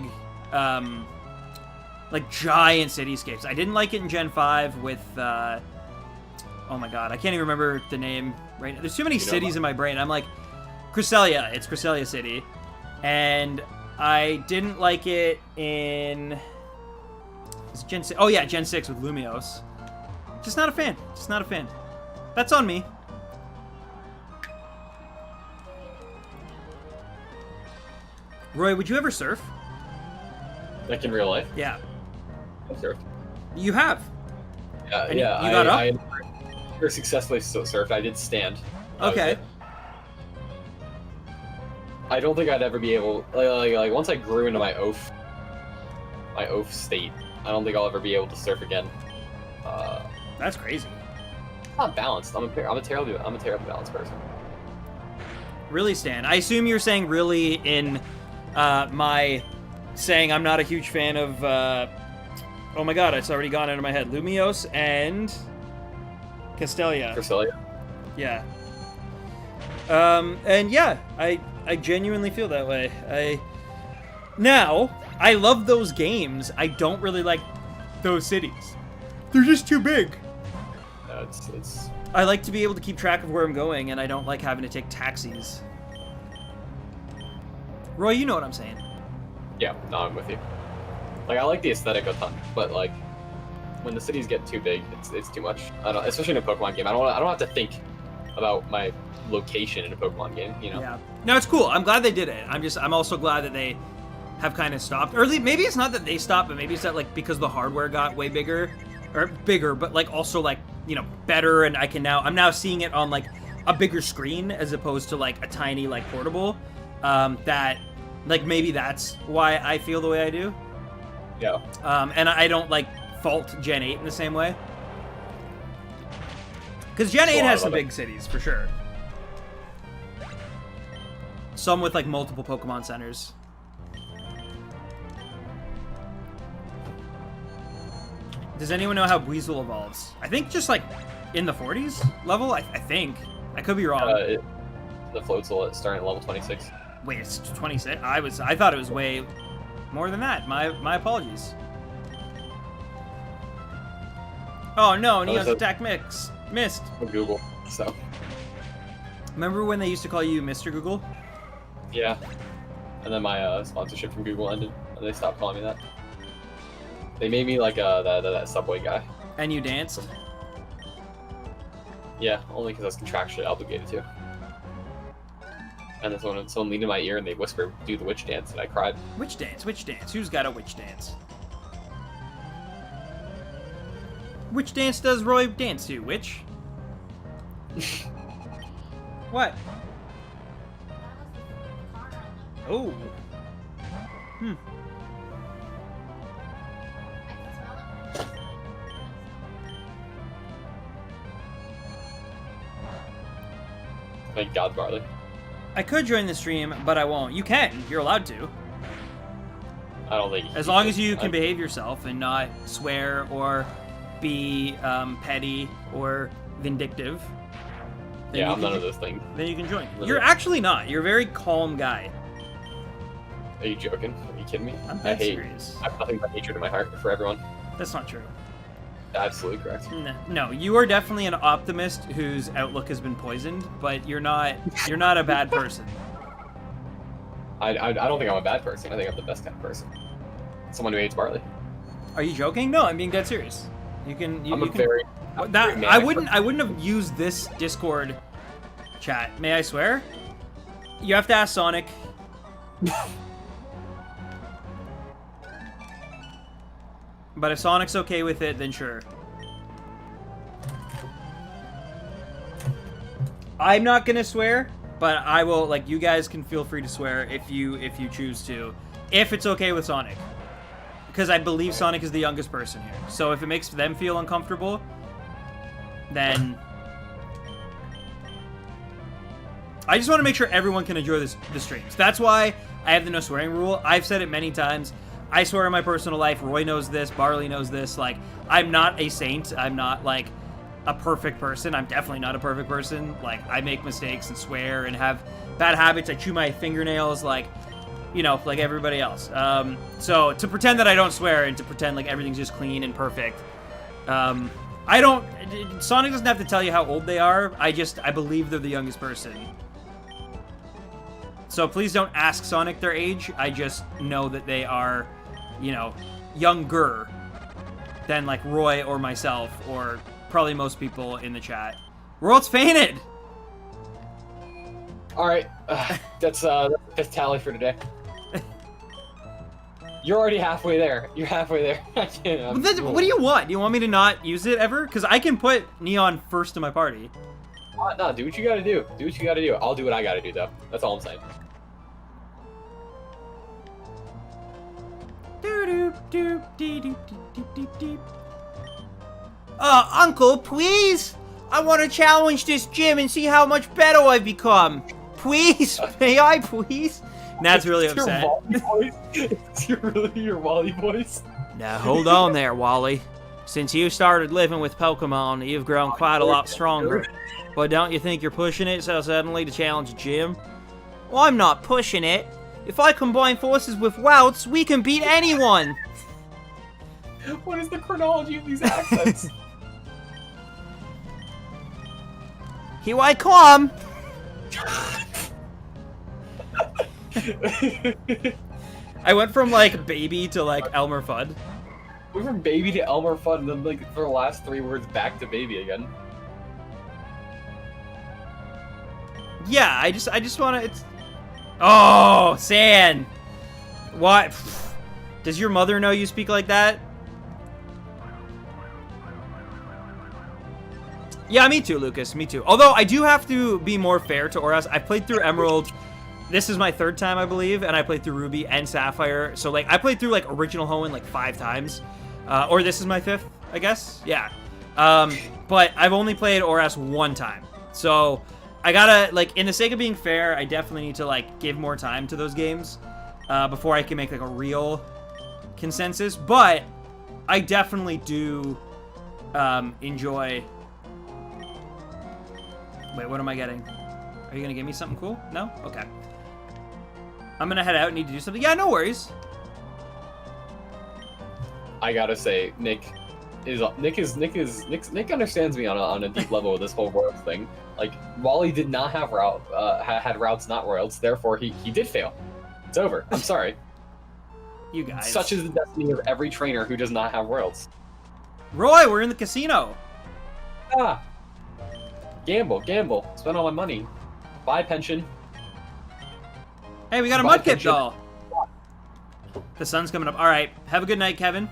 like giant cityscapes. I didn't like it in Gen 5 with oh my god, I can't even remember the name right now. There's too many cities in my brain. I'm like Cresselia. It's Cresselia City. And I didn't like it in Gen 6. Oh yeah, Gen 6 with Lumiose. Just not a fan. Just not a fan. That's on me. Roy, would you ever surf? Like in real life? Yeah. I surfed. You have. Yeah, And yeah. you got up? I never successfully surfed. I did stand. That was Okay. it. I don't think I'd ever be able, like once I grew into my oaf state, I don't think I'll ever be able to surf again. That's crazy. I'm not balanced. I'm a terribly balanced person. Really, Stan? I assume you're saying really in my saying I'm not a huge fan of, oh my god, it's already gone out of my head. Lumiose and Castelia. Cresselia. Yeah. And yeah, I genuinely feel that way. Now, I love those games. I don't really like those cities. They're just too big. It's I like to be able to keep track of where I'm going, and I don't like having to take taxis. Roy, you know what I'm saying. yeah. No, I'm with you. Like I like the aesthetic a ton, but like when the cities get too big, it's too much. I don't, especially in a Pokemon game. I don't have to think about my location in a Pokemon game. You know. Yeah. No, it's cool. I'm glad they did it. I'm also glad that they have kind of stopped. Or maybe it's not that they stopped, but maybe it's that like because the hardware got way bigger, but like also like, you know, better, and I'm now seeing it on like a bigger screen as opposed to like a tiny like portable. That like maybe that's why I feel the way I do. Yeah. And I don't like fault Gen 8 in the same way. Because Gen 8 has some big cities for sure. Some with like multiple Pokemon centers. Does anyone know how Weasel evolves? I think just like in the 40s level. I think. I could be wrong. The Floatzel starting at level 26. Wait, it's 26. I thought it was way more than that. My apologies. Oh no, Neon's attack missed. Google. So. Remember when they used to call you Mr. Google? Yeah. And then my sponsorship from Google ended, and they stopped calling me that. They made me like that Subway guy. And you danced? Yeah, only because I was contractually obligated to. And then someone leaned in my ear and they whispered, "Do the witch dance," and I cried. Witch dance, witch dance. Who's got a witch dance? Which dance does Roy dance to? Witch? What? Oh. Hmm. Thank God, Barley. I could join the stream, but I won't. You can. You're allowed to. I don't think. As long as you can behave yourself and not swear or be petty or vindictive. Yeah, I'm none of those things. Then you can join. Really? You're actually not. You're a very calm guy. Are you joking? Are you kidding me? I'm dead serious. I have nothing but hatred in my heart for everyone. That's not true. Absolutely correct. No, you are definitely an optimist whose outlook has been poisoned, but you're not a bad person. I don't think I'm a bad person. I think I'm the best kind of person. Someone who hates barley. Are you joking? No, I'm being dead serious. You can. I'm a very I wouldn't have used this Discord chat. May I swear? You have to ask Sonic. But if Sonic's okay with it, then sure. I'm not gonna swear, but I will. Like, you guys can feel free to swear if you choose to, if it's okay with Sonic, because I believe Sonic is the youngest person here. So if it makes them feel uncomfortable, then I just want to make sure everyone can enjoy the streams. That's why I have the no swearing rule. I've said it many times. I swear in my personal life, Roy knows this, Barley knows this, like, I'm not a saint. I'm not, like, a perfect person. I'm definitely not a perfect person. Like, I make mistakes and swear and have bad habits. I chew my fingernails, like, you know, like everybody else. So to pretend that I don't swear and to pretend like everything's just clean and perfect, I don't... Sonic doesn't have to tell you how old they are. I believe they're the youngest person. So please don't ask Sonic their age. I just know that they are, you know, younger than, like, Roy or myself or probably most people in the chat. World's fainted! Alright, that's the 5th tally for today. You're already halfway there. You're halfway there. What do you want? Do you want me to not use it ever? Because I can put Neon first in my party. No, do what you gotta do. Do what you gotta do. I'll do what I gotta do, though. That's all I'm saying. Uncle, please! I want to challenge this gym and see how much better I've become. Please? May I, please? Nat's really upset. It's really your Wally voice? Now, hold on there, Wally. Since you started living with Pokemon, you've grown quite a lot stronger. But don't you think you're pushing it so suddenly to challenge a gym? Well, I'm not pushing it. If I combine forces with Wouts, we can beat anyone! What is the chronology of these accents? Here I come! I went from, like, baby to, like, Elmer Fudd. We went from baby to Elmer Fudd, and then, like, for the last 3 words, back to baby again. Yeah, I just want to... Oh, San! What? Does your mother know you speak like that? Yeah, me too, Lucas. Me too. Although, I do have to be more fair to Oras. I played through Emerald. This is my 3rd time, I believe. And I played through Ruby and Sapphire. So, like, I played through, like, original Hoenn, like, 5 times. Or this is my 5th, I guess. Yeah. But I've only played Oras 1 time. So, I gotta, like, in the sake of being fair, I definitely need to, like, give more time to those games. Before I can make, like, a real consensus. But I definitely do enjoy... Wait, what am I getting? Are you gonna give me something cool? No? Okay. I'm gonna head out and need to do something. Yeah, no worries. I gotta say, Nick understands me on a deep level with this whole royals thing. Like, Wally did not have had routes not royals, therefore he did fail. It's over. I'm sorry. You guys. Such is the destiny of every trainer who does not have royals. Roy, we're in the casino. Ah. Gamble. Spend all my money. Buy pension. Hey, we got a Mudkip doll. The sun's coming up. All right. Have a good night, Kevin.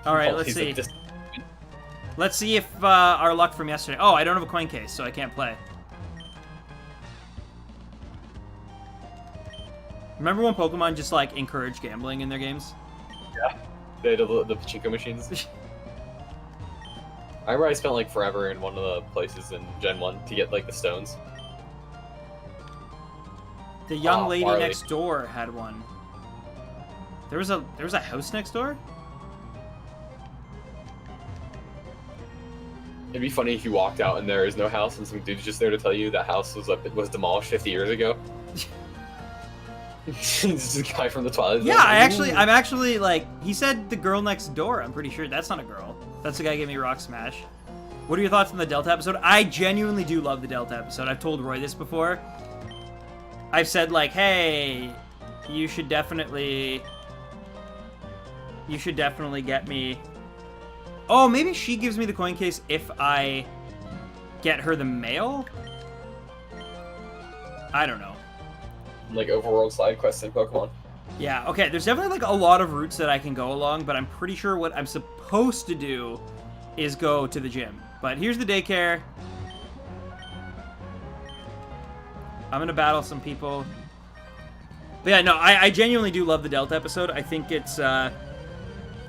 All right, let's see. Let's see if our luck from yesterday... Oh, I don't have a coin case, so I can't play. Remember when Pokemon just, like, encouraged gambling in their games? Yeah. They did the pachinko machines. I remember I spent, like, forever in one of the places in Gen 1 to get, like, the stones. The young lady Marley. next door had one. There was a house next door? It'd be funny if you walked out and there is no house and some dude's just there to tell you that house was demolished 50 years ago. It's just a guy from the Twilight Zone. Yeah, I'm actually, like, he said the girl next door. I'm pretty sure that's not a girl. That's the guy who gave me Rock Smash. What are your thoughts on the Delta episode? I genuinely do love the Delta episode. I've told Roy this before. I've said, like, hey, you should definitely get me... Oh, maybe she gives me the coin case if I get her the mail? I don't know. Like overworld side quests in Pokemon. Yeah, okay, there's definitely, like, a lot of routes that I can go along, but I'm pretty sure what I'm supposed to do is go to the gym. But here's the daycare. I'm gonna battle some people. But yeah, no, I genuinely do love the Delta episode. I think it's,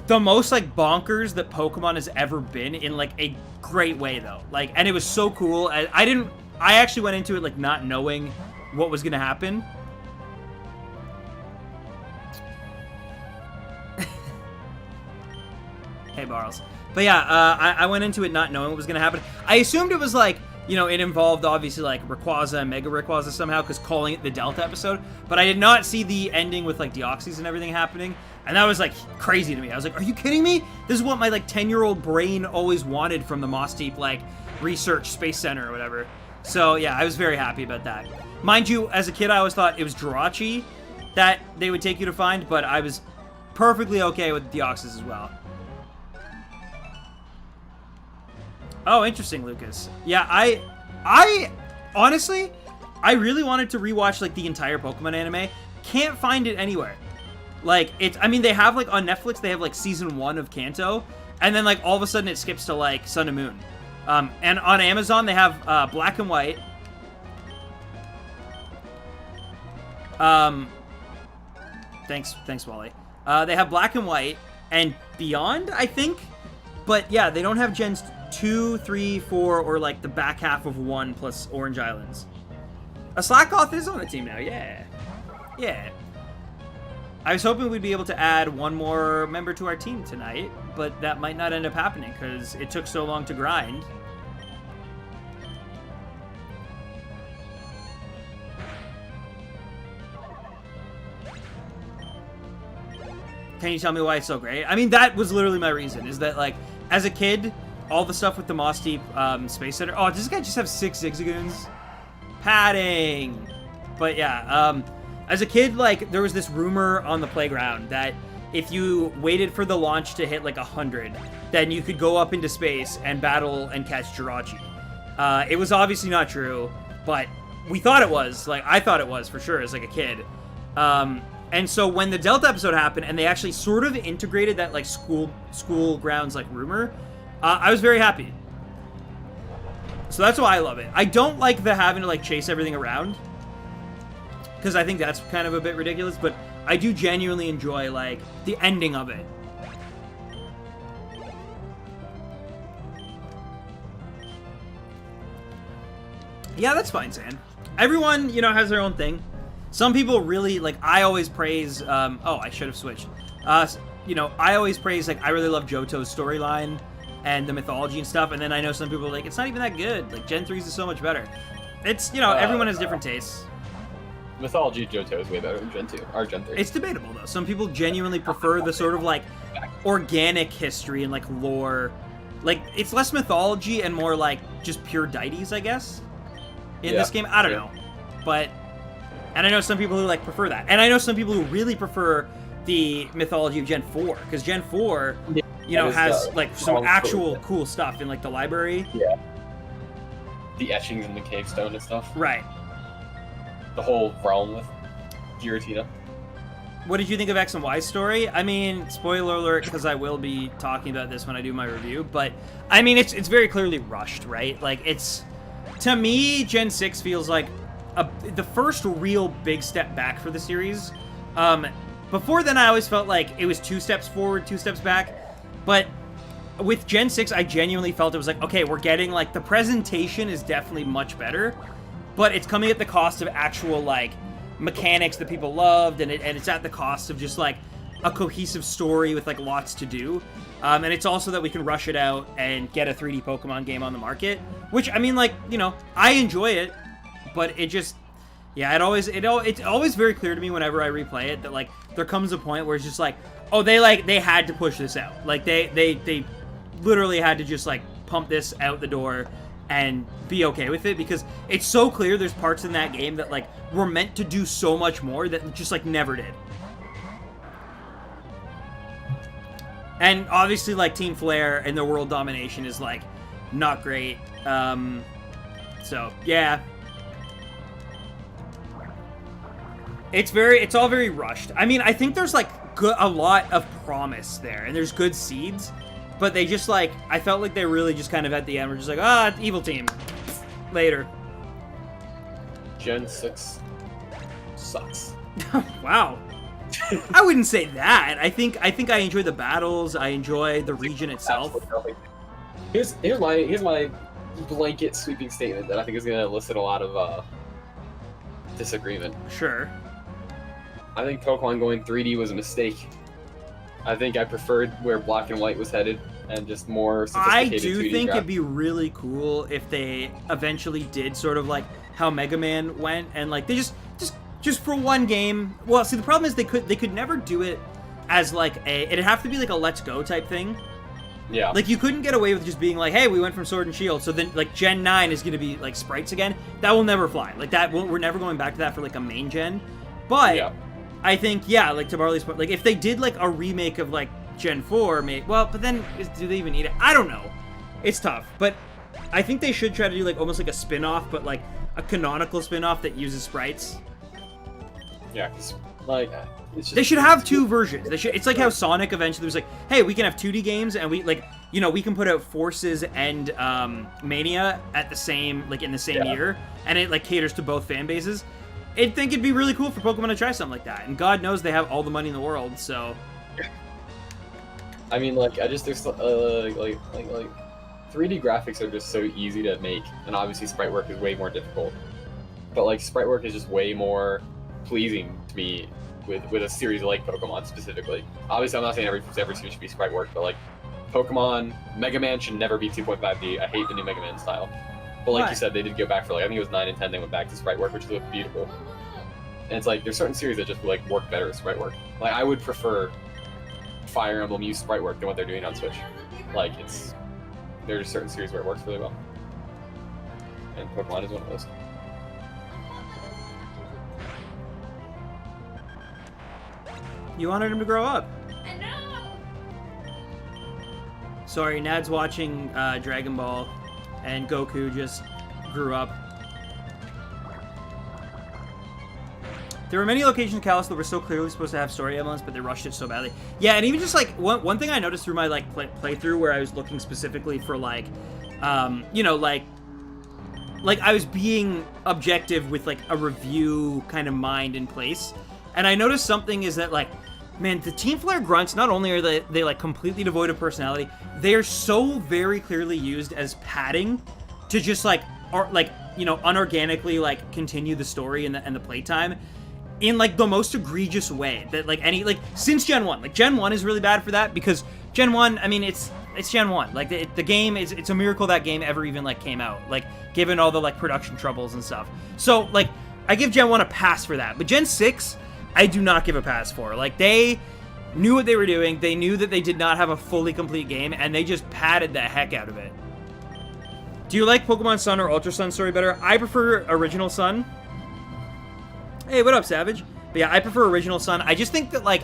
the most, like, bonkers that Pokemon has ever been in, like, a great way, though. Like, and it was so cool. I I actually went into it like not knowing what was gonna happen. Hey, Barles. But yeah, I went into it not knowing what was gonna happen. I assumed it was like, you know, it involved obviously like Rayquaza and Mega Rayquaza somehow, because calling it the Delta episode. But I did not see the ending with like Deoxys and everything happening, and that was like crazy to me. I was like, are you kidding me? This is what my like 10-year-old brain always wanted from the Moss Deep like research space center or whatever. So yeah, I was very happy about that. Mind you, as a kid, I always thought it was Jirachi that they would take you to find, but I was perfectly okay with Deoxys as well. Oh, interesting, Lucas. Yeah, I honestly, I really wanted to rewatch like the entire Pokemon anime. Can't find it anywhere. Like, it's, I mean, they have like on Netflix, they have like season 1 of Kanto, and then like all of a sudden it skips to like Sun and Moon. And on Amazon they have Black and White. Thanks, Wally. They have Black and White and Beyond, I think. But yeah, they don't have Gens 2, 3, 4, or like the back half of 1 plus Orange Islands. A Slackoth is on the team now, yeah. Yeah. I was hoping we'd be able to add one more member to our team tonight, but that might not end up happening because it took so long to grind. Can you tell me why it's so great? I mean, that was literally my reason, is that, like, as a kid, all the stuff with the Moss Deep Space Center... Oh, does this guy just have 6 Zigzagoons? Padding! But, yeah, as a kid, like, there was this rumor on the playground that if you waited for the launch to hit, like, 100, then you could go up into space and battle and catch Jirachi. It was obviously not true, but we thought it was. Like, I thought it was, for sure, as, like, a kid. And so when the Delta episode happened and they actually sort of integrated that like school grounds like rumor, I was very happy. So that's why I love it. I don't like the having to like chase everything around, because I think that's kind of a bit ridiculous, but I do genuinely enjoy like the ending of it. Yeah, that's fine, Zan. Everyone, you know, has their own thing. Some people really, like, I always praise, oh, I should have switched. You know, I always praise, like, I really love Johto's storyline and the mythology and stuff, and then I know some people are like, it's not even that good. Like, Gen 3's is so much better. It's, you know, everyone has different tastes. Mythology Johto is way better than Gen 2, or Gen 3. It's debatable, though. Some people genuinely prefer the sort of, like, organic history and, like, lore. Like, it's less mythology and more, like, just pure deities, I guess, in this game. I don't know. But... And I know some people who, like, prefer that. And I know some people who really prefer the mythology of Gen 4. Because Gen 4, you know, has, like, some actual cool stuff in, like, the library. Yeah. The etchings in the cave stone and stuff. Right. The whole realm with Giratina. What did you think of X and Y's story? I mean, spoiler alert, because I will be talking about this when I do my review. But, I mean, it's very clearly rushed, right? Like, it's... To me, Gen 6 feels like... the first real big step back for the series. Before then, I always felt like it was 2 steps forward, 2 steps back. But with Gen 6, I genuinely felt it was like, okay, we're getting, like, the presentation is definitely much better, but it's coming at the cost of actual, like, mechanics that people loved, and it's at the cost of just, like, a cohesive story with, like, lots to do. And it's also that we can rush it out and get a 3D Pokemon game on the market, which, I mean, like, you know, I enjoy it. But it just, yeah, it's always very clear to me whenever I replay it that, like, there comes a point where it's just like, oh, they had to push this out. Like, they literally had to just, like, pump this out the door and be okay with it, because it's so clear there's parts in that game that, like, were meant to do so much more that just, like, never did. And obviously, like, Team Flare and their world domination is, like, not great. So, yeah. It's all very rushed. I mean, I think there's, like, a lot of promise there, and there's good seeds, but they just, like, I felt like they really just kind of at the end were just like, ah, evil team. Later. Gen 6 sucks. Wow. I wouldn't say that. I think I enjoy the battles. I enjoy the region itself. Here's my blanket sweeping statement that I think is going to elicit a lot of disagreement. Sure. I think Pokemon going 3D was a mistake. I think I preferred where Black and White was headed and just more I sophisticated do 2D think graph- it'd be really cool if they eventually did sort of like how Mega Man went, and like they just for one game. Well, see, the problem is they could never do it as like it'd have to be like a Let's Go type thing. Yeah. Like you couldn't get away with just being like, hey, we went from Sword and Shield, so then like Gen 9 is going to be like sprites again. That will never fly. Like we're never going back to that for like a main gen. But Yeah. I think, yeah, like to Barley's point, like if they did like a remake of like Gen 4, well, but then do they even need it? I don't know. It's tough, but I think they should try to do like almost like a spin-off, but like a canonical spin-off that uses sprites. Yeah, 'cause, like, it's just... They should have two versions. It's like how Sonic eventually was like, hey, we can have 2D games, and we like, you know, we can put out Forces and Mania at the same, like in the same year, and it like caters to both fan bases. I think it'd be really cool for Pokemon to try something like that, and God knows they have all the money in the world, so. I mean, like, I just there's like 3D graphics are just so easy to make, and obviously sprite work is way more difficult. But like sprite work is just way more pleasing to me with a series like Pokemon specifically. Obviously, I'm not saying every series should be sprite work, but like Pokemon, Mega Man should never be 2.5D. I hate the new Mega Man style. But like Why? you said, they did go back for like I think it was 9 and 10. They went back to sprite work, which looked beautiful. And it's like there's certain series that just like work better with sprite work. Like I would prefer Fire Emblem use sprite work than what they're doing on Switch. Like there's certain series where it works really well, and Pokemon is one of those. You wanted him to grow up. I know. Sorry, Nad's watching Dragon Ball, and Goku just grew up. There were many locations in Kalos that were so clearly supposed to have story elements, but they rushed it so badly. Yeah, and even just like one thing I noticed through my like playthrough, where I was looking specifically for like, you know, like I was being objective with like a review kind of mind in place, and I noticed something is that like, man, the Team Flare grunts, not only are they like completely devoid of personality, they are so very clearly used as padding to just like you know, unorganically like continue the story and the playtime in like the most egregious way that like any like since Gen 1. Like Gen 1 is really bad for that because Gen 1, I mean, it's Gen 1. Like the game is, it's a miracle that game ever even like came out, like given all the like production troubles and stuff. So like I give Gen 1 a pass for that, but Gen 6 I do not give a pass for. Like they knew what they were doing. They knew that they did not have a fully complete game, and they just padded the heck out of it. Do you like Pokemon Sun or Ultra Sun story better? I prefer Original Sun. Hey, what up, Savage? But yeah, I prefer Original Sun. I just think that, like,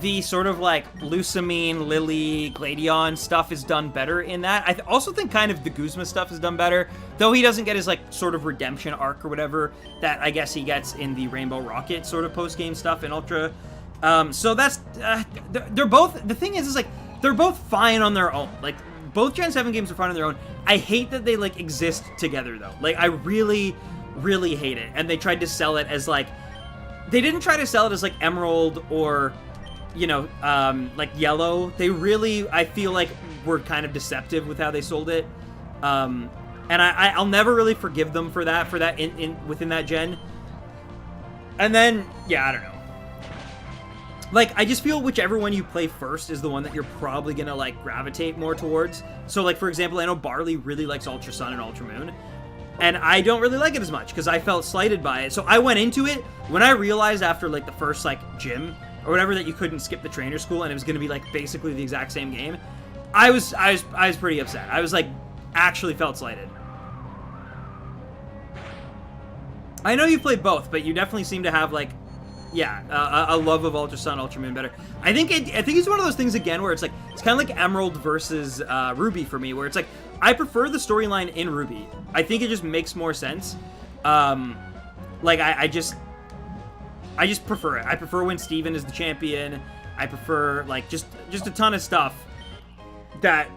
the sort of, like, Lusamine, Lily, Gladion stuff is done better in that. I also think kind of the Guzma stuff is done better, though he doesn't get his, like, sort of redemption arc or whatever that I guess he gets in the Rainbow Rocket sort of post-game stuff in Ultra. So that's, they're both, the thing is like, they're both fine on their own. Like, both Gen 7 games are fine on their own. I hate that they, like, exist together, though. Like, I really, really hate it. And they tried to sell it as, like, they didn't try to sell it as, like, Emerald or, you know, like, Yellow. They really, I feel like, were kind of deceptive with how they sold it. And I'll never really forgive them for that within that gen. And then, yeah, I don't know. Like, I just feel whichever one you play first is the one that you're probably gonna, like, gravitate more towards. So, like, for example, I know Barley really likes Ultra Sun and Ultra Moon, and I don't really like it as much, because I felt slighted by it. So I went into it, when I realized after, like, the first, like, gym, or whatever, that you couldn't skip the trainer school, and it was gonna be, like, basically the exact same game, I was pretty upset. I was, like, actually felt slighted. I know you've played both, but you definitely seem to have, like, yeah, a love of Ultra Sun, Ultra Moon better. I think it's one of those things again where it's like it's kind of like Emerald versus Ruby for me, where it's like I prefer the storyline in Ruby. I think it just makes more sense. Like I just prefer it. I prefer when Steven is the champion. I prefer like just a ton of stuff that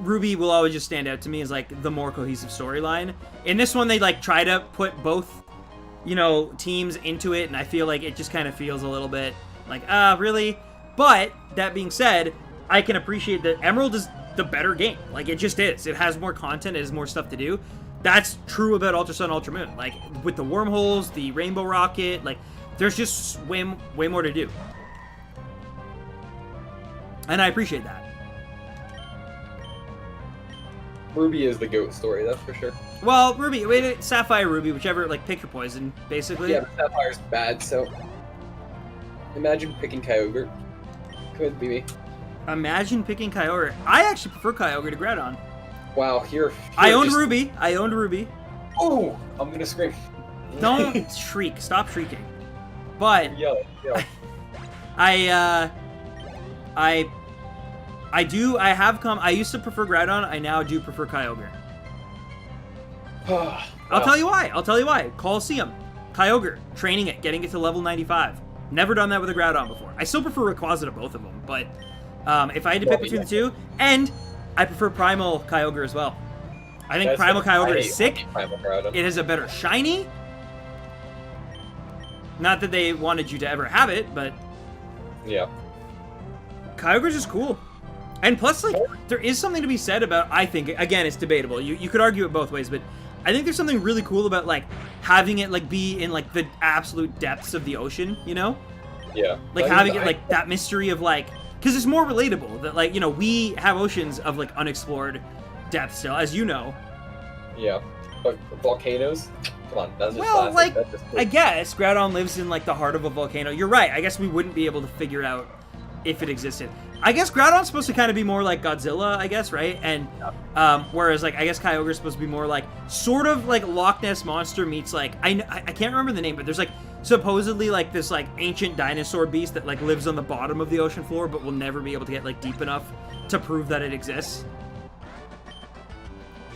Ruby will always just stand out to me as like the more cohesive storyline. In this one, they like try to put both, you know, teams into it, and I feel like it just kind of feels a little bit like, really? But, that being said, I can appreciate that Emerald is the better game. Like, it just is. It has more content, it has more stuff to do. That's true about Ultra Sun, Ultra Moon. Like, with the wormholes, the rainbow rocket, like, there's just way more to do. And I appreciate that. Ruby is the GOAT story, that's for sure. Well, Ruby, wait, Sapphire, Ruby, whichever, like, pick your poison, basically. Yeah, but Sapphire's bad, so... Imagine picking Kyogre. Could be me. Imagine picking Kyogre. I actually prefer Kyogre to Groudon. Wow, here... I owned Ruby. I owned Ruby. Oh! I'm gonna scream. Don't shriek. Stop shrieking. But... Yell. I used to prefer Groudon. I now do prefer Kyogre. I'll tell you why. Colosseum. Kyogre. Training it. Getting it to level 95. Never done that with a Groudon before. I still prefer Rayquaza to both of them, but if I had to pick between the two, and I prefer Primal Kyogre as well. I think Primal Kyogre is sick. It has a better shiny. Not that they wanted you to ever have it, but... Yeah. Kyogre's just cool. And plus, like, there is something to be said about, I think, again, it's debatable. You could argue it both ways, but I think there's something really cool about, like, having it, like, be in, like, the absolute depths of the ocean, you know? Yeah. Like, having it, like, that mystery of, like... Because it's more relatable that, like, you know, we have oceans of, like, unexplored depth still, as you know. Yeah. But volcanoes? Come on, that's just Well, classic. like, I guess Groudon lives in, like, the heart of a volcano. You're right. I guess we wouldn't be able to figure out if it existed. I guess Groudon's supposed to kind of be more like Godzilla, I guess, right? And whereas, like, I guess Kyogre's supposed to be more like, sort of like Loch Ness Monster meets, like, I can't remember the name, but there's, like, supposedly, like, this, like, ancient dinosaur beast that, like, lives on the bottom of the ocean floor, but will never be able to get, like, deep enough to prove that it exists.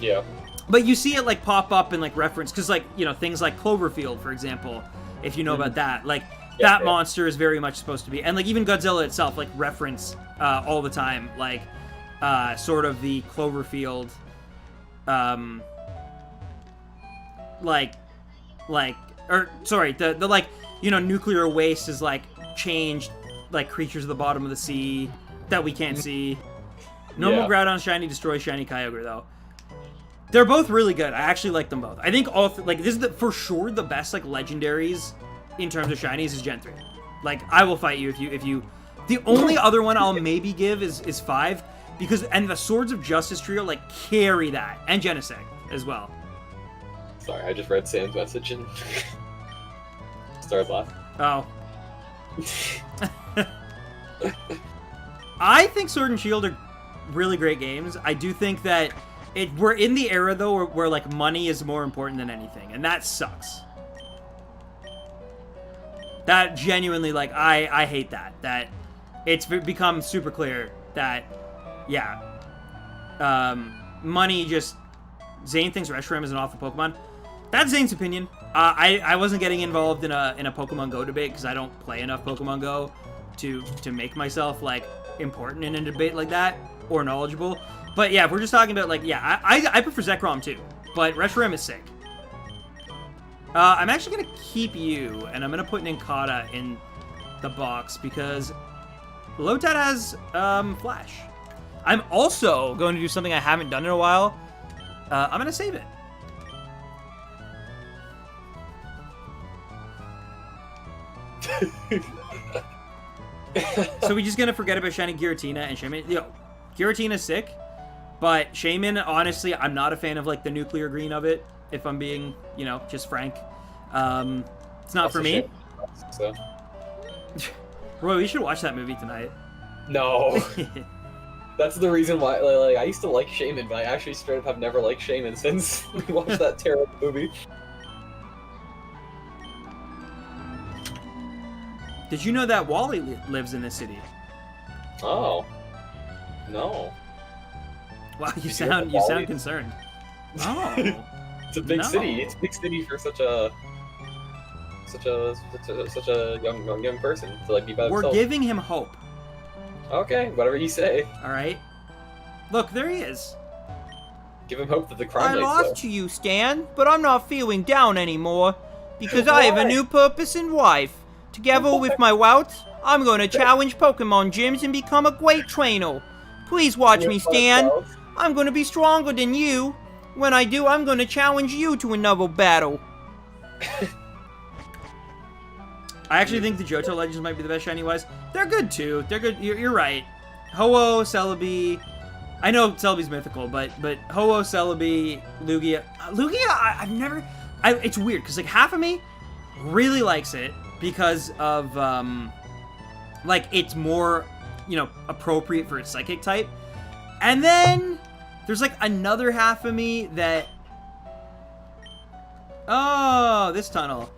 Yeah. But you see it, like, pop up in, like, reference, because, like, you know, things like Cloverfield, for example, if you know about that, like, that monster is very much supposed to be, and, like, even Godzilla itself, like, reference all the time, like, sort of the Cloverfield, the like, you know, nuclear waste is, like, changed, like, creatures at the bottom of the sea that we can't see. Normal Groudon Shiny destroys Shiny Kyogre, though. They're both really good. I actually like them both. I think all, like, this is for sure the best, like, legendaries in terms of shinies is Gen 3. Like, I will fight you if you... The only other one I'll maybe give is 5, because, and the Swords of Justice trio, like, carry that. And Genesect as well. Sorry, I just read Sam's message and started laughing. Oh. I think Sword and Shield are really great games. I do think that we're in the era, though, where like, money is more important than anything, and that sucks. That genuinely, like, I hate that. That it's become super clear that, yeah, money just... Zane thinks Reshiram is an awful Pokemon. That's Zane's opinion. I wasn't getting involved in a Pokemon Go debate because I don't play enough Pokemon Go to make myself, like, important in a debate like that or knowledgeable. But yeah, if we're just talking about, like, yeah, I prefer Zekrom too, but Reshiram is sick. I'm actually gonna keep you, and I'm gonna put Nincada in the box because Lotad has Flash. I'm also going to do something I haven't done in a while. I'm gonna save it. So we're just gonna forget about Shiny Giratina and Shaymin. Yo, Giratina's sick, but Shaymin, honestly, I'm not a fan of, like, the nuclear green of it, if I'm being, you know, just frank. It's not for me. So. Roy, we should watch that movie tonight. No. That's the reason why, like, I used to like Shaymin, but I actually straight up have never liked Shaymin since we watched that terrible movie. Did you know that Wally lives in this city? Oh. No. Wow, you sound concerned. Oh. It's a big city. It's a big city for such a young person to, like, be by himself. We're giving him hope. Okay, whatever you say. All right. Look, there he is. Give him hope that the crime I rate's lost low. to you, Stan, but I'm not feeling down anymore because I have a new purpose in life. Together with my Wout, I'm going to challenge Pokemon gyms and become a great trainer. Please watch me, Stan. I'm gonna be stronger than you. When I do, I'm gonna challenge you to another battle. I actually think the Johto Legends might be the best shiny-wise. They're good, too. They're good. You're right. Ho-Oh, Celebi. I know Celebi's mythical, but Ho-Oh, Celebi, Lugia. Lugia, I've never... it's weird, because, like, half of me really likes it because of, like, it's more, you know, appropriate for its psychic type. And then there's, like, another half of me that... Oh, this tunnel.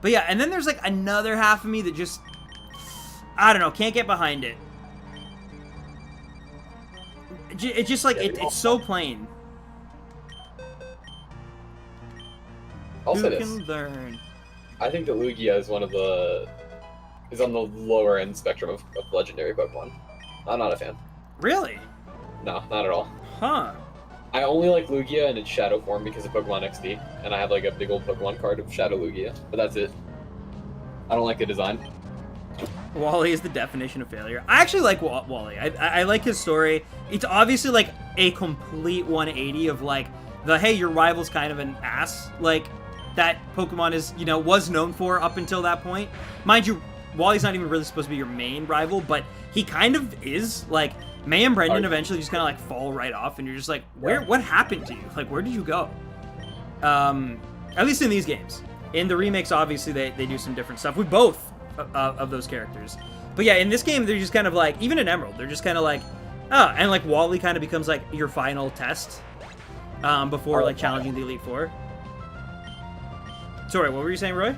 But yeah, and then there's like another half of me that just, I don't know, can't get behind it. It's just like, it's so plain. I'll say Who this. can learn? I think that Lugia is is on the lower end spectrum of legendary Pokemon. I'm not a fan. Really? No, not at all. Huh. I only like Lugia in its shadow form because of Pokemon XD, and I have like a big old Pokemon card of Shadow Lugia, but that's it. I don't like the design. Wally is the definition of failure. I actually like Wally. I like his story. It's obviously like a complete 180 of like the, hey, your rival's kind of an ass. Like, that Pokemon is, you know, was known for up until that point. Mind you, Wally's not even really supposed to be your main rival, but he kind of is. Like, May and Brendan eventually just kind of like fall right off, and you're just like, what happened to you? Like, where did you go? At least in these games. In the remakes, obviously, they do some different stuff with both of those characters. But yeah, in this game, they're just kind of like, even in Emerald, they're just kind of like, oh, and like Wally kind of becomes like your final test before like challenging the Elite Four. Sorry, what were you saying, Roy?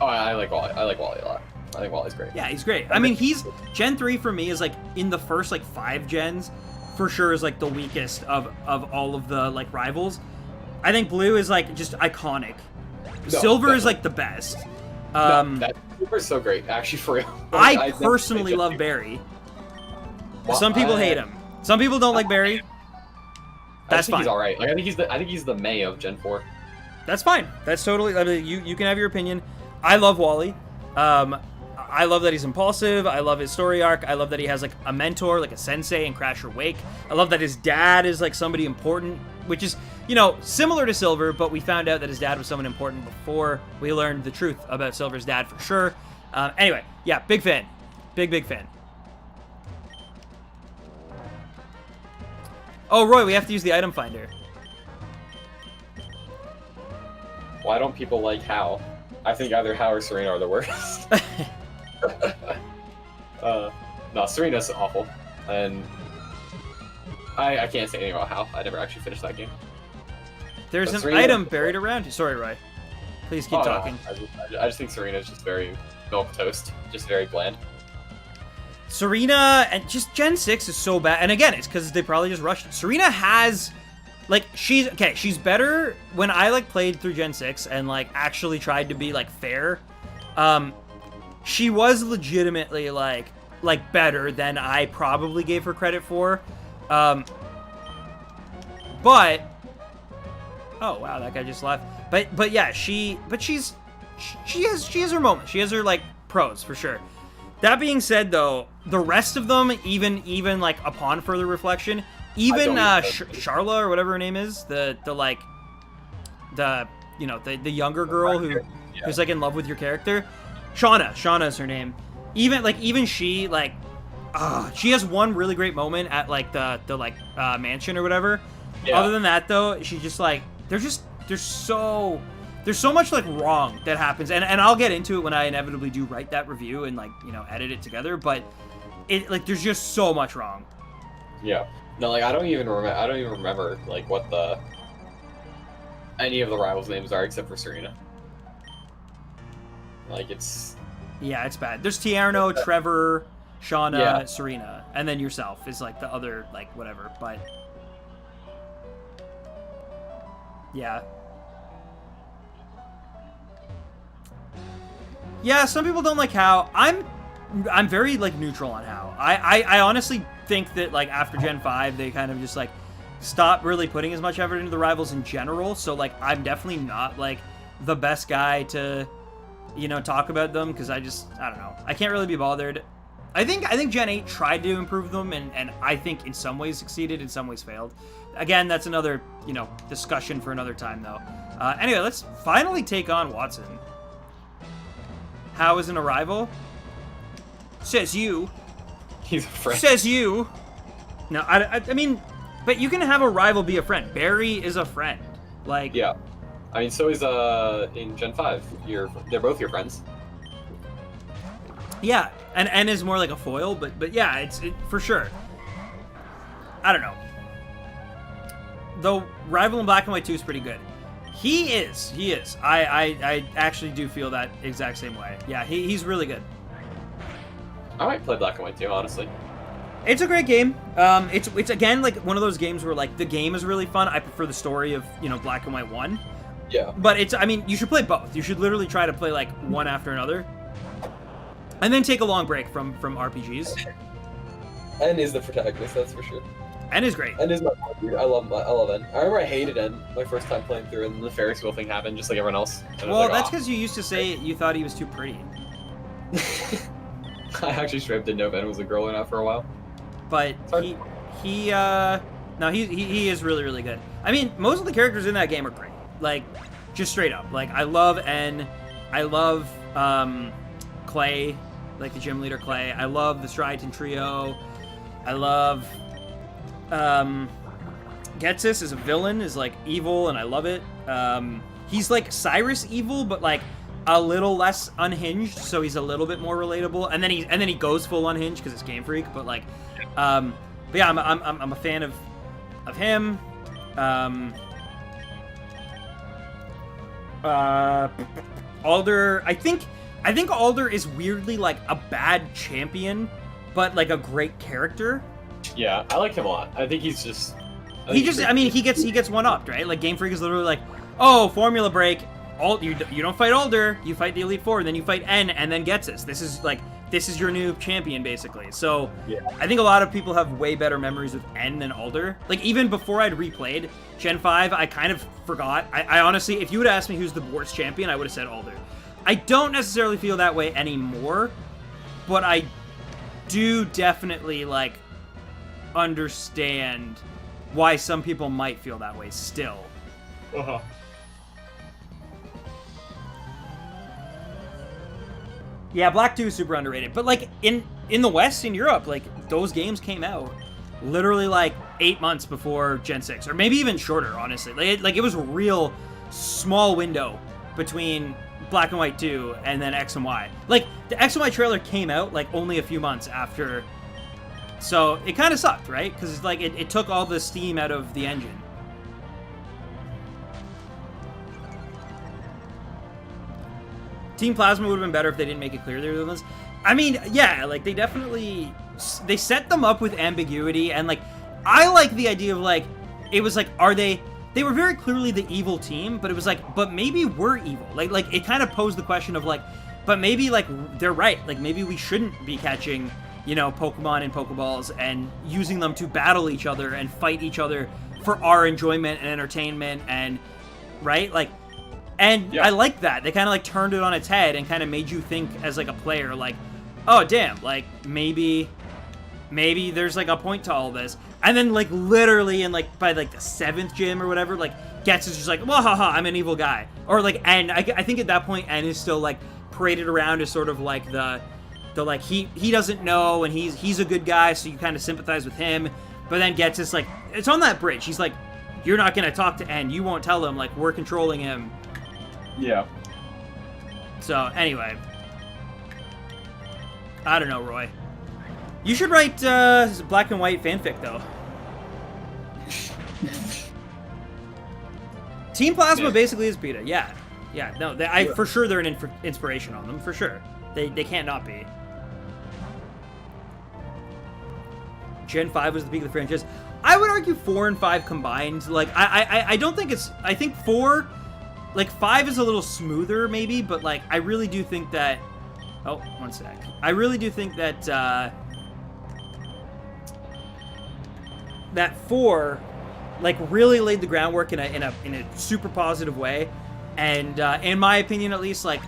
Oh, I like Wally. I like Wally a lot. I think Wally's great. Yeah, he's great. I mean, he's Gen 3 for me is like in the first like 5 gens for sure is like the weakest of all of the like rivals. I think Blue is like just iconic. Silver definitely. is like the best. That Silver's so great, actually, for real. I personally love Barry. Well, Some people hate him. Some people don't like Barry. That's I think fine. he's all right. Like, I think he's the May of Gen 4. That's fine. That's totally. I mean, you can have your opinion. I love Wally. I love that he's impulsive. I love his story arc. I love that he has like a mentor, like a sensei in Crasher Wake. I love that his dad is like somebody important, which is, you know, similar to Silver, but we found out that his dad was someone important before we learned the truth about Silver's dad for sure. Anyway, yeah, big fan. Big fan. Oh, Roy, we have to use the item finder. Why don't people like Hao? I think either Hao or Serena are the worst. No, Serena's awful, and I can't say anything about Hao. I never actually finished that game. There's But an Serena- item buried around you. Sorry, Roy. Please keep Oh, no, talking. I just think Serena's just very milquetoast, just very bland. Serena, and just Gen 6 is so bad. And again, it's because they probably just rushed it. Serena has, like, she's better. When I, like, played through Gen 6 and, like, actually tried to be, like, fair, she was legitimately, like better than I probably gave her credit for. But, oh, wow, that guy just left. But yeah, she has her moment. She has her, like, pros, for sure. That being said, though, the rest of them, even like upon further reflection, even Charla or whatever her name is, the younger girl who's like in love with your character, Shauna is her name. Even she she has one really great moment at like the mansion or whatever. Yeah. Other than that, though, she's just like there's so much like wrong that happens, and I'll get into it when I inevitably do write that review and like, you know, edit it together, but it like there's just so much wrong. Yeah. No, like I don't even remember like what any of the rivals' names are except for Serena. Like it's bad. There's Tierno, Trevor, Shauna, Serena, and then yourself is like the other like whatever, but yeah. Yeah, some people don't like Hao. I'm very like neutral on Hao. I honestly think that like after Gen 5 they kind of just like stopped really putting as much effort into the rivals in general. So like I'm definitely not like the best guy to, you know, talk about them because I don't know. I can't really be bothered. I think Gen 8 tried to improve them, and I think in some ways succeeded, in some ways failed. Again, that's another, discussion for another time, though. Anyway, let's finally take on Watson. How is an arrival? Says you. He's a friend. Says you. No, I mean, but you can have a rival be a friend. Barry is a friend. Like, Yeah. I mean, so is in Gen 5. They're both your friends. yeah, and N is more like a foil, but yeah, it's for sure. I don't know. Though Rival in Black and White 2 is pretty good. He is. I actually do feel that exact same way. Yeah, he's really good. I might play Black and White 2, honestly. It's a great game. It's again like one of those games where like the game is really fun. I prefer the story of Black and White 1. Yeah. But I mean, you should play both. You should literally try to play like one after another, and then take a long break from RPGs. N is the protagonist, that's for sure. N is great. N is my dude. I love N. I remember I hated N my first time playing through, and the Ferris wheel thing happened, just like everyone else. And I was Well, like, that's "Aw." because you used to say you thought he was too pretty. I actually straight up didn't know if N was a girl or not for a while. But Sorry. he is really, really good. I mean, most of the characters in that game are great. Like, just straight up. Like, I love N. I love Clay, like the gym leader Clay. I love the Striaton trio. I love Getsis as a villain is like evil, and I love it. He's like Cyrus evil, but like a little less unhinged, so he's a little bit more relatable. And then he goes full unhinged because it's Game Freak. But like, but yeah, I'm a fan of him. Alder, I think Alder is weirdly like a bad champion, but like a great character. Yeah, I like him a lot. I think he's just. He gets one upped, right? Like Game Freak is literally like, oh, formula break. You don't fight Alder, you fight the Elite Four, then you fight N, and then Getsis. This is your new champion, basically. So Yeah. I think a lot of people have way better memories with N than Alder. Like, even before I'd replayed Gen 5, I kind of forgot. I honestly, if you would ask me who's the worst champion, I would have said Alder. I don't necessarily feel that way anymore, but I do definitely, like, understand why some people might feel that way still. Uh-huh. Yeah, Black 2 is super underrated. But, like, in the West, in Europe, like, those games came out literally, like, 8 months before Gen 6. Or maybe even shorter, honestly. Like, it was a real small window between Black and White 2 and then X and Y. Like, the X and Y trailer came out, like, only a few months after. So, it kind of sucked, right? Because, like, it took all the steam out of the engine. Team Plasma would have been better if they didn't make it clear they were the villains. I mean, yeah, like, they set them up with ambiguity, and, like, I like the idea of, like, it was like, they were very clearly the evil team, but it was like, but maybe we're evil. Like it kind of posed the question of, like, but maybe, like, they're right. Like, maybe we shouldn't be catching, Pokemon and Pokeballs and using them to battle each other and fight each other for our enjoyment and entertainment and, right? Like, and yeah. I like that. They kind of, like, turned it on its head and kind of made you think as, like, a player, like, oh, damn, like, maybe there's, like, a point to all this. And then, like, literally in, like, by, like, the 7th gym or whatever, like, Getz is just like, well, haha, I'm an evil guy. Or, like, N, I think at that point, N is still, like, paraded around as sort of, like, the like, he doesn't know, and he's a good guy, so you kind of sympathize with him. But then Getz is, like, it's on that bridge. He's like, you're not going to talk to N. You won't tell him, like, we're controlling him. Yeah. So, anyway. I don't know, Roy. You should write Black and White fanfic, though. Team Plasma basically is PETA. Yeah. Yeah, no, for sure they're an inspiration on them, for sure. They can't not be. Gen 5 was the peak of the franchise. I would argue 4 and 5 combined. Like, I don't think it's... I think 4... Like, 5 is a little smoother, maybe, but, like, I really do think that... Oh, one sec. I really do think that, that 4, like, really laid the groundwork in a super positive way. And, in my opinion, at least, like,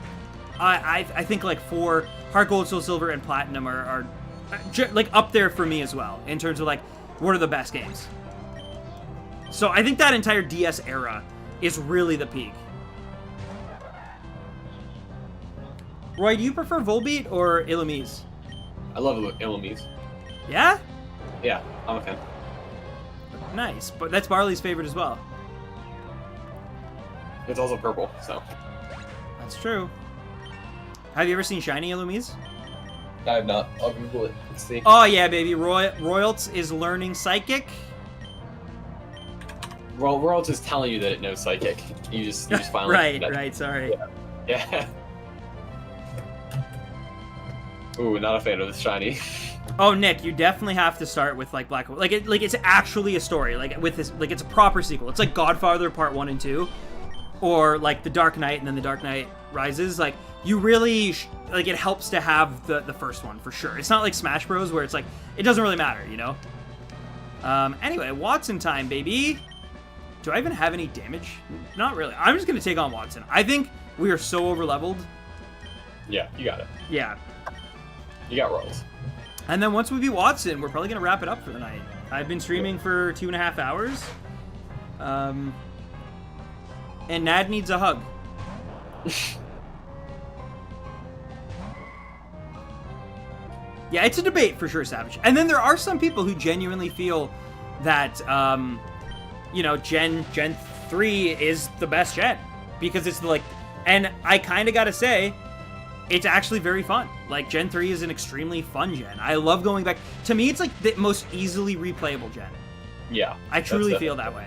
I think, like, 4, Heart Gold, Soul Silver, and Platinum are like up there for me as well in terms of like what are the best games. So I think that entire DS era is really the peak. Roy, do you prefer Volbeat or Illumise? I love Illumise. Yeah? Yeah, I'm a fan. Nice, but that's Barley's favorite as well. It's also purple, so. That's true. Have you ever seen Shiny Illumise? I have not. I'll Google it. Let's see. Oh yeah, baby. Royals is learning Psychic. World's is telling you that it knows Psychic. You just finally. right. Sorry. Yeah. Ooh, not a fan of this shiny. Oh, Nick, you definitely have to start with like Black. Like it's actually a story. Like with this, like it's a proper sequel. It's like Godfather Part 1 and 2, or like The Dark Knight and then The Dark Knight Rises. Like you really like it helps to have the first one for sure. It's not like Smash Bros where it's like it doesn't really matter, you know. Anyway, Watson time, baby. Do I even have any damage? Not really. I'm just gonna take on Watson. I think we are so over leveled. Yeah, you got it. Yeah. You got rolls. And then once we beat Watson, we're probably gonna wrap it up for the night. I've been streaming for 2.5 hours. And Nad needs a hug. Yeah, it's a debate for sure, Savage. And then there are some people who genuinely feel that, you know, Gen 3 is the best gen. Because it's like, and I kind of gotta say, it's actually very fun. Like, Gen 3 is an extremely fun gen. I love going back. To me, it's like the most easily replayable gen. Yeah. I truly feel that way.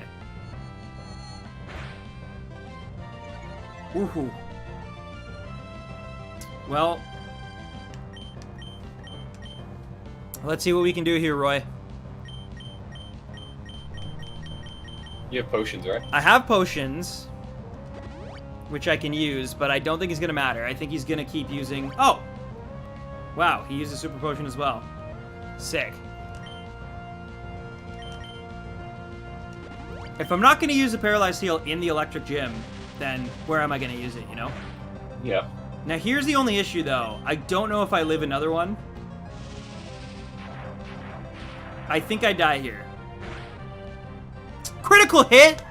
Woohoo. Well, let's see what we can do here, Roy. You have potions, right? I have potions, which I can use, but I don't think it's going to matter. I think he's going to keep using... Oh! Wow, he used a super potion as well. Sick. If I'm not going to use a paralyzed heal in the electric gym, then where am I going to use it, you know? Yeah. Now, here's the only issue, though. I don't know if I live another one. I think I die here. Critical hit!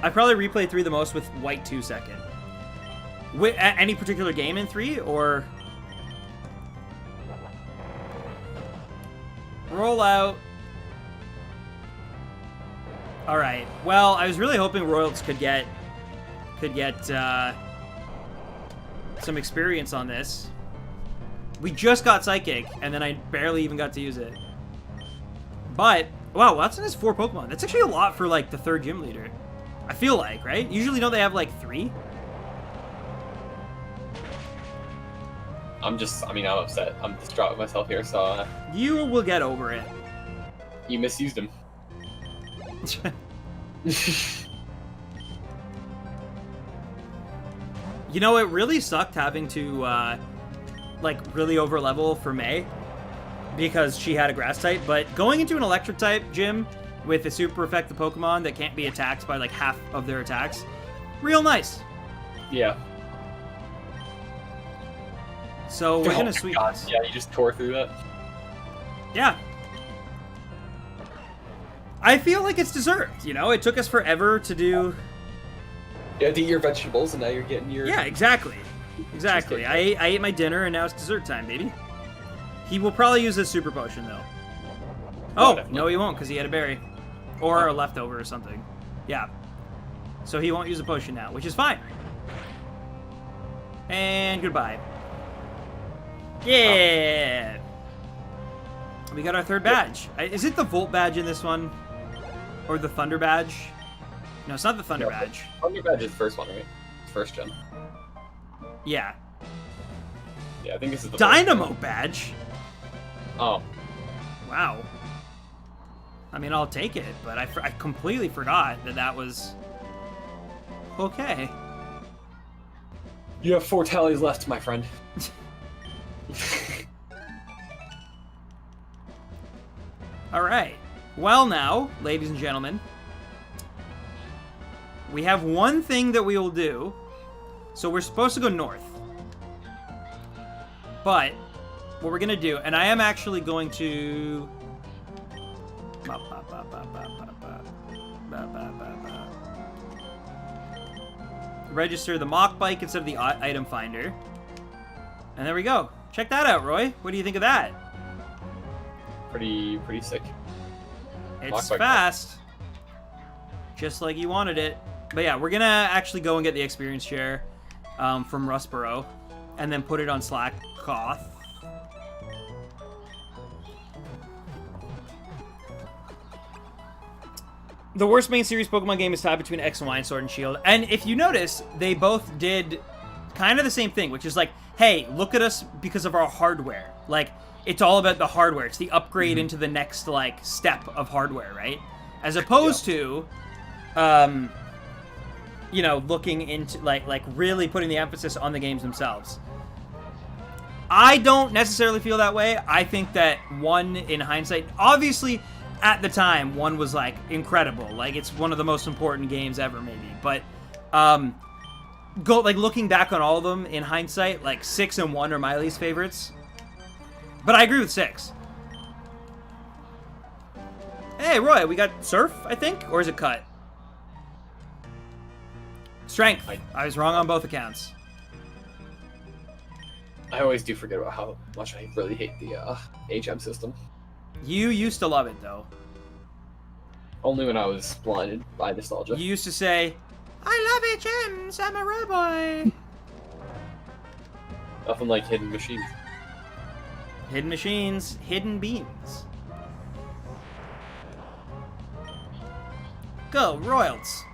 I probably replay 3 the most with white 2 second. Any particular game in 3, or... Roll out. Alright. Well, I was really hoping Royals could get some experience on this. We just got Psychic, and then I barely even got to use it. But, wow, Watson has 4 Pokemon. That's actually a lot for, like, the 3rd gym leader. I feel like, right? Usually don't they have, like, 3? I'm upset. I'm distraught with myself here, so... You will get over it. You misused him. You know, it really sucked having to, like, really over-level for May because she had a grass type, but going into an electric type gym with a super effective Pokemon that can't be attacked by, like, half of their attacks, real nice. Yeah. So we're gonna sweep this. Yeah, you just tore through that. Yeah. I feel like it's deserved, you know? It took us forever to do... You had to eat your vegetables, and now you're getting your... Yeah, exactly. Exactly. I ate my dinner, and now it's dessert time, baby. He will probably use his super potion, though. Oh, no he won't, because he had a berry. Or a leftover or something. Yeah. So he won't use a potion now, which is fine. And goodbye. Yeah! We got our 3rd badge. Is it the Volt badge in this one? Or the Thunder badge? No, it's not the Thunder badge. Thunder badge is the first one, right? It's 1st gen. Yeah. Yeah, I think this is the Dynamo badge? Oh. Wow. I mean, I'll take it, but I completely forgot that was... Okay. You have 4 tallies left, my friend. Alright. Well now, ladies and gentlemen, we have one thing that we will do So we're supposed to go north. But what we're going to do, and I am actually going to... register the mock bike instead of the item finder. And there we go. Check that out, Roy. What do you think of that? Pretty sick. It's Mock bike. fast. Just like you wanted it. But yeah, we're going to actually go and get the experience share from Rustboro. And then put it on Slack Koth. The worst main series Pokemon game is tied between X and Y and Sword and Shield. And if you notice, they both did kind of the same thing, which is like, hey, look at us because of our hardware. Like, it's all about the hardware. It's the upgrade into the next, like, step of hardware, right? As opposed to, you know, looking into, like really putting the emphasis on the games themselves. I don't necessarily feel that way. I think that one, in hindsight, obviously... At the time, one was, like, incredible. Like, it's one of the most important games ever, maybe. But, looking back on all of them, in hindsight, like, 6 and 1 are my least favorites. But I agree with 6. Hey, Roy, we got Surf, I think? Or is it Cut? Strength. I was wrong on both accounts. I always do forget about how much I really hate the HM system. You used to love it, though. Only when I was blinded by nostalgia. You used to say, I love HMs, I'm a road boy. Nothing like hidden machines. Hidden machines, hidden beams. Go, Royals.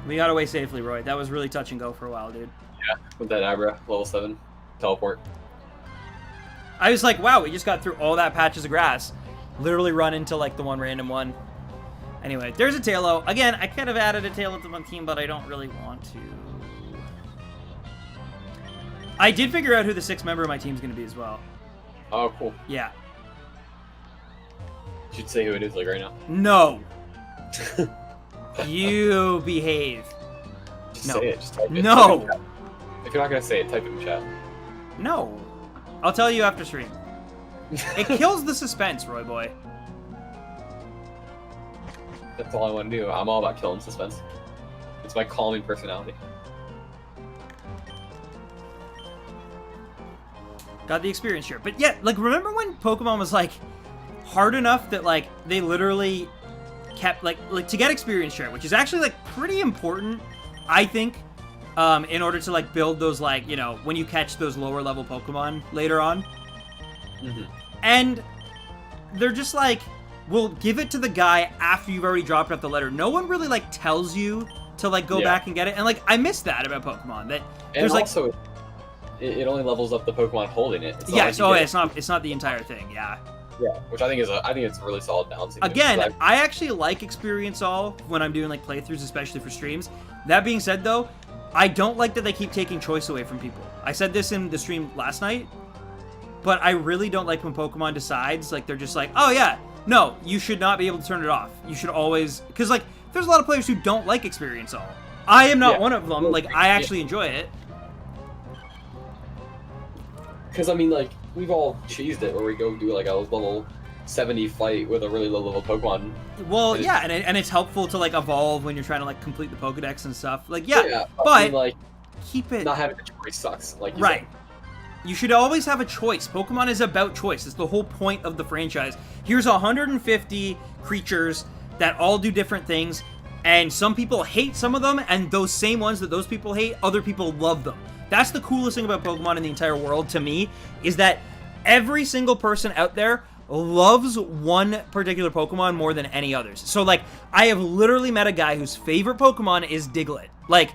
We got away safely, Roy. That was really touch and go for a while, dude. Yeah, with that Abra, level 7, teleport. I was like, wow, we just got through all that patches of grass. Literally run into, like, the one random one. Anyway, there's a Tailo. Again, I could have added a Tailo to my team, but I don't really want to. I did figure out who the 6th member of my team is going to be as well. Oh, cool. Yeah. You should say who it is, like, right now. No. You behave. Just No. say it. Just type it. No. If you're not going to say it, type it in chat. No. I'll tell you after stream. It kills the suspense, Roy boy. That's all I want to do. I'm all about killing suspense. It's my calming personality. Got the experience share. But yeah, like, remember when Pokemon was, like, hard enough that, like, they literally kept, like to get experience share, which is actually, like, pretty important, I think, in order to, like, build those, like, you know, when you catch those lower level Pokemon later on. Mm-hmm. And they're just like, we'll give it to the guy after you've already dropped off the letter. No one really, like, tells you to, like, go back and get it. And, like, I miss that about Pokemon. That there's, and also, it only levels up the Pokemon holding it. It's yeah, so it's not the entire thing, yeah. Yeah, which I think it's a really solid balancing. Again, I actually like Experience All when I'm doing, like, playthroughs, especially for streams. That being said, though, I don't like that they keep taking choice away from people. I said this in the stream last night, but I really don't like when Pokemon decides, like, they're just like, oh yeah, no, you should not be able to turn it off. You should always, because, like, there's a lot of players who don't like Experience All. I am not one of them. Like, I actually enjoy it. Because, I mean, like, we've all cheesed it where we go do, like, a level 70 fight with a really low level Pokemon. Well, yeah, and it's helpful to, like, evolve when you're trying to, like, complete the Pokedex and stuff. Like, yeah, but I mean, like, keep it... Not having a choice sucks. Like, right. You should always have a choice. Pokemon is about choice. It's the whole point of the franchise. Here's 150 creatures that all do different things, and some people hate some of them, and those same ones that those people hate, other people love them. That's the coolest thing about Pokemon in the entire world, to me, is that every single person out there loves one particular Pokemon more than any others. So, like, I have literally met a guy whose favorite Pokemon is Diglett. Like,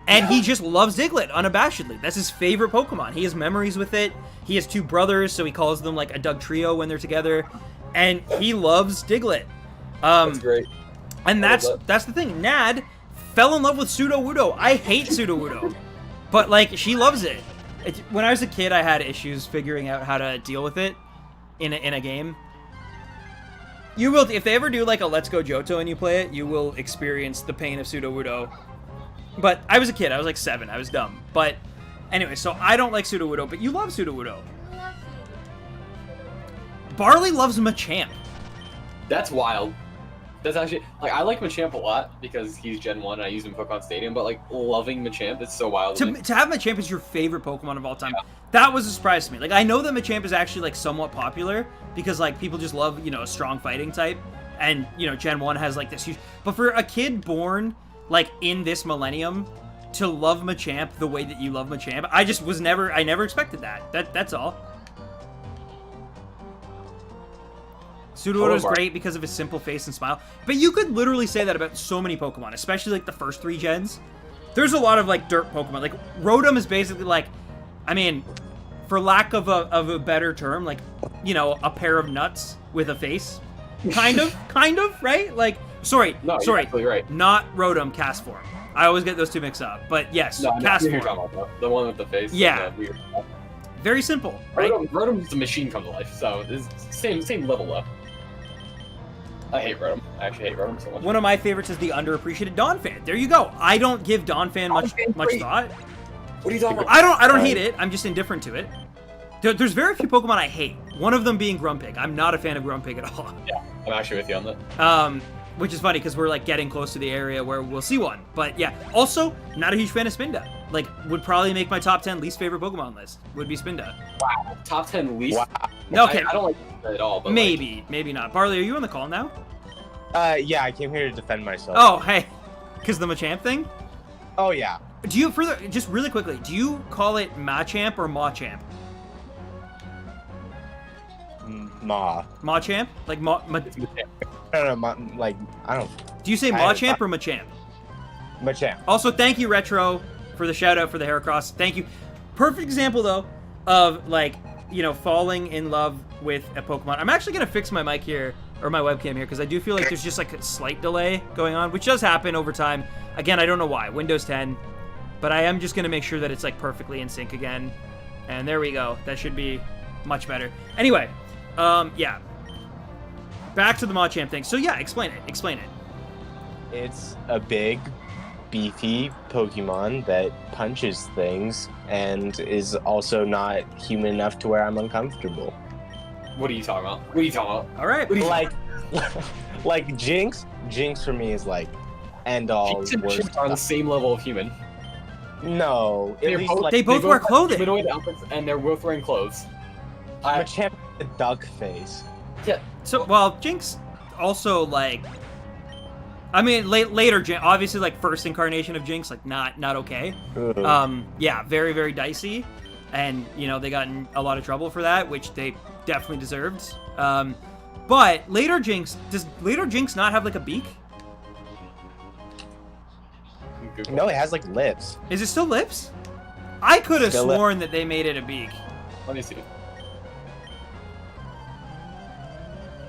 and he just loves Diglett unabashedly. That's his favorite Pokemon. He has memories with it. He has 2 brothers, so he calls them, like, a Doug trio when they're together. And he loves Diglett. That's great. And that's the thing. Nad fell in love with Sudowoodo. I hate Sudowoodo. But, like, she loves it. When I was a kid, I had issues figuring out how to deal with it in a game. You will, if they ever do like a Let's Go Johto and you play it, you will experience the pain of Sudowoodo. But I was a kid. I was like 7. I was dumb. But anyway, so I don't like Sudowoodo, but you love Sudowoodo. I love Barley loves Machamp. That's wild. That's actually, like, I like Machamp a lot because he's Gen 1 and I use him in Pokemon Stadium, but, like, loving Machamp is so wild. To have Machamp as your favorite Pokemon of all time, that was a surprise to me. Like, I know that Machamp is actually, like, somewhat popular because, like, people just love, you know, a strong fighting type. And, you know, Gen 1 has, like, this huge... But for a kid born, like, in this millennium to love Machamp the way that you love Machamp, I just was never... I never expected that. That's all. Sudowoodo's great because of his simple face and smile. But you could literally say that about so many Pokemon, especially, like, the first 3 gens. There's a lot of, like, dirt Pokemon. Like, Rotom is basically, like... I mean, for lack of a better term, like, you know, a pair of nuts with a face. Kind of, right? Like, sorry, No, you're absolutely right. not Rotom, cast form. I always get those two mixed up. But yes, No, cast you're form. talking about the one with the face. Yeah. And the weird. Very simple, right? Rotom's a machine come to life, so it's same level up. I hate Rotom. I actually hate Rotom so much. One of my favorites is the underappreciated Donphan. There you go. I don't give Donphan much thought. What are you talking about? I don't hate it. I'm just indifferent to it. There's very few Pokemon I hate. One of them being Grumpig. I'm not a fan of Grumpig at all. Yeah, I'm actually with you on that. Which is funny because we're like getting close to the area where we'll see one. But yeah, also not a huge fan of Spinda. Like, would probably make my top 10 least favorite Pokemon list. Would be Spinda. Wow, top 10 least. Wow. No, okay. I don't like it at all. But Maybe not. Barley, are you on the call now? Yeah, I came here to defend myself. Oh, hey, because the Machamp thing. Oh, yeah. Do you just really quickly? Do you call it Machamp or Machamp? Ma. Machamp? Like No, like, I don't... Do you say Machamp or Machamp? Machamp. Also, thank you, Retro, for the shout out for the Heracross. Thank you. Perfect example though of, like, you know, falling in love with a Pokemon. I'm actually gonna fix my mic here or my webcam here because I do feel like there's just like a slight delay going on, which does happen over time. Again, I don't know why. Windows 10, but I am just gonna make sure that it's like perfectly in sync again. And there we go. That should be much better. Anyway, yeah. Back to the Machamp thing. So yeah, explain it. It's a big, beefy Pokemon that punches things and is also not human enough to where I'm uncomfortable. What are you talking about? What are you talking about? All right. Like Jinx. Jinx for me is like end all. Jinx and worst Chimp are on the same level of human. No, at least like they both wear clothing. Humanoid outfits, and they're both wearing clothes. Machamp has a duck face. Yeah. So, well, Jinx also, like, I mean, later, obviously, like, first incarnation of Jinx, like, not okay. Ugh. Yeah, very, very dicey. And, you know, they got in a lot of trouble for that, which they definitely deserved. But later Jinx, does later Jinx not have, like, a beak? No, it has like lips. Is it still lips? I could have Still sworn that they made it a beak. Let me see.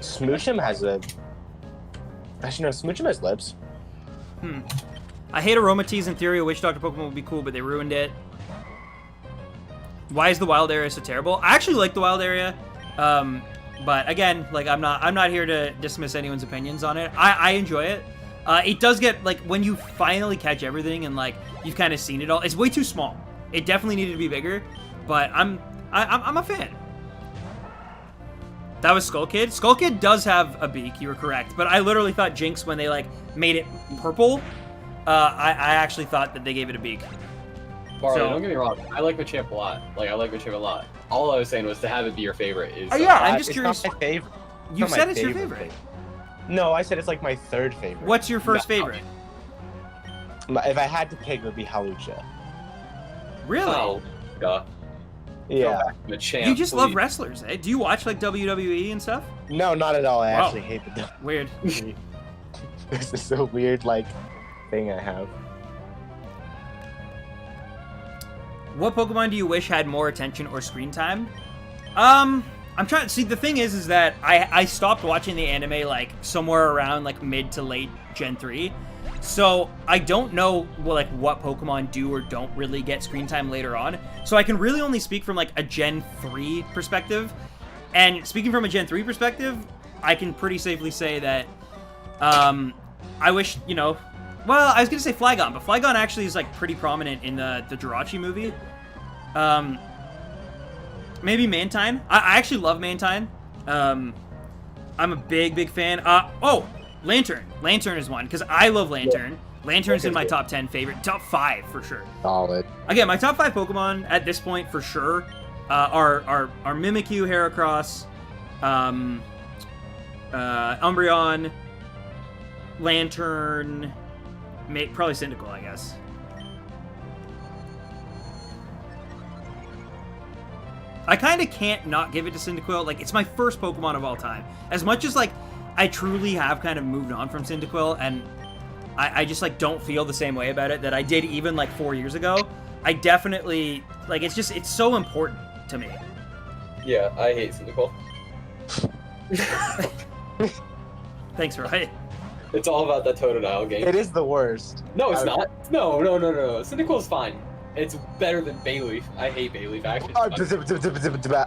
Smoochum has a... Actually, no, Smoochum has lips. I hate Aromatisse. In theory, a Witch Doctor Pokemon would be cool, but they ruined it. Why is the wild area so terrible? I actually like the wild area, but again, like I'm not here to dismiss anyone's opinions on it. I enjoy it. It does get, like, when you finally catch everything and like you've kind of seen it all, it's way too small. It definitely needed to be bigger, but I'm a fan. That was Skull Kid. Skull Kid does have a beak, you were correct. But I literally thought Jinx, when they, like, made it purple, I actually thought that they gave it a beak. Barley, So- don't get me wrong. I like Machamp a lot. Like, I like Machamp a lot. All I was saying was to have it be your favorite is... Oh, yeah, I'm just It's curious. not my favorite. You Not my said it's your favorite. No, I said it's like my third favorite. What's your first favorite? If I had to pick, it would be Hawlucha. Really? Oh, God. Yeah. Machamp, You just love please. wrestlers, eh? Do you watch, like, WWE and stuff? No, not at all. I Wow. actually hate the Weird. This is a weird, like, thing I have. What Pokemon do you wish had more attention or screen time? I'm trying to see. The thing is that I stopped watching the anime like somewhere around like mid to late Gen 3, so I don't know like what Pokemon do or don't really get screen time later on. So I can really only speak from like a Gen 3 perspective. And speaking from a Gen 3 perspective, I can pretty safely say that I wish, you know, well, I was gonna say Flygon, but Flygon actually is like pretty prominent in the Jirachi movie. Maybe Mantine. I actually love Mantine. I'm a big fan. Oh, Lantern. Lantern is one because I love Lantern. Yeah. Lantern's in my top 10 favorite, top 5 for sure. Solid. Again, my top 5 Pokemon at this point for sure are Mimikyu, Heracross, Umbreon, Lantern, probably Cyndaquil, I guess. I kind of can't not give it to Cyndaquil. Like, it's my first Pokemon of all time. As much as, like, I truly have kind of moved on from Cyndaquil, and I just, like, don't feel the same way about it that I did even, like, 4 years ago. I definitely, like, it's so important to me. Yeah, I hate Cyndaquil. Thanks, Roy. It's all about that Totodile game. It is the worst. No, it's not. No. Cyndaquil's fine. It's better than Bayleaf. I hate Bayleaf, actually.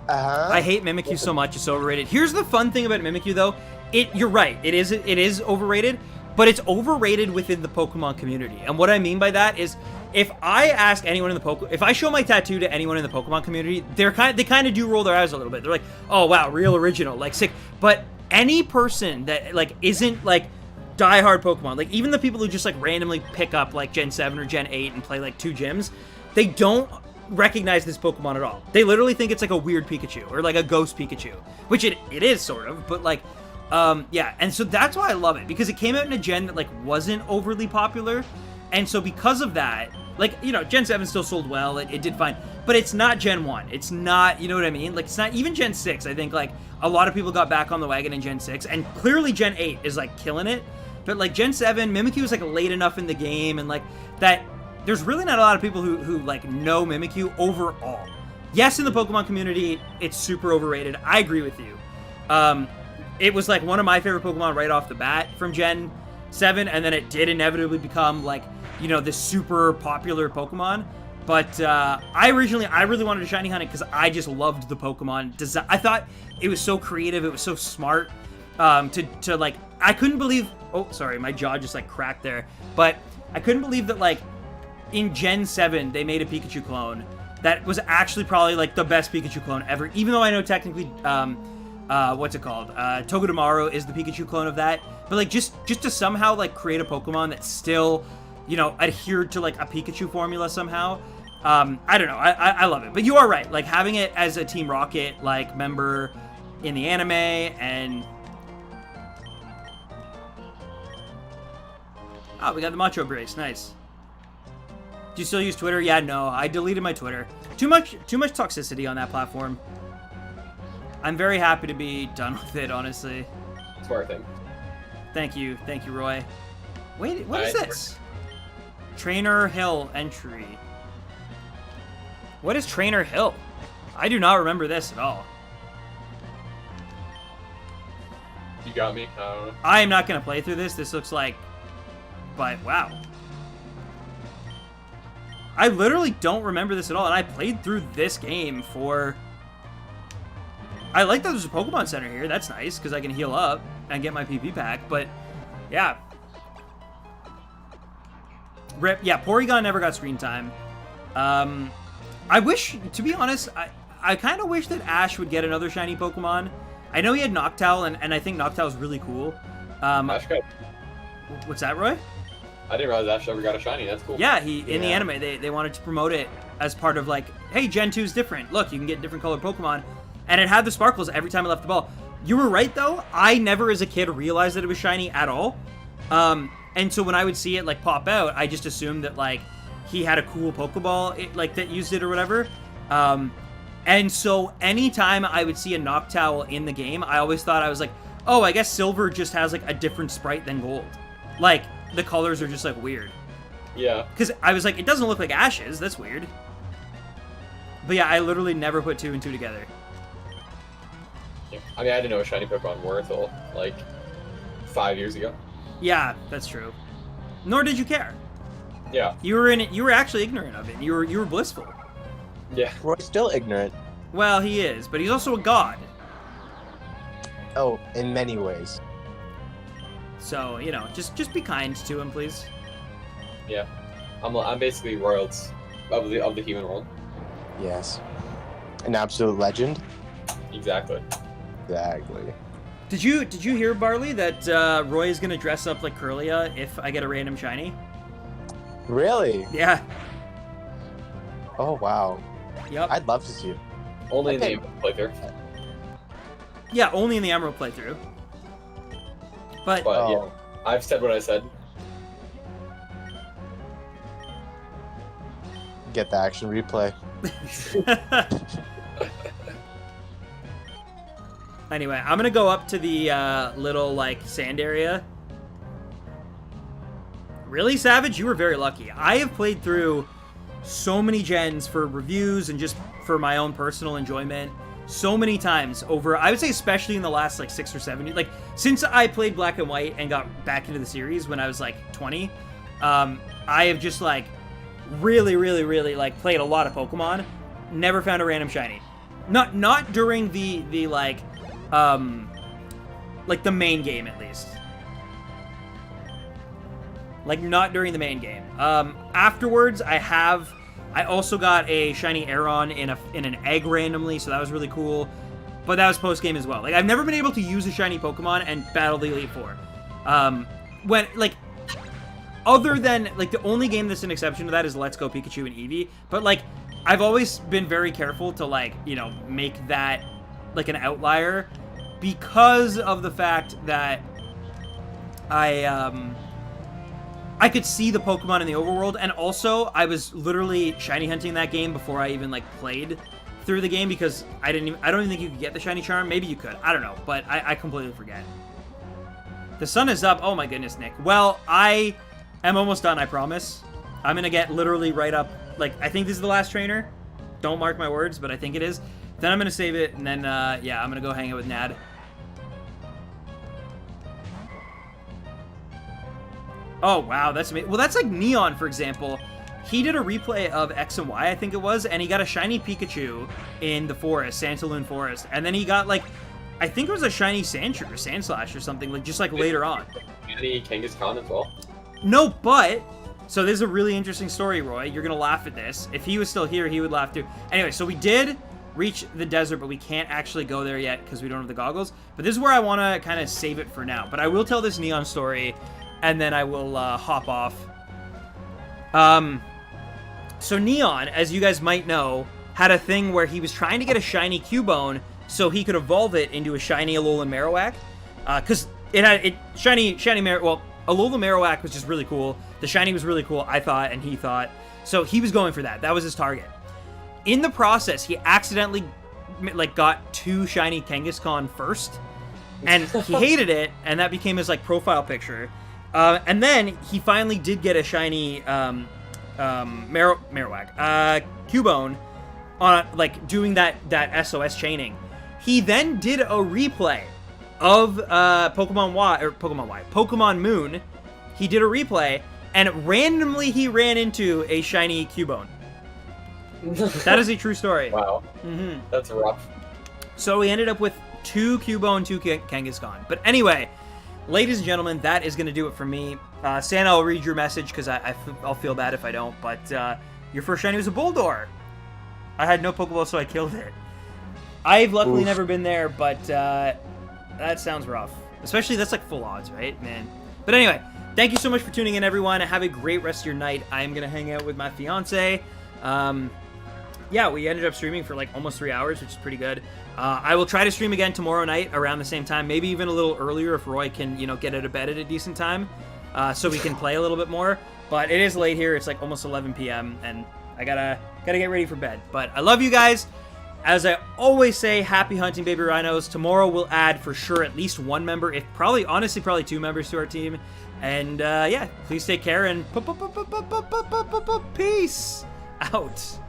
I hate Mimikyu so much, it's so overrated. Here's the fun thing about Mimikyu, though. You're right, it is overrated, but it's overrated within the Pokemon community. And what I mean by that is, if I ask anyone in the if I show my tattoo to anyone in the Pokemon community, they kind of do roll their eyes a little bit. They're like, oh wow, real original, like sick. But any person that like isn't like diehard Pokemon, like even the people who just like randomly pick up like Gen 7 or Gen 8 and play like 2 gyms, they don't recognize this Pokemon at all. They literally think it's like a weird Pikachu or like a ghost Pikachu, which it is sort of, but like, yeah. And so that's why I love it, because it came out in a gen that like wasn't overly popular. And so because of that, like, you know, Gen 7 still sold well, it did fine, but it's not Gen 1. It's not, you know what I mean? Like, it's not even Gen 6. I think like a lot of people got back on the wagon in Gen 6, and clearly Gen 8 is like killing it. But like Gen 7, Mimikyu was like late enough in the game, and like that, there's really not a lot of people who like know Mimikyu overall. Yes, in the Pokemon community, it's super overrated. I agree with you. It was like one of my favorite Pokemon right off the bat from Gen 7, and then it did inevitably become like, you know, this super popular Pokemon. But I really wanted to shiny hunt it because I just loved the Pokemon design. I thought it was so creative, it was so smart. To like, I couldn't believe, oh sorry, my jaw just like cracked there, but I couldn't believe that like in Gen 7 they made a Pikachu clone that was actually probably like the best Pikachu clone ever, even though I know technically what's it called, Togedemaru is the Pikachu clone of that, but like just to somehow like create a Pokemon that still, you know, adhered to like a Pikachu formula somehow. I don't know, I love it. But you are right, like having it as a Team Rocket like member in the anime, and oh, we got the Macho Brace, nice. Do you still use Twitter? Yeah, no, I deleted my Twitter. Too much toxicity on that platform. I'm very happy to be done with it, honestly. Smart thing. Thank you, Roy. Wait, what is this? Trainer Hill entry. What is Trainer Hill? I do not remember this at all. You got me. I don't know. I am not gonna play through this. This looks like, but wow. I literally don't remember this at all, and I played through this game for... I like that there's a Pokemon Center here. That's nice, because I can heal up and get my PP pack, but yeah. Rip. Yeah, Porygon never got screen time. I wish, to be honest, I kind of wish that Ash would get another shiny Pokemon. I know he had Noctowl, and I think Noctowl's really cool. Ash got... What's that, Roy? I didn't realize Ash ever got a shiny. That's cool. Yeah, in the anime, they wanted to promote it as part of like, hey, Gen 2's different. Look, you can get different colored Pokemon. And it had the sparkles every time I left the ball. You were right, though. I never, as a kid, realized that it was shiny at all. And so when I would see it like pop out, I just assumed that like he had a cool Pokeball like that used it or whatever. And so anytime I would see a Noctowl in the game, I always thought, I was like, oh, I guess Silver just has like a different sprite than Gold. Like, the colors are just like weird. Yeah. Because I was like, it doesn't look like Ash's. That's weird. But yeah, I literally never put 2 and 2 together. Yeah. I mean, I didn't know what shiny Pokemon were until like 5 years ago. Yeah, that's true. Nor did you care. Yeah. You were in it. You were actually ignorant of it. You were blissful. Yeah. Roy's still ignorant. Well, he is, but he's also a god. Oh, in many ways. So, you know, just be kind to him, please. Yeah, I'm basically royals of the human world. Yes. An absolute legend. Exactly. Exactly. Did you hear, Barley, that Roy is gonna dress up like Curlia if I get a random shiny? Really? Yeah. Oh wow. Yep. I'd love to see it. Only in Okay. the playthrough. Yeah, only in the Emerald playthrough. But But yeah, Oh. I've said what I said. Get the action replay. anyway, I'm gonna go up to the little like sand area. Really, Savage? You were very lucky. I have played through so many gens for reviews and just for my own personal enjoyment so many times over, I would say especially in the last like 6 or 7 years. Like, since I played Black and White and got back into the series when I was like 20, I have just like really like played a lot of Pokemon. Never found a random shiny. Not during the like the main game, at least. Like, not during the main game. Afterwards, I also got a shiny Aeron in an egg randomly, so that was really cool. But that was post-game as well. Like, I've never been able to use a shiny Pokemon and battle the Elite Four. Other than, like, the only game that's an exception to that is Let's Go Pikachu and Eevee. But, like, I've always been very careful to, like, you know, make that, like, an outlier because of the fact that I could see the Pokemon in the overworld, and also I was literally shiny hunting that game before I even like played through the game because I don't even think you could get the shiny charm. Maybe you could. I don't know, but I completely forget. The sun is up. Oh my goodness, Nick. Well, I am almost done, I promise. I'm gonna get literally right up. Like, I think this is the last trainer. Don't mark my words, but I think it is. Then I'm gonna save it, and then yeah, I'm gonna go hang out with Nad. Oh, wow, that's amazing. Well, that's like Neon, for example. He did a replay of X and Y, I think it was, and he got a shiny Pikachu in the forest, Santaloon Forest. And then he got, like, I think it was a shiny Sandshrew or Sandslash or something, like, just, like, later on. Any Kangaskhan as well? No, but... So this is a really interesting story, Roy. You're going to laugh at this. If he was still here, he would laugh too. Anyway, so we did reach the desert, but we can't actually go there yet because we don't have the goggles. But this is where I want to kind of save it for now. But I will tell this Neon story... and then I will hop off. So Neon, as you guys might know, had a thing where he was trying to get a shiny Cubone so he could evolve it into a shiny Alolan Marowak. Because shiny Marowak, well, Alolan Marowak was just really cool. The shiny was really cool, I thought, and he thought. So he was going for that. That was his target. In the process, he accidentally like got 2 shiny Kangaskhan first, and he hated it, and that became his like profile picture. And then he finally did get a shiny Marowak, Cubone, on like doing that SOS chaining. He then did a replay of Pokemon Moon. He did a replay, and randomly he ran into a shiny Cubone. That is a true story. Wow. Mm-hmm. That's rough. So we ended up with 2 Cubone, 2 Kangaskhan. But anyway, ladies and gentlemen, that is going to do it for me. Santa, I'll read your message because I'll feel bad if I don't. But your first shiny was a Bulldor. I had no Pokeball, so I killed it. I've luckily never been there, but that sounds rough. Especially, that's like full odds, right, man? But anyway, thank you so much for tuning in, everyone. Have a great rest of your night. I'm going to hang out with my fiance. Yeah, we ended up streaming for like almost 3 hours, which is pretty good. I will try to stream again tomorrow night around the same time, maybe even a little earlier if Roy can, you know, get out of bed at a decent time, so we can play a little bit more. But it is late here; it's like almost 11 p.m. and I gotta get ready for bed. But I love you guys. As I always say, happy hunting, baby rhinos. Tomorrow we'll add for sure at least 1 member, if honestly, probably 2 members to our team. And yeah, please take care and peace out.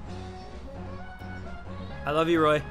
I love you, Roy.